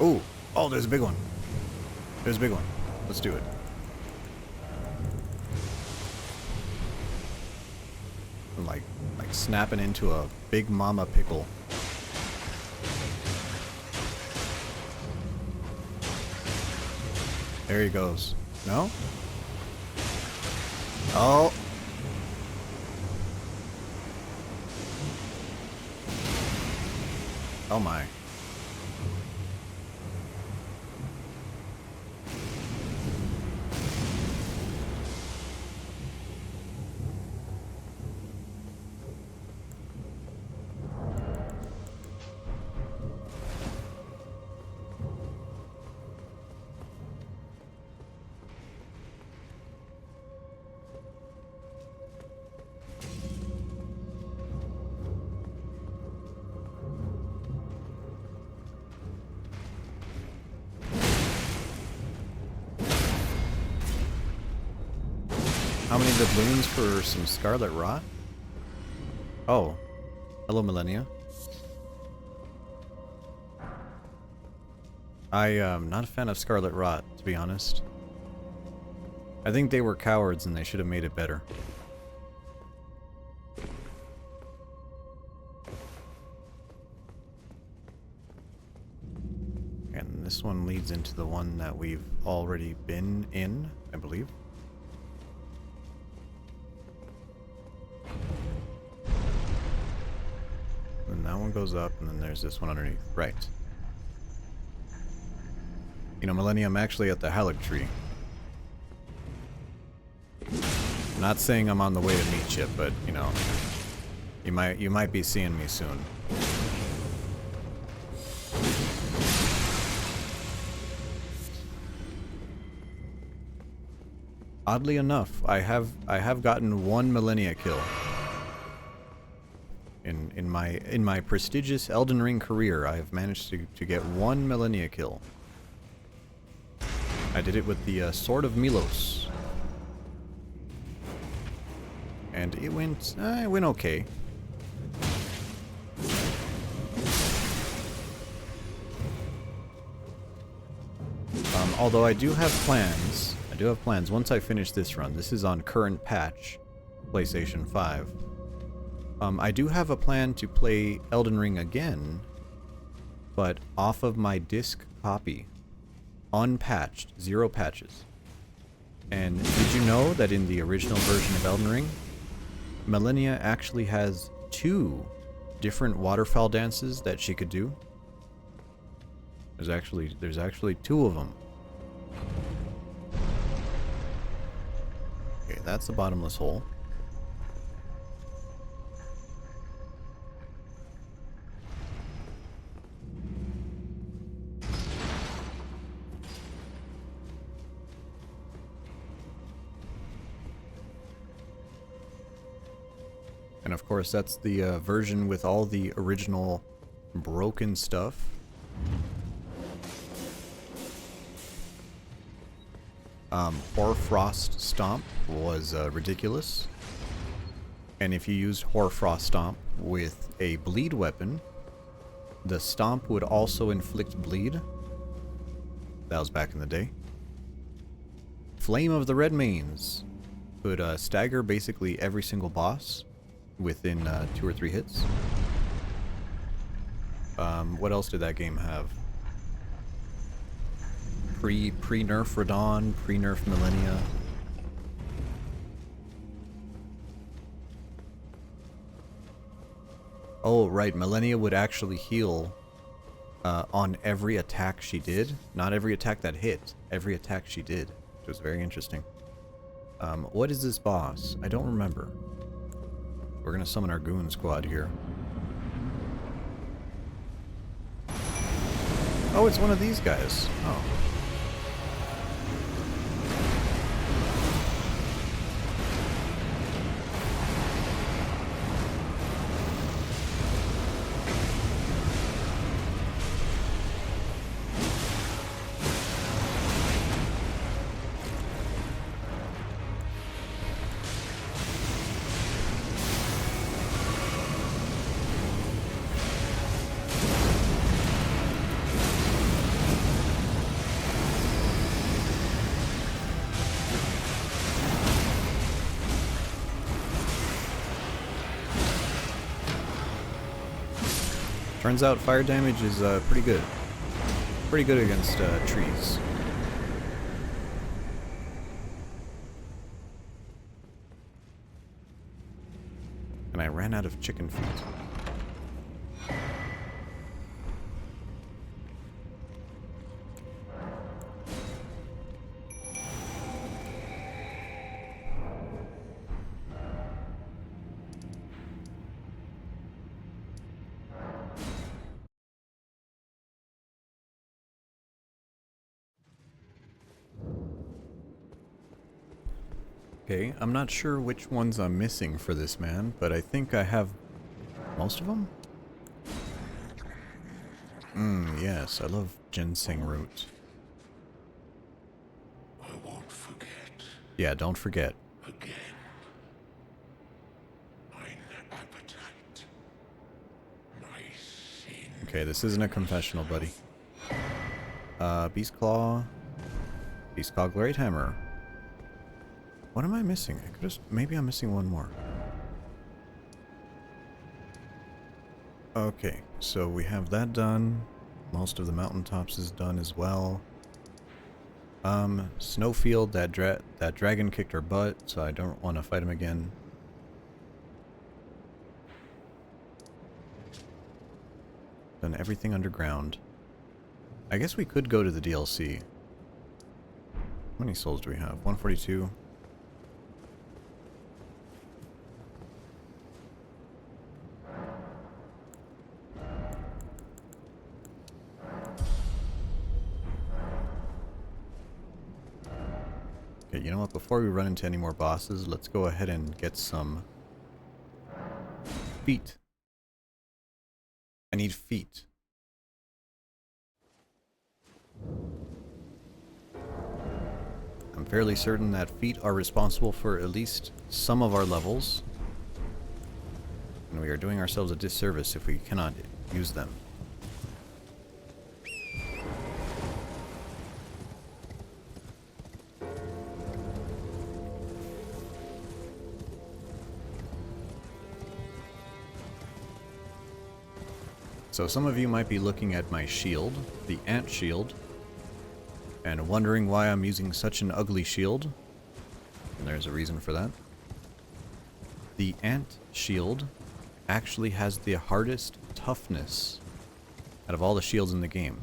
Ooh. Oh, there's a big one. There's a big one. Let's do it. I'm like snapping into a big mama pickle. There he goes. No? Oh. Oh my. How many doubloons for some Scarlet Rot? Oh. Hello, Millennia. I am not a fan of Scarlet Rot, to be honest. I think they were cowards and they should have made it better. And this one leads into the one that we've already been in, I believe. And that one goes up, and then there's this one underneath. Right. You know, Millennia, I'm actually at the Haligtree. Not saying I'm on the way to meet you, but, you know, you might be seeing me soon. Oddly enough, I have gotten one Millennia kill in my prestigious Elden Ring career. I have managed to get one Millennia kill. I did it with the Sword of Milos, and it went okay. Although I do have plans. Once I finish this run. This is on current patch, PlayStation 5. I do have a plan to play Elden Ring again, but off of my disc copy. Unpatched. 0 patches. And did you know that in the original version of Elden Ring, Millennia actually has 2 different waterfall dances that she could do? There's actually 2 of them. Okay, that's the bottomless hole. And of course, that's the version with all the original broken stuff. Hoarfrost Stomp was ridiculous. And if you used Hoarfrost Stomp with a bleed weapon, the stomp would also inflict bleed. That was back in the day. Flame of the Red Mains could stagger basically every single boss within 2 or 3 hits. What else did that game have? Pre-nerf Radon, pre-nerf Millennia. Oh, right, Millennia would actually heal on every attack she did. Not every attack that hit, every attack she did, which was very interesting. What is this boss? I don't remember. We're gonna summon our goon squad here. Oh, it's one of these guys. Oh. Turns out fire damage is pretty good. Pretty good against trees. And I ran out of chicken feet. Okay, I'm not sure which ones I'm missing for this man, but I think I have most of them? Yes, I love ginseng root. I won't forget Yeah, don't forget. again. Okay, this isn't a confessional, buddy. Beast Claw. Beast Claw Great Hammer. What am I missing? I could have... Maybe I'm missing one more. Okay, so we have that done. Most of the mountaintops is done as well. Snowfield, that dragon kicked our butt, so I don't want to fight him again. Done everything underground. I guess we could go to the DLC. How many souls do we have? 142. Okay, you know what? Before we run into any more bosses, let's go ahead and get some feet. I need feet. I'm fairly certain that feet are responsible for at least some of our levels. And we are doing ourselves a disservice if we cannot use them. So some of you might be looking at my shield, the ant shield, and wondering why I'm using such an ugly shield. And there's a reason for that. The ant shield actually has the hardest toughness out of all the shields in the game.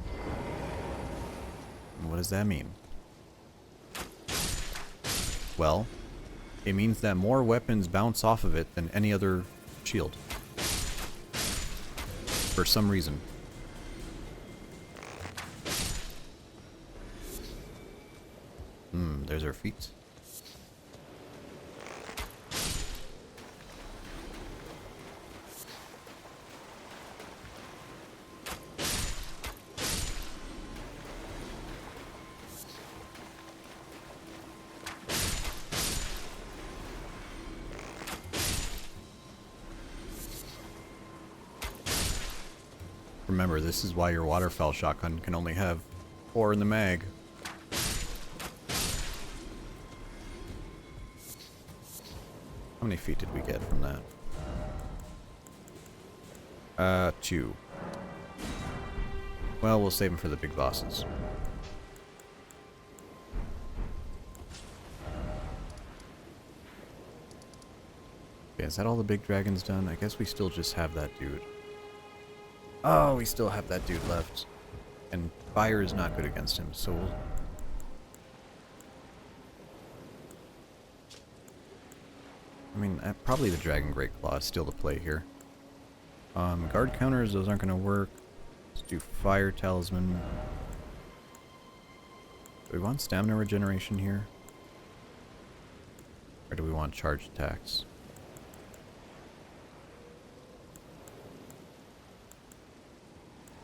And what does that mean? Well, it means that more weapons bounce off of it than any other shield. For some reason. There's our feet. Remember, this is why your waterfowl shotgun can only have 4 in the mag. How many feet did we get from that? 2. Well, we'll save them for the big bosses. Okay, is that all the big dragons done? I guess we still just have that dude. Oh, we still have that dude left. And fire is not good against him, so we'll... I mean, probably the Dragon Great Claw is still the play here. Guard counters, those aren't going to work. Let's do Fire Talisman. Do we want stamina regeneration here? Or do we want charged attacks?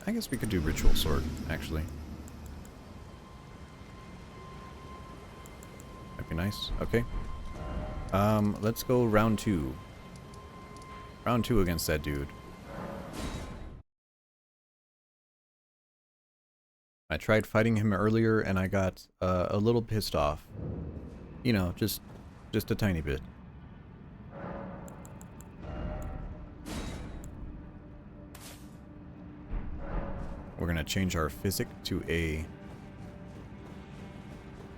I guess we could do Ritual Sword, actually. That'd be nice. Okay. Let's go round 2. Round 2 against that dude. I tried fighting him earlier and I got a little pissed off. You know, just a tiny bit. We're gonna change our physic to a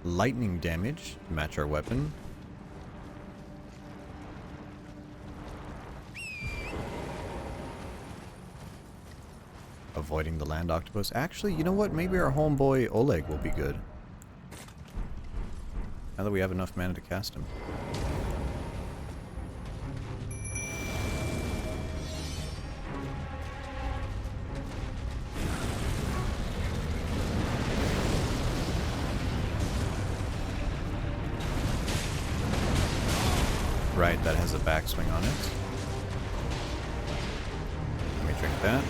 lightning damage to match our weapon. Avoiding the land octopus. Actually, you know what? Maybe our homeboy Oleg will be good. Now that we have enough mana to cast him. Right, that has a backswing on it. Let me drink that.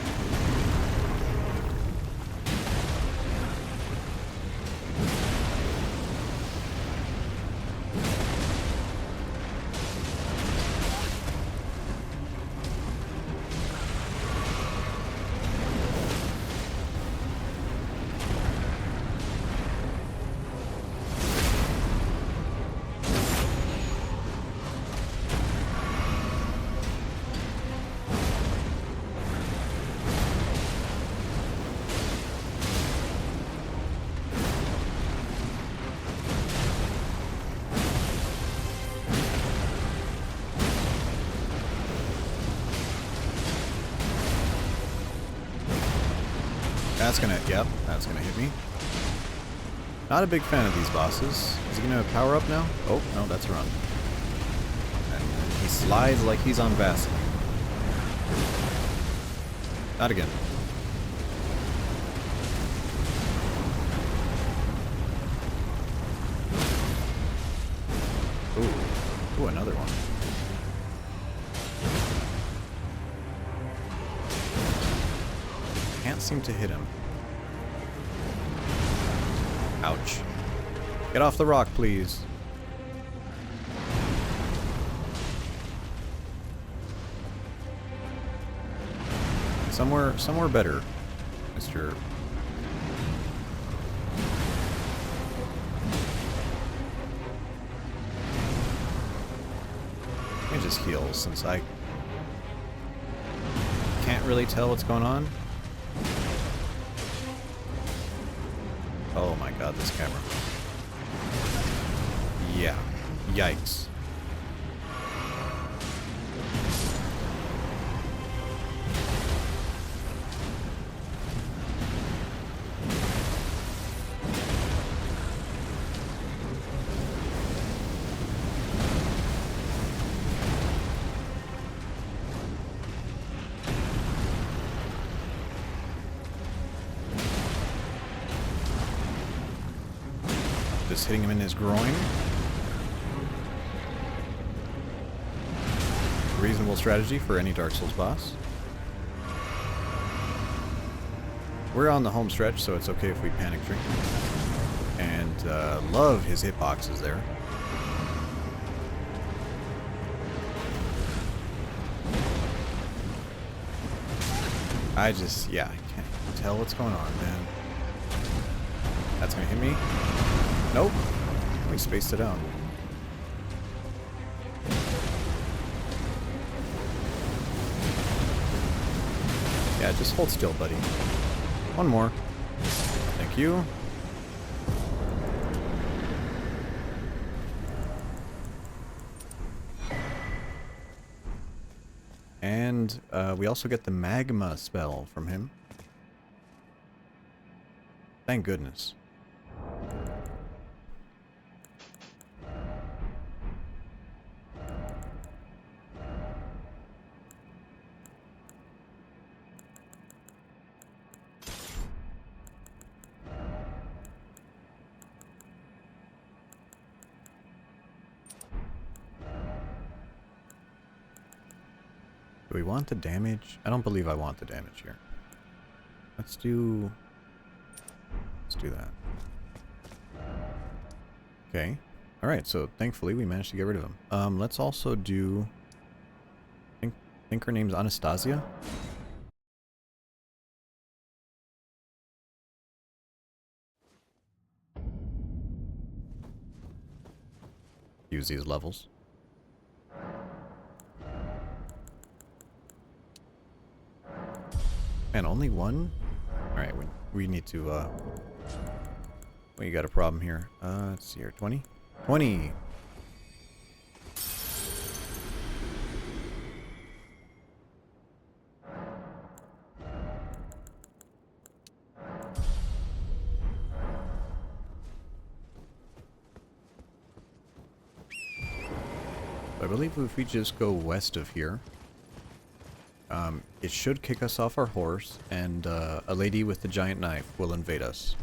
That's gonna, yep, that's gonna hit me. Not a big fan of these bosses. Is he gonna power up now? Oh, no, that's a run. And he slides like he's on Vaseline. Not again. Ooh, another one. Can't seem to hit him. Ouch. Get off the rock, please. Somewhere better, Mr. Let me just heal since I can't really tell what's going on. Oh my god, this camera. Yeah. Yikes. Just hitting him in his groin. Reasonable strategy for any Dark Souls boss. We're on the home stretch, so it's okay if we panic drink. And love his hitboxes there. I can't tell what's going on, man. That's gonna hit me. Nope. We spaced it out. Yeah, just hold still, buddy. One more. Thank you. And we also get the magma spell from him. Thank goodness. Do we want the damage? I don't believe I want the damage here. Let's do that. Okay. Alright, so thankfully we managed to get rid of him. Let's also do... I think her name's Anastasia? Use these levels. Man, only one? Alright, we need to, we got a problem here. Let's see here. 20? 20! I believe if we just go west of here, it should kick us off our horse, and a lady with the giant knife will invade us.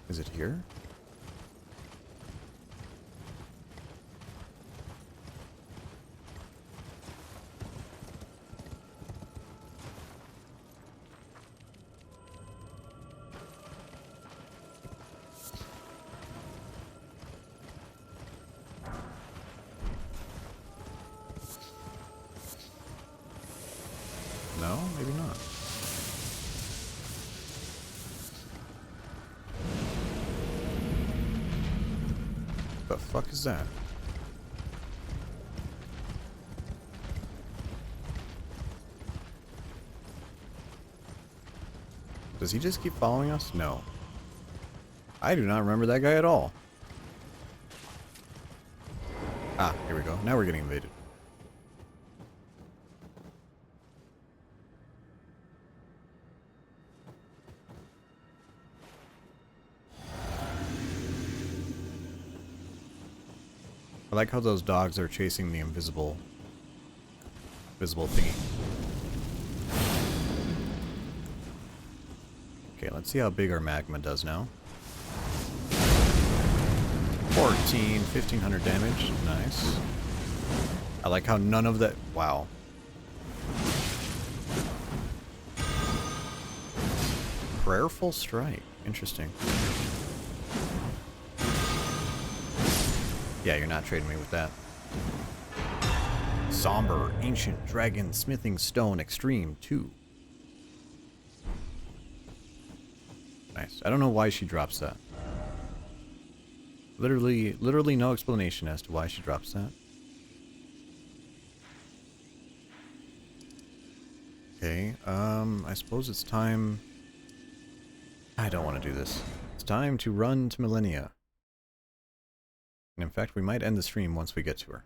Is it here? No, maybe not. The fuck is that? Does he just keep following us? No. I do not remember that guy at all. Ah, here we go. Now we're getting invaded. I like how those dogs are chasing the invisible thingy. Okay, let's see how big our magma does now. 1500 damage. Nice. I like how none of that... Wow. Prayerful Strike. Interesting. Yeah, you're not trading me with that. Somber Ancient Dragon Smithing Stone Extreme 2. Nice. I don't know why she drops that. Literally no explanation as to why she drops that. Okay, I suppose it's time... I don't want to do this. It's time to run to Millennia. And in fact, we might end the stream once we get to her.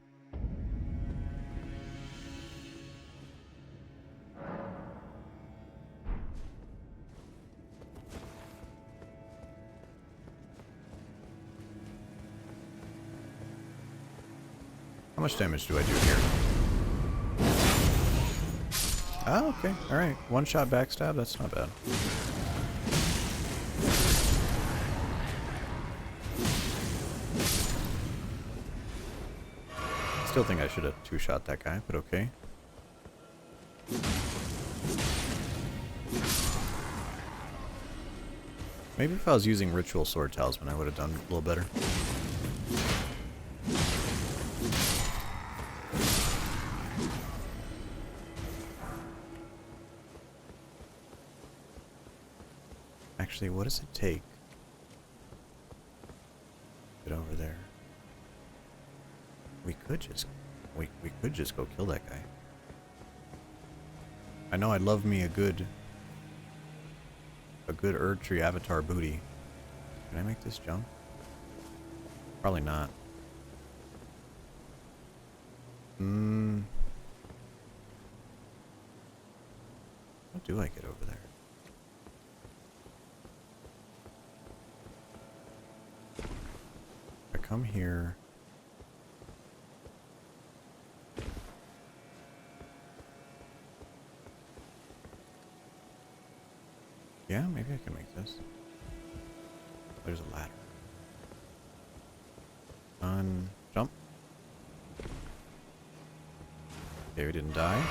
How much damage do I do here? Oh, okay. Alright. One shot backstab, that's not bad. Still think I should have two-shot that guy, but okay. Maybe if I was using Ritual Sword Talisman, I would have done a little better. Actually, what does it take? Get over there. We could just go kill that guy. I know I'd love me a good Erdtree Avatar booty. Can I make this jump? Probably not. How do I get over there? I come here. Yeah, maybe I can make this. There's a ladder. Jump. Okay, we didn't die.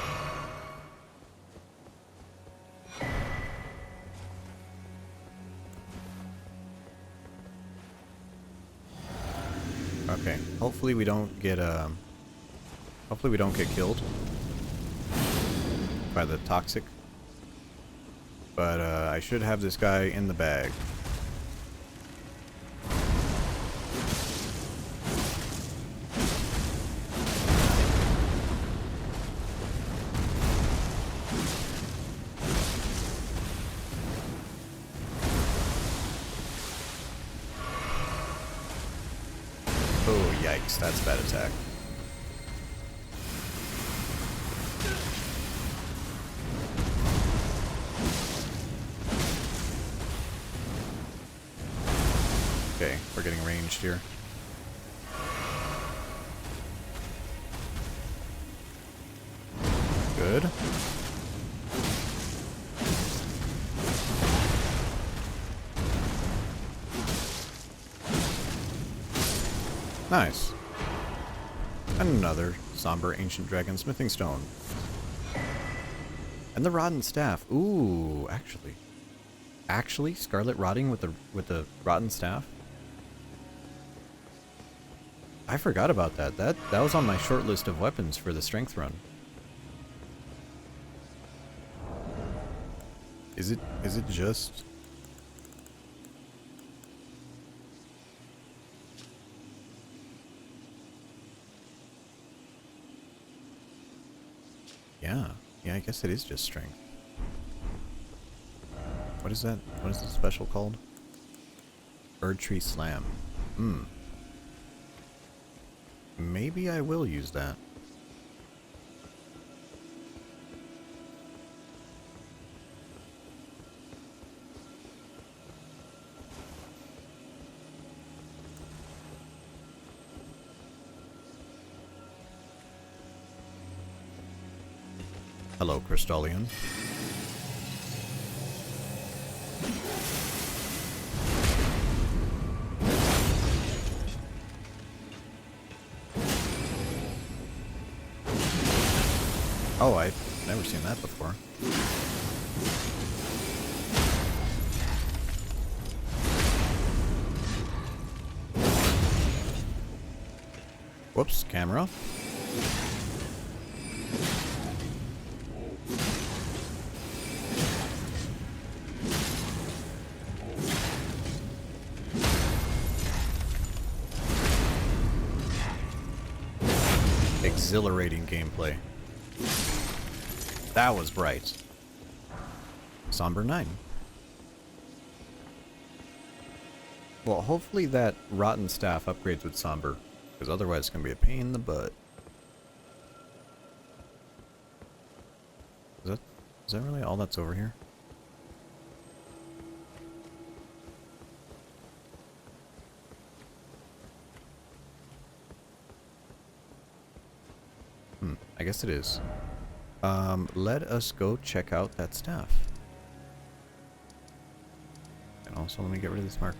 Okay, hopefully we don't get killed by the toxic. But I should have this guy in the bag. Oh, yikes, that's a bad attack. Okay, we're getting ranged here. Good. Nice. And another somber ancient dragon smithing stone. And the rotten staff. Ooh, actually, scarlet rotting with the rotten staff. I forgot about that. That was on my short list of weapons for the strength run. Is it just... Yeah, I guess it is just strength. What is that? What is the special called? Erdtree Slam. maybe I will use that. Hello, Crystallian. Oh, I've never seen that before. Whoops, camera. Exhilarating gameplay. That was bright. Somber 9. Well, hopefully that rotten staff upgrades with Somber, because otherwise it's going to be a pain in the butt. Is that really all that's over here? I guess it is. Let us go check out that staff. And also let me get rid of this mark.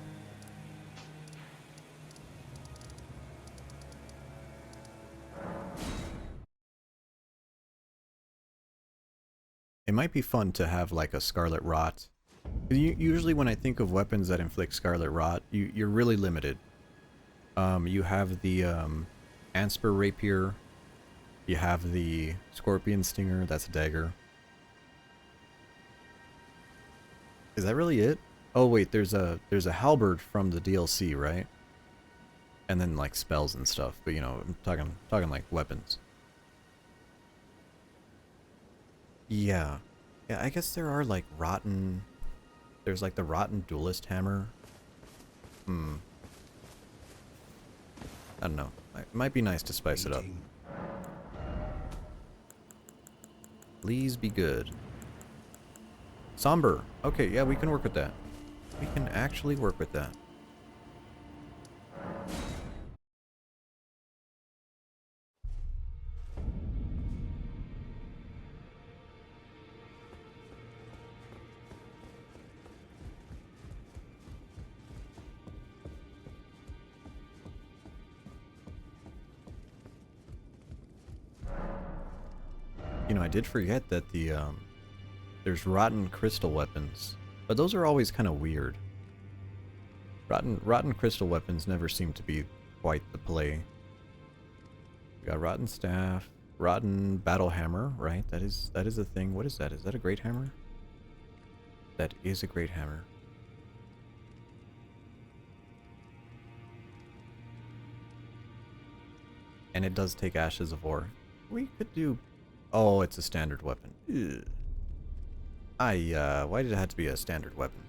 It might be fun to have like a Scarlet Rot. Usually when I think of weapons that inflict Scarlet Rot, you're really limited. You have the Ansper Rapier. You have the Scorpion Stinger, that's a dagger. Is that really it? Oh wait, there's a halberd from the DLC, right? And then like spells and stuff, but you know, I'm talking like weapons. Yeah. Yeah, I guess there are like rotten... There's like the rotten duelist hammer. I don't know. It might be nice to spice it up. Please be good. Somber. Okay, yeah, we can work with that. We can actually work with that. You know, I did forget that there's rotten crystal weapons, but those are always kind of weird. Rotten crystal weapons never seem to be quite the play. We got rotten staff, rotten battle hammer, right? That is a thing. What is that? Is that a great hammer? That is a great hammer. And it does take ashes of ore. We could do... Oh, it's a standard weapon. Ugh. Why did it have to be a standard weapon?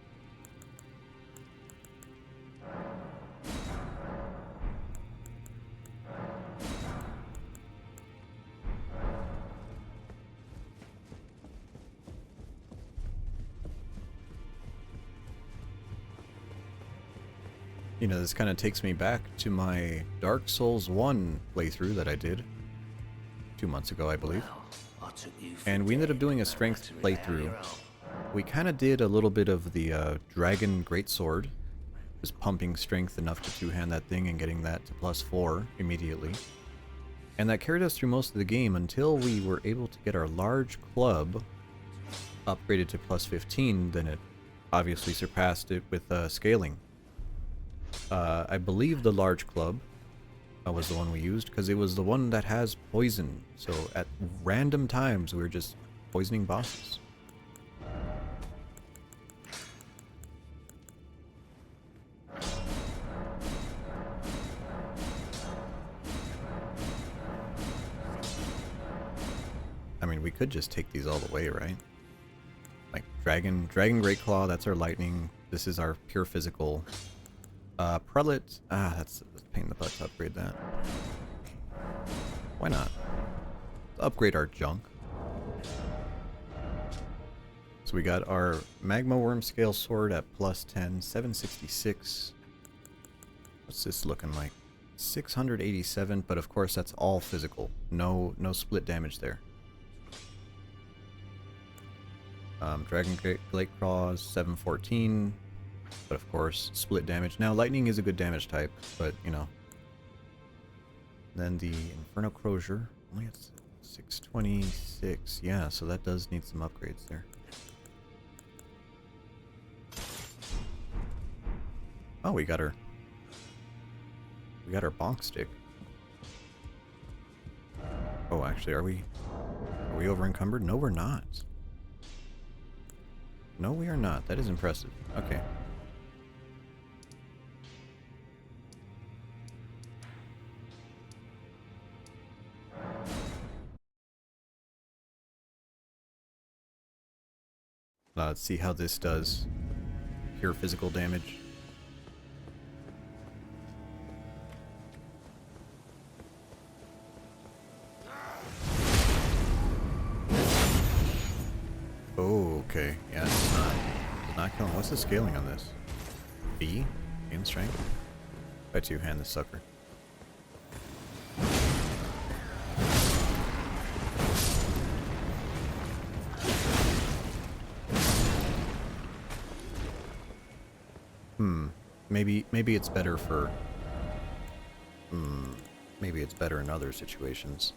You know, this kind of takes me back to my Dark Souls 1 playthrough that I did 2 months ago, I believe. And we ended up doing a strength playthrough. We kind of did a little bit of the Dragon Greatsword, just pumping strength enough to two-hand that thing and getting that to +4 immediately. And that carried us through most of the game until we were able to get our large club upgraded to +15, then it obviously surpassed it with scaling. I believe the large club was the one we used, because it was the one that has poison, so at random times we were just poisoning bosses. I mean, we could just take these all the way, right? Like Dragon Greatclaw, that's our lightning, this is our pure physical. Prelate, that's a pain in the butt to upgrade that. Why not? Let's upgrade our junk. So we got our Magma Worm Scale Sword at plus 10, 766. What's this looking like? 687, but of course that's all physical. No split damage there. Dragon Blade Claws, 714, but of course split damage. Now lightning is a good damage type, but you know. Then the Inferno Crozier, only at 626. Yeah, so that does need some upgrades there. Oh, we got her bonk stick. Oh, actually, are we over encumbered? No, we're not. No, we are not. That is impressive. Okay. Let's see how this does. Pure physical damage. Oh, okay. Yeah, it's not killing. What's the scaling on this? B? In strength? Bet you hand the sucker. Maybe it's better for... maybe it's better in other situations.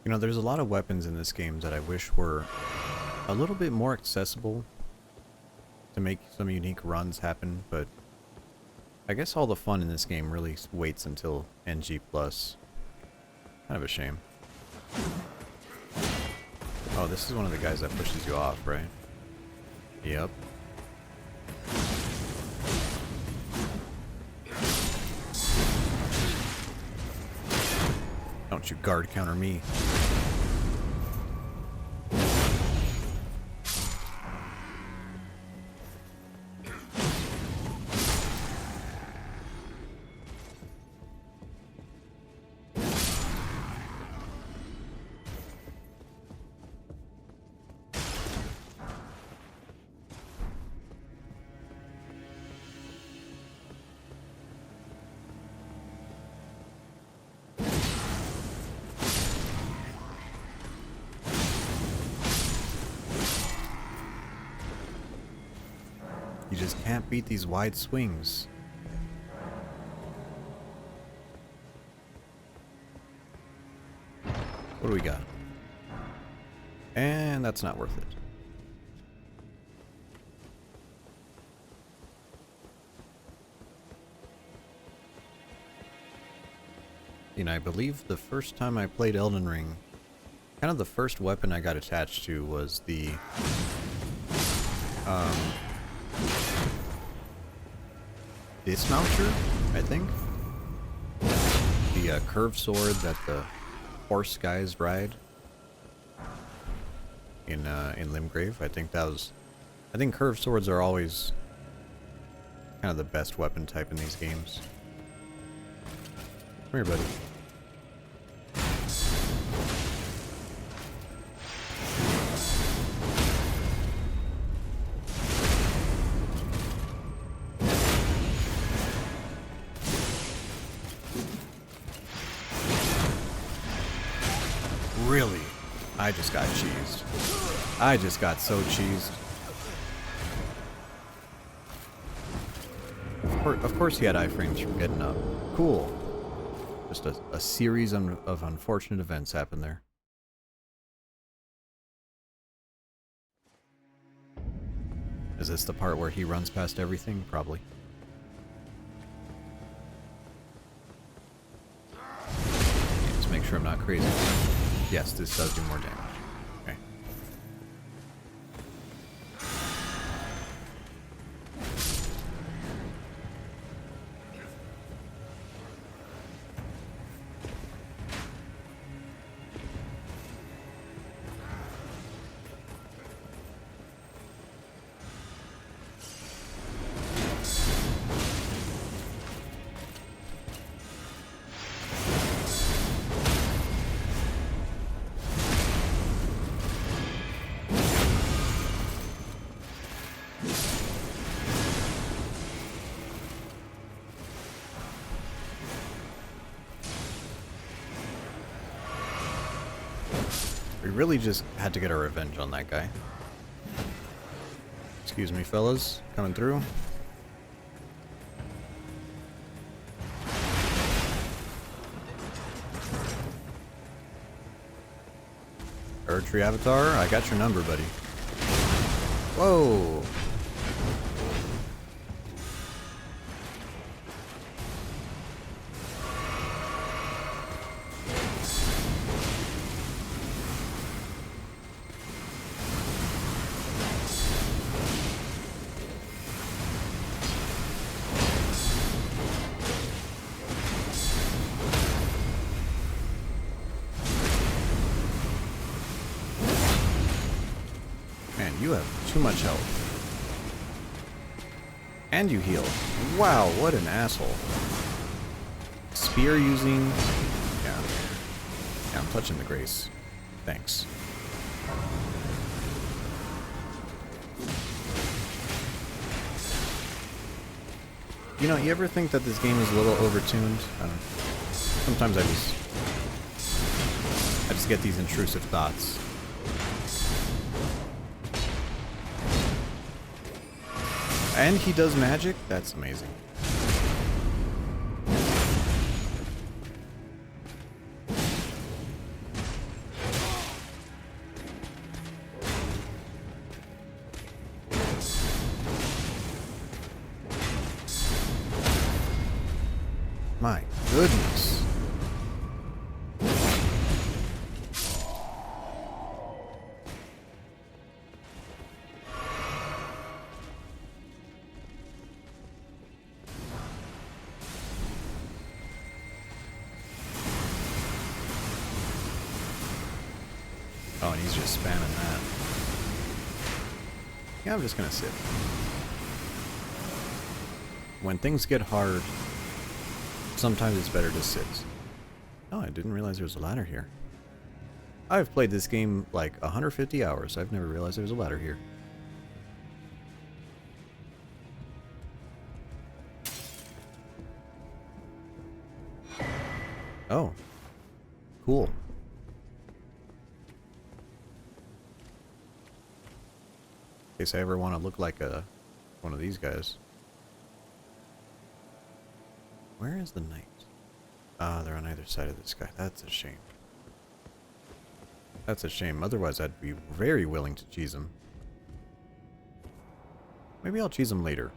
You know, there's a lot of weapons in this game that I wish were a little bit more accessible to make some unique runs happen, but I guess all the fun in this game really waits until NG+. Kind of a shame. Oh, this is one of the guys that pushes you off, right? Yep. Don't you guard counter me. You just can't beat these wide swings. What do we got? And that's not worth it. You know, I believe the first time I played Elden Ring, kind of the first weapon I got attached to was the dismounter, I think. The curved sword that the horse guys ride in Limgrave. I think curved swords are always kind of the best weapon type in these games. Come here, buddy. Really? I just got cheesed. I just got so cheesed. Of course he had iframes from getting up. Cool. Just a series of unfortunate events happened there. Is this the part where he runs past everything? Probably. Just make sure I'm not crazy. Yes, this does do more damage. Okay. We really just had to get our revenge on that guy. Excuse me, fellas. Coming through. Tree Avatar, I got your number, buddy. Whoa! You have too much health. And you heal. Wow, what an asshole. Spear using... Yeah. Yeah, I'm touching the grace. Thanks. You know, you ever think that this game is a little overtuned? Sometimes I just get these intrusive thoughts. And he does magic? That's amazing. My goodness. Oh, and he's just spamming that. Yeah, I'm just gonna sit. When things get hard, sometimes it's better to sit. Oh, I didn't realize there was a ladder here. I've played this game like 150 hours. I've never realized there was a ladder here. Oh. Cool. In case I ever want to look like one of these guys. Where is the knight? Ah, they're on either side of this guy. That's a shame. That's a shame. Otherwise, I'd be very willing to cheese him. Maybe I'll cheese him later.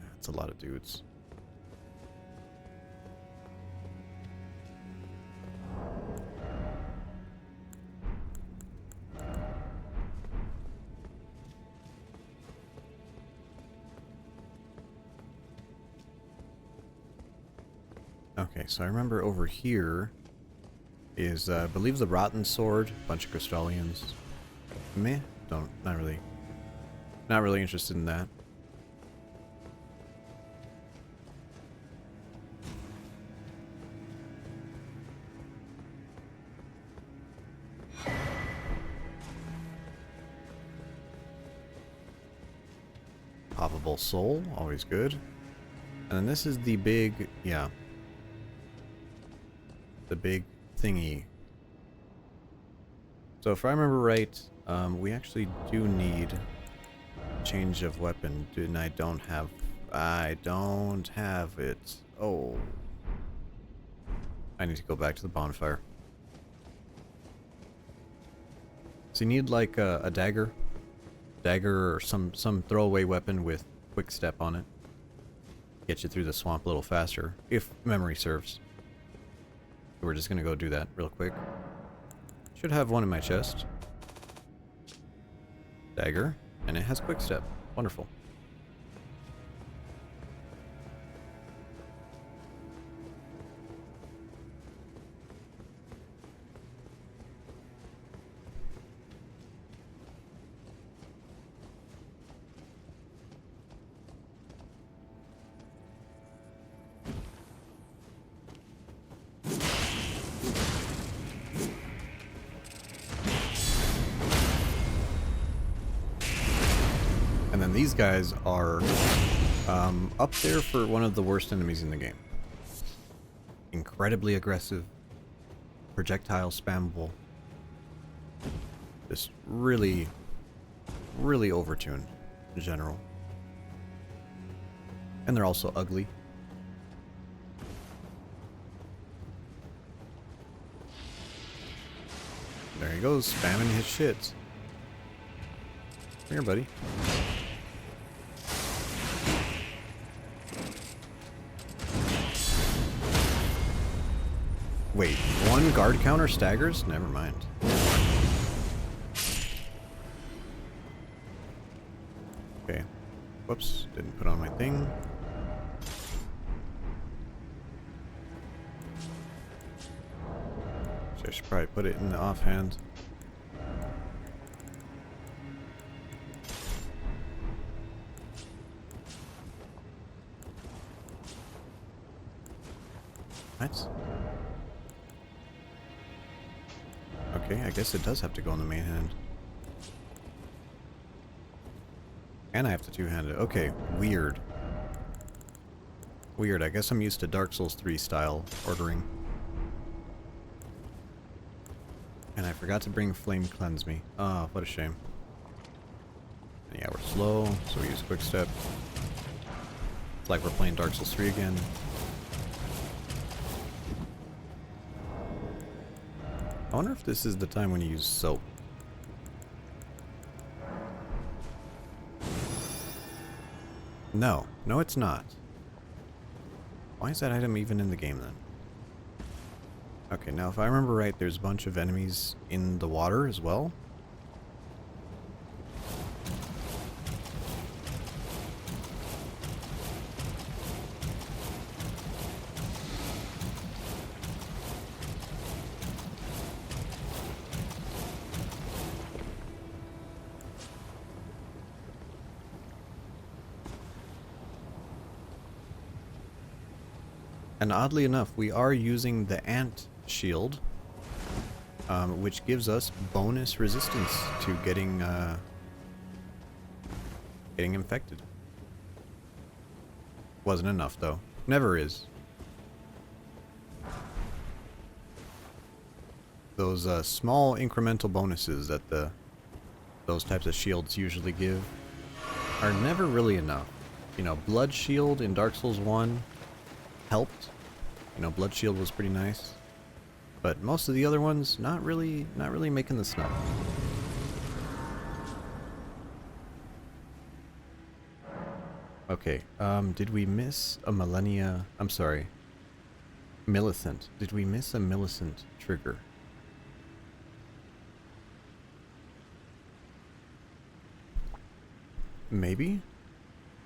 That's a lot of dudes. Okay, so I remember over here is, I believe, the Rotten Sword, bunch of Crystallians. Meh, not really interested in that. Poppable Soul, always good. And then this is the big, yeah. The big thingy. So if I remember right, we actually do need change of weapon, and I don't have it. Oh. I need to go back to the bonfire. So you need like a dagger. Dagger or some throwaway weapon with quick step on it. Get you through the swamp a little faster, if memory serves. We're just gonna go do that real quick. Should have one in my chest. Dagger, and it has quick step. Wonderful. And then these guys are up there for one of the worst enemies in the game. Incredibly aggressive, projectile spammable. Just really, really overtuned in general. And they're also ugly. There he goes, spamming his shit. Come here, buddy. Wait, one guard counter staggers? Never mind. Okay. Whoops, didn't put on my thing. So I should probably put it in the offhand. Nice. Okay, I guess it does have to go in the main hand. And I have to two-hand it. Okay, weird. Weird, I guess I'm used to Dark Souls 3 style ordering. And I forgot to bring Flame Cleanse Me. Oh, what a shame. And yeah, we're slow, so we use Quick Step. It's like we're playing Dark Souls 3 again. I wonder if this is the time when you use soap. No. No, it's not. Why is that item even in the game then? Okay, now if I remember right, there's a bunch of enemies in the water as well. And oddly enough, we are using the ant shield, which gives us bonus resistance to getting infected. Wasn't enough though. Never is. Those small incremental bonuses that those types of shields usually give are never really enough. You know, Blood Shield in Dark Souls 1 helped. You know, Blood Shield was pretty nice. But most of the other ones, not really making the snuff. Okay, did we miss a Millennia? I'm sorry. Millicent. Did we miss a Millicent trigger? Maybe?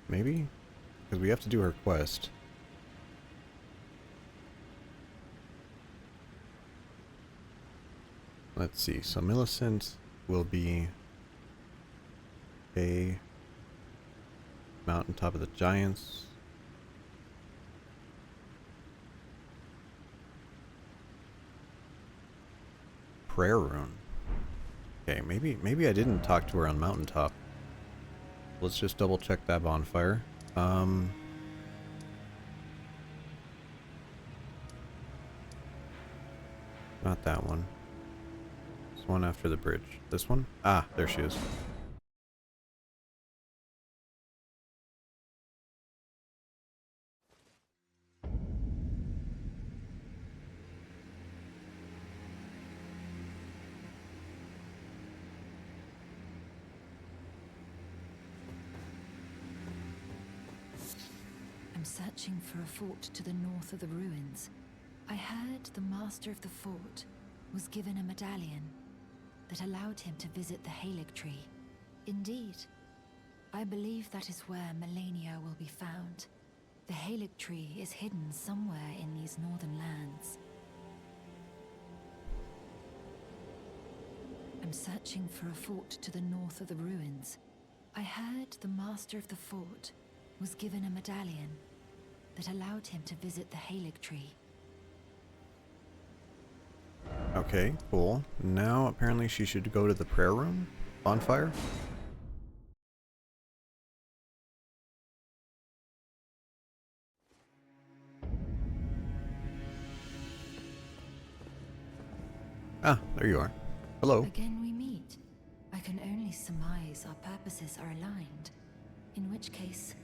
Maybe? Because we have to do her quest. Let's see, so Millicent will be a mountaintop of the giants. Prayer rune. Okay, maybe I didn't talk to her on mountaintop. Let's just double check that bonfire. Not that one. This one after the bridge. This one? Ah, there she is. searching for a fort to the north of the ruins. I heard the master of the fort was given a medallion that allowed him to visit the Halig tree. Indeed, I believe that is where Melania will be found. The Halig tree is hidden somewhere in these northern lands. I'm searching for a fort to the north of the ruins. I heard the master of the fort was given a medallion that allowed him to visit the Halig tree. Okay, cool. Now apparently she should go to the prayer room? Bonfire? Ah, there you are. Hello. Again we meet. I can only surmise our purposes are aligned. In which case,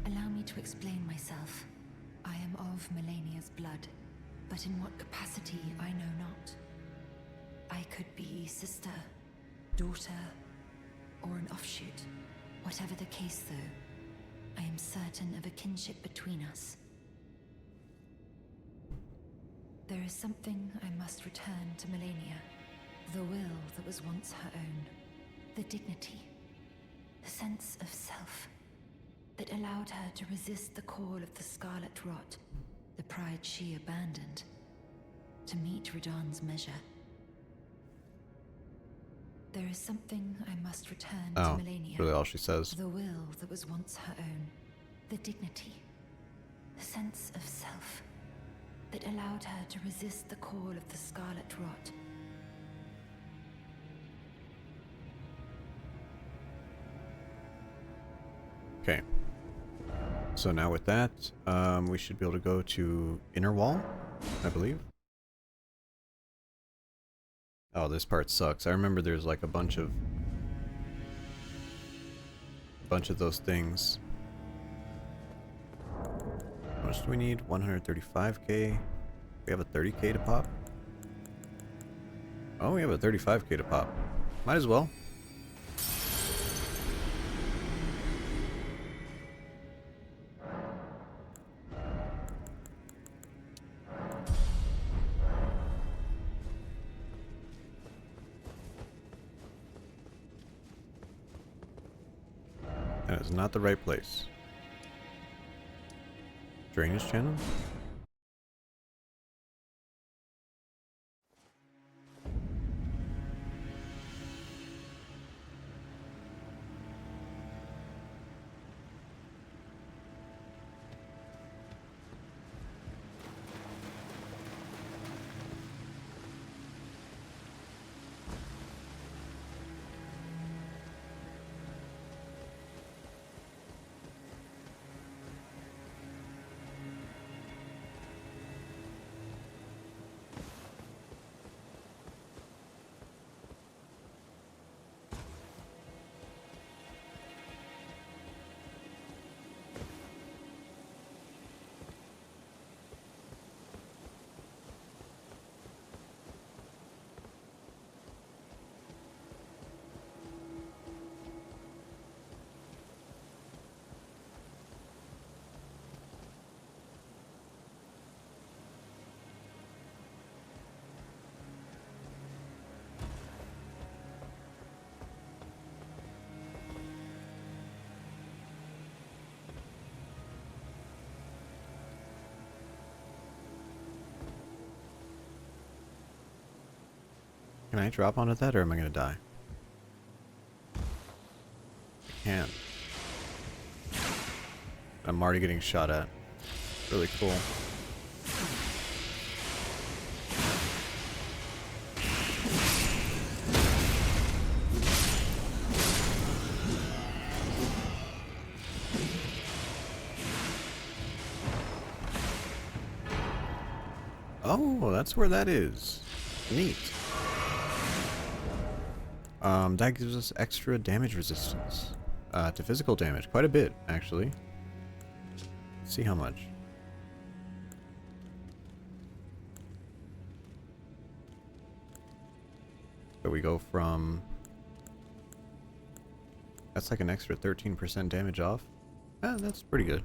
allow me to explain myself. I am of Melania's blood, but in what capacity I know not. I could be sister, daughter, or an offshoot. Whatever the case though, I am certain of a kinship between us. There is something I must return to Melania. The will that was once her own. The dignity. The sense of self that allowed her to resist the call of the Scarlet Rot. The pride she abandoned to meet Radahn's measure. There is something I must return to Melania. Really all she says. The will that was once her own. The dignity. The sense of self that allowed her to resist the call of the Scarlet Rot. Okay. So now with that, we should be able to go to Inner Wall, I believe. Oh, this part sucks. I remember there's like a bunch of those things. How much do we need? 135k. We have a 30k to pop. Oh, we have a 35k to pop. Might as well. That is not the right place. Drainage channel? Can I drop onto that or am I gonna die? I can't. I'm already getting shot at. Really cool. Oh, that's where that is. Neat. That gives us extra damage resistance to physical damage. Quite a bit, actually. Let's see how much. So we go from... That's like an extra 13% damage off. Ah, that's pretty good.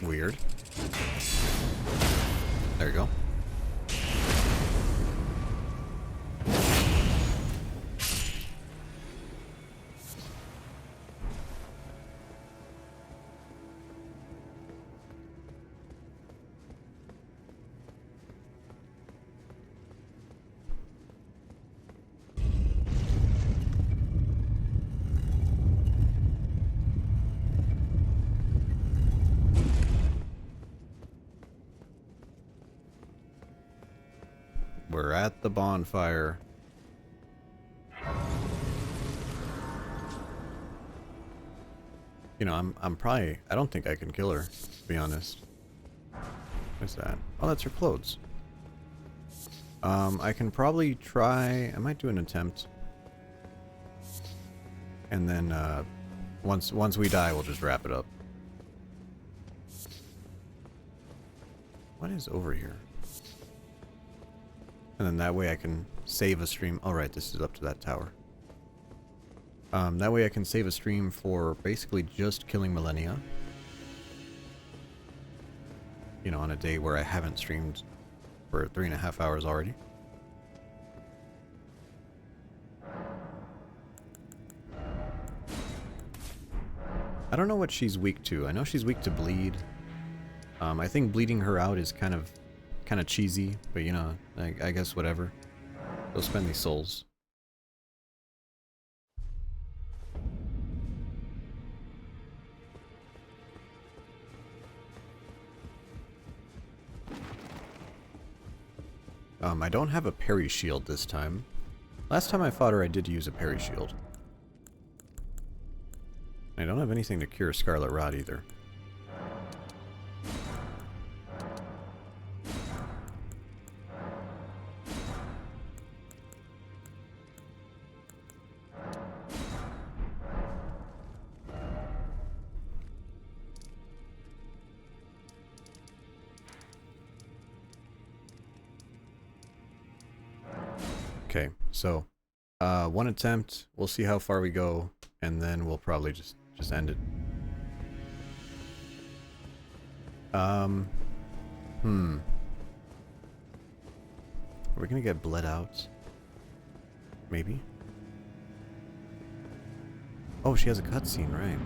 Weird. There you go. We're at the bonfire. You know, I'm probably, I don't think I can kill her, to be honest. What's that? Oh, that's her clothes. I can probably try, I might do an attempt. And then, once we die, we'll just wrap it up. What is over here? And then that way I can save a stream. Oh, right, this is up to that tower. That way I can save a stream for basically just killing Millennia. You know, on a day where I haven't streamed for 3.5 hours already. I don't know what she's weak to. I know she's weak to bleed. I think bleeding her out is kind of cheesy, but you know, I guess whatever. Go spend these souls. I don't have a parry shield this time. Last time I fought her, I did use a parry shield. I don't have anything to cure Scarlet Rot either. Okay, so one attempt, we'll see how far we go, and then we'll probably just end it. Are we gonna get bled out? Maybe? Oh, she has a cutscene, right?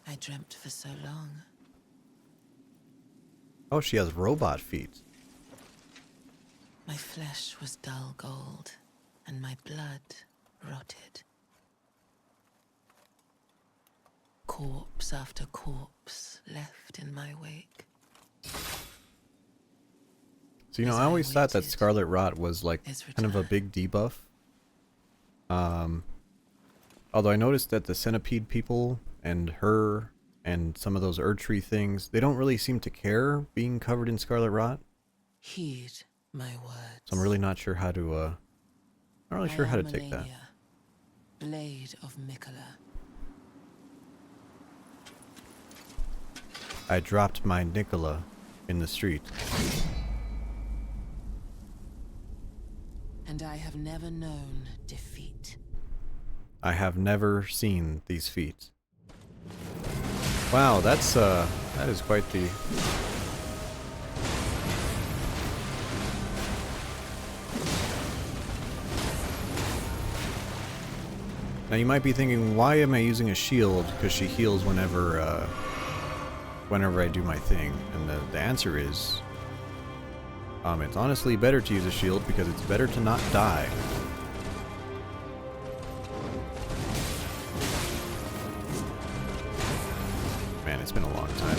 I dreamt for so long. Oh, she has robot feet. My flesh was dull gold, and my blood rotted. Corpse after corpse left in my wake. So, you know, I always thought that Scarlet Rot was like kind of a big debuff. Although I noticed that the Centipede people and her and some of those Erdtree things, they don't really seem to care being covered in Scarlet Rot. Heed my words. So I'm really not sure how to, not really sure how to take that. Blade of Mikola. I dropped my Nicola in the street. And I have never known defeat. I have never seen these feet. Wow, that's, that is quite the... Now you might be thinking, why am I using a shield? Because she heals whenever, whenever I do my thing. And the answer is... It's honestly better to use a shield because it's better to not die. Man, it's been a long time.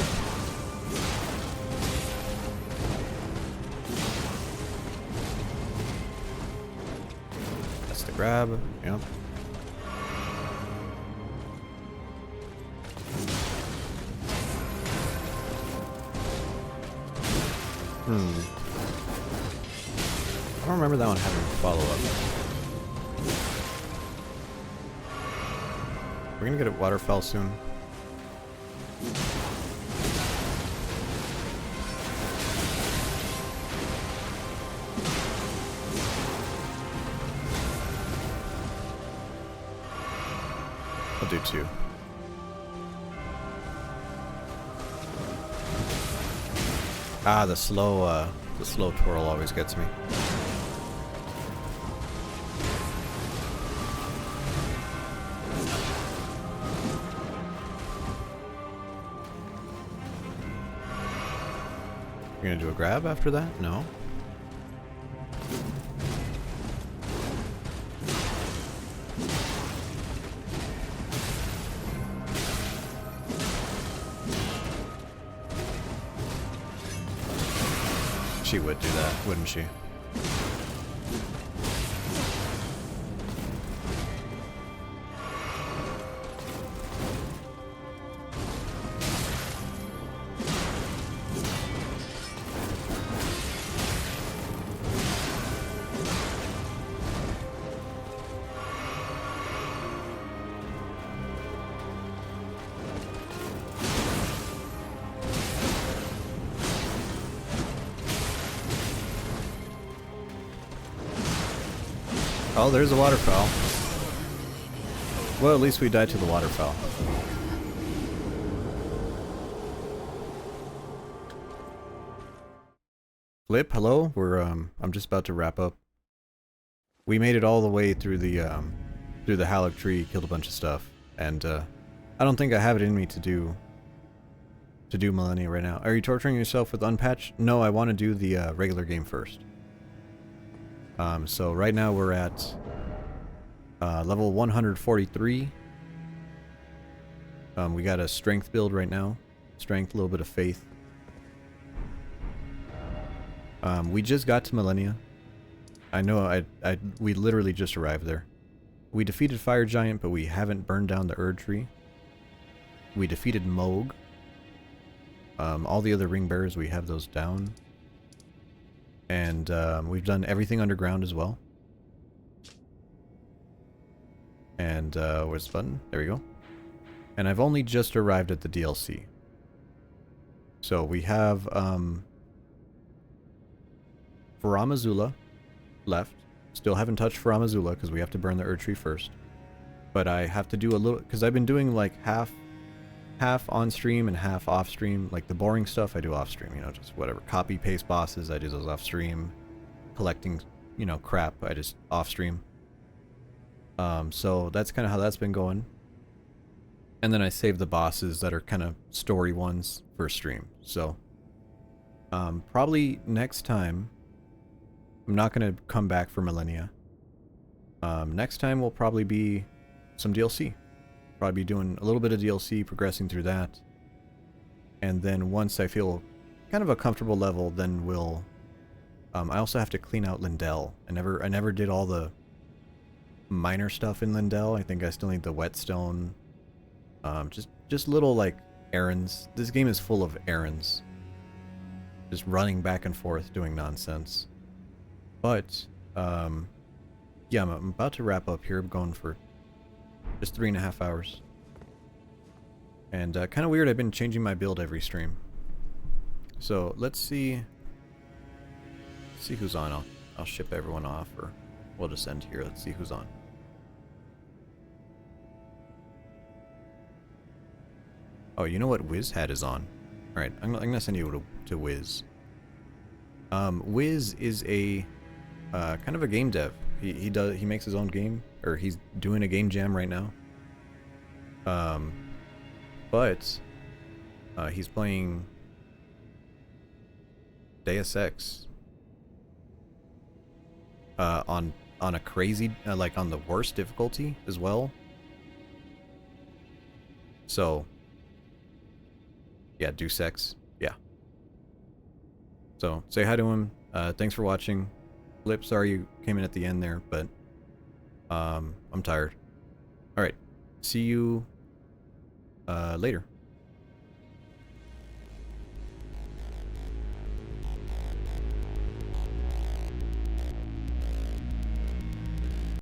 That's the grab. Yep. I don't remember that one having follow-up. We're gonna get a waterfall soon. I'll do 2. Ah, the slow twirl always gets me. You're gonna do a grab after that? No. She would do that, wouldn't she? Oh, there's a waterfowl. Well, at least we died to the waterfowl. Flip, hello. I'm just about to wrap up. We made it all the way through the Halleck tree, killed a bunch of stuff, and I don't think I have it in me to do Millennia right now. Are you torturing yourself with Unpatched? No, I want to do the regular game first. So right now we're at level 143. We got a strength build right now. Strength, a little bit of faith. We just got to Millennia. I know we literally just arrived there. We defeated Fire Giant, but we haven't burned down the Erd Tree. We defeated Moog. All the other ring bearers, we have those down. And we've done everything underground as well. And where's the button? There we go. And I've only just arrived at the DLC. So we have Faramazula left. Still haven't touched Faramazula because we have to burn the Erd Tree first. But I have to do a little, because I've been doing like half on stream and half off stream. Like the boring stuff I do off stream, you know, just whatever. Copy paste bosses, I do those off stream. Collecting, you know, crap, I just off stream. So that's kind of how that's been going. And then I save the bosses that are kind of story ones for stream. So probably next time I'm not going to come back for Millennia. Next time will probably be some DLC. Probably be doing a little bit of DLC, progressing through that. And then once I feel kind of a comfortable level, then we'll... I also have to clean out Lindell. I never did all the minor stuff in Lindell. I think I still need the whetstone. Just little, like, errands. This game is full of errands. Just running back and forth, doing nonsense. But, yeah, I'm about to wrap up here. I'm going for just 3.5 hours. And kind of weird, I've been changing my build every stream. So let's see who's on. I'll ship everyone off, or we'll just end here. Let's see who's on. Oh, you know what Wiz Hat is on? Alright, I'm gonna send you to Wiz. Wiz is a kind of a game dev. He makes his own game, or he's doing a game jam right now. But he's playing Deus Ex on a crazy like on the worst difficulty as well. So yeah, do sex. Yeah. So say hi to him. Thanks for watching. Flip, sorry you came in at the end there, but I'm tired. All right. See you later.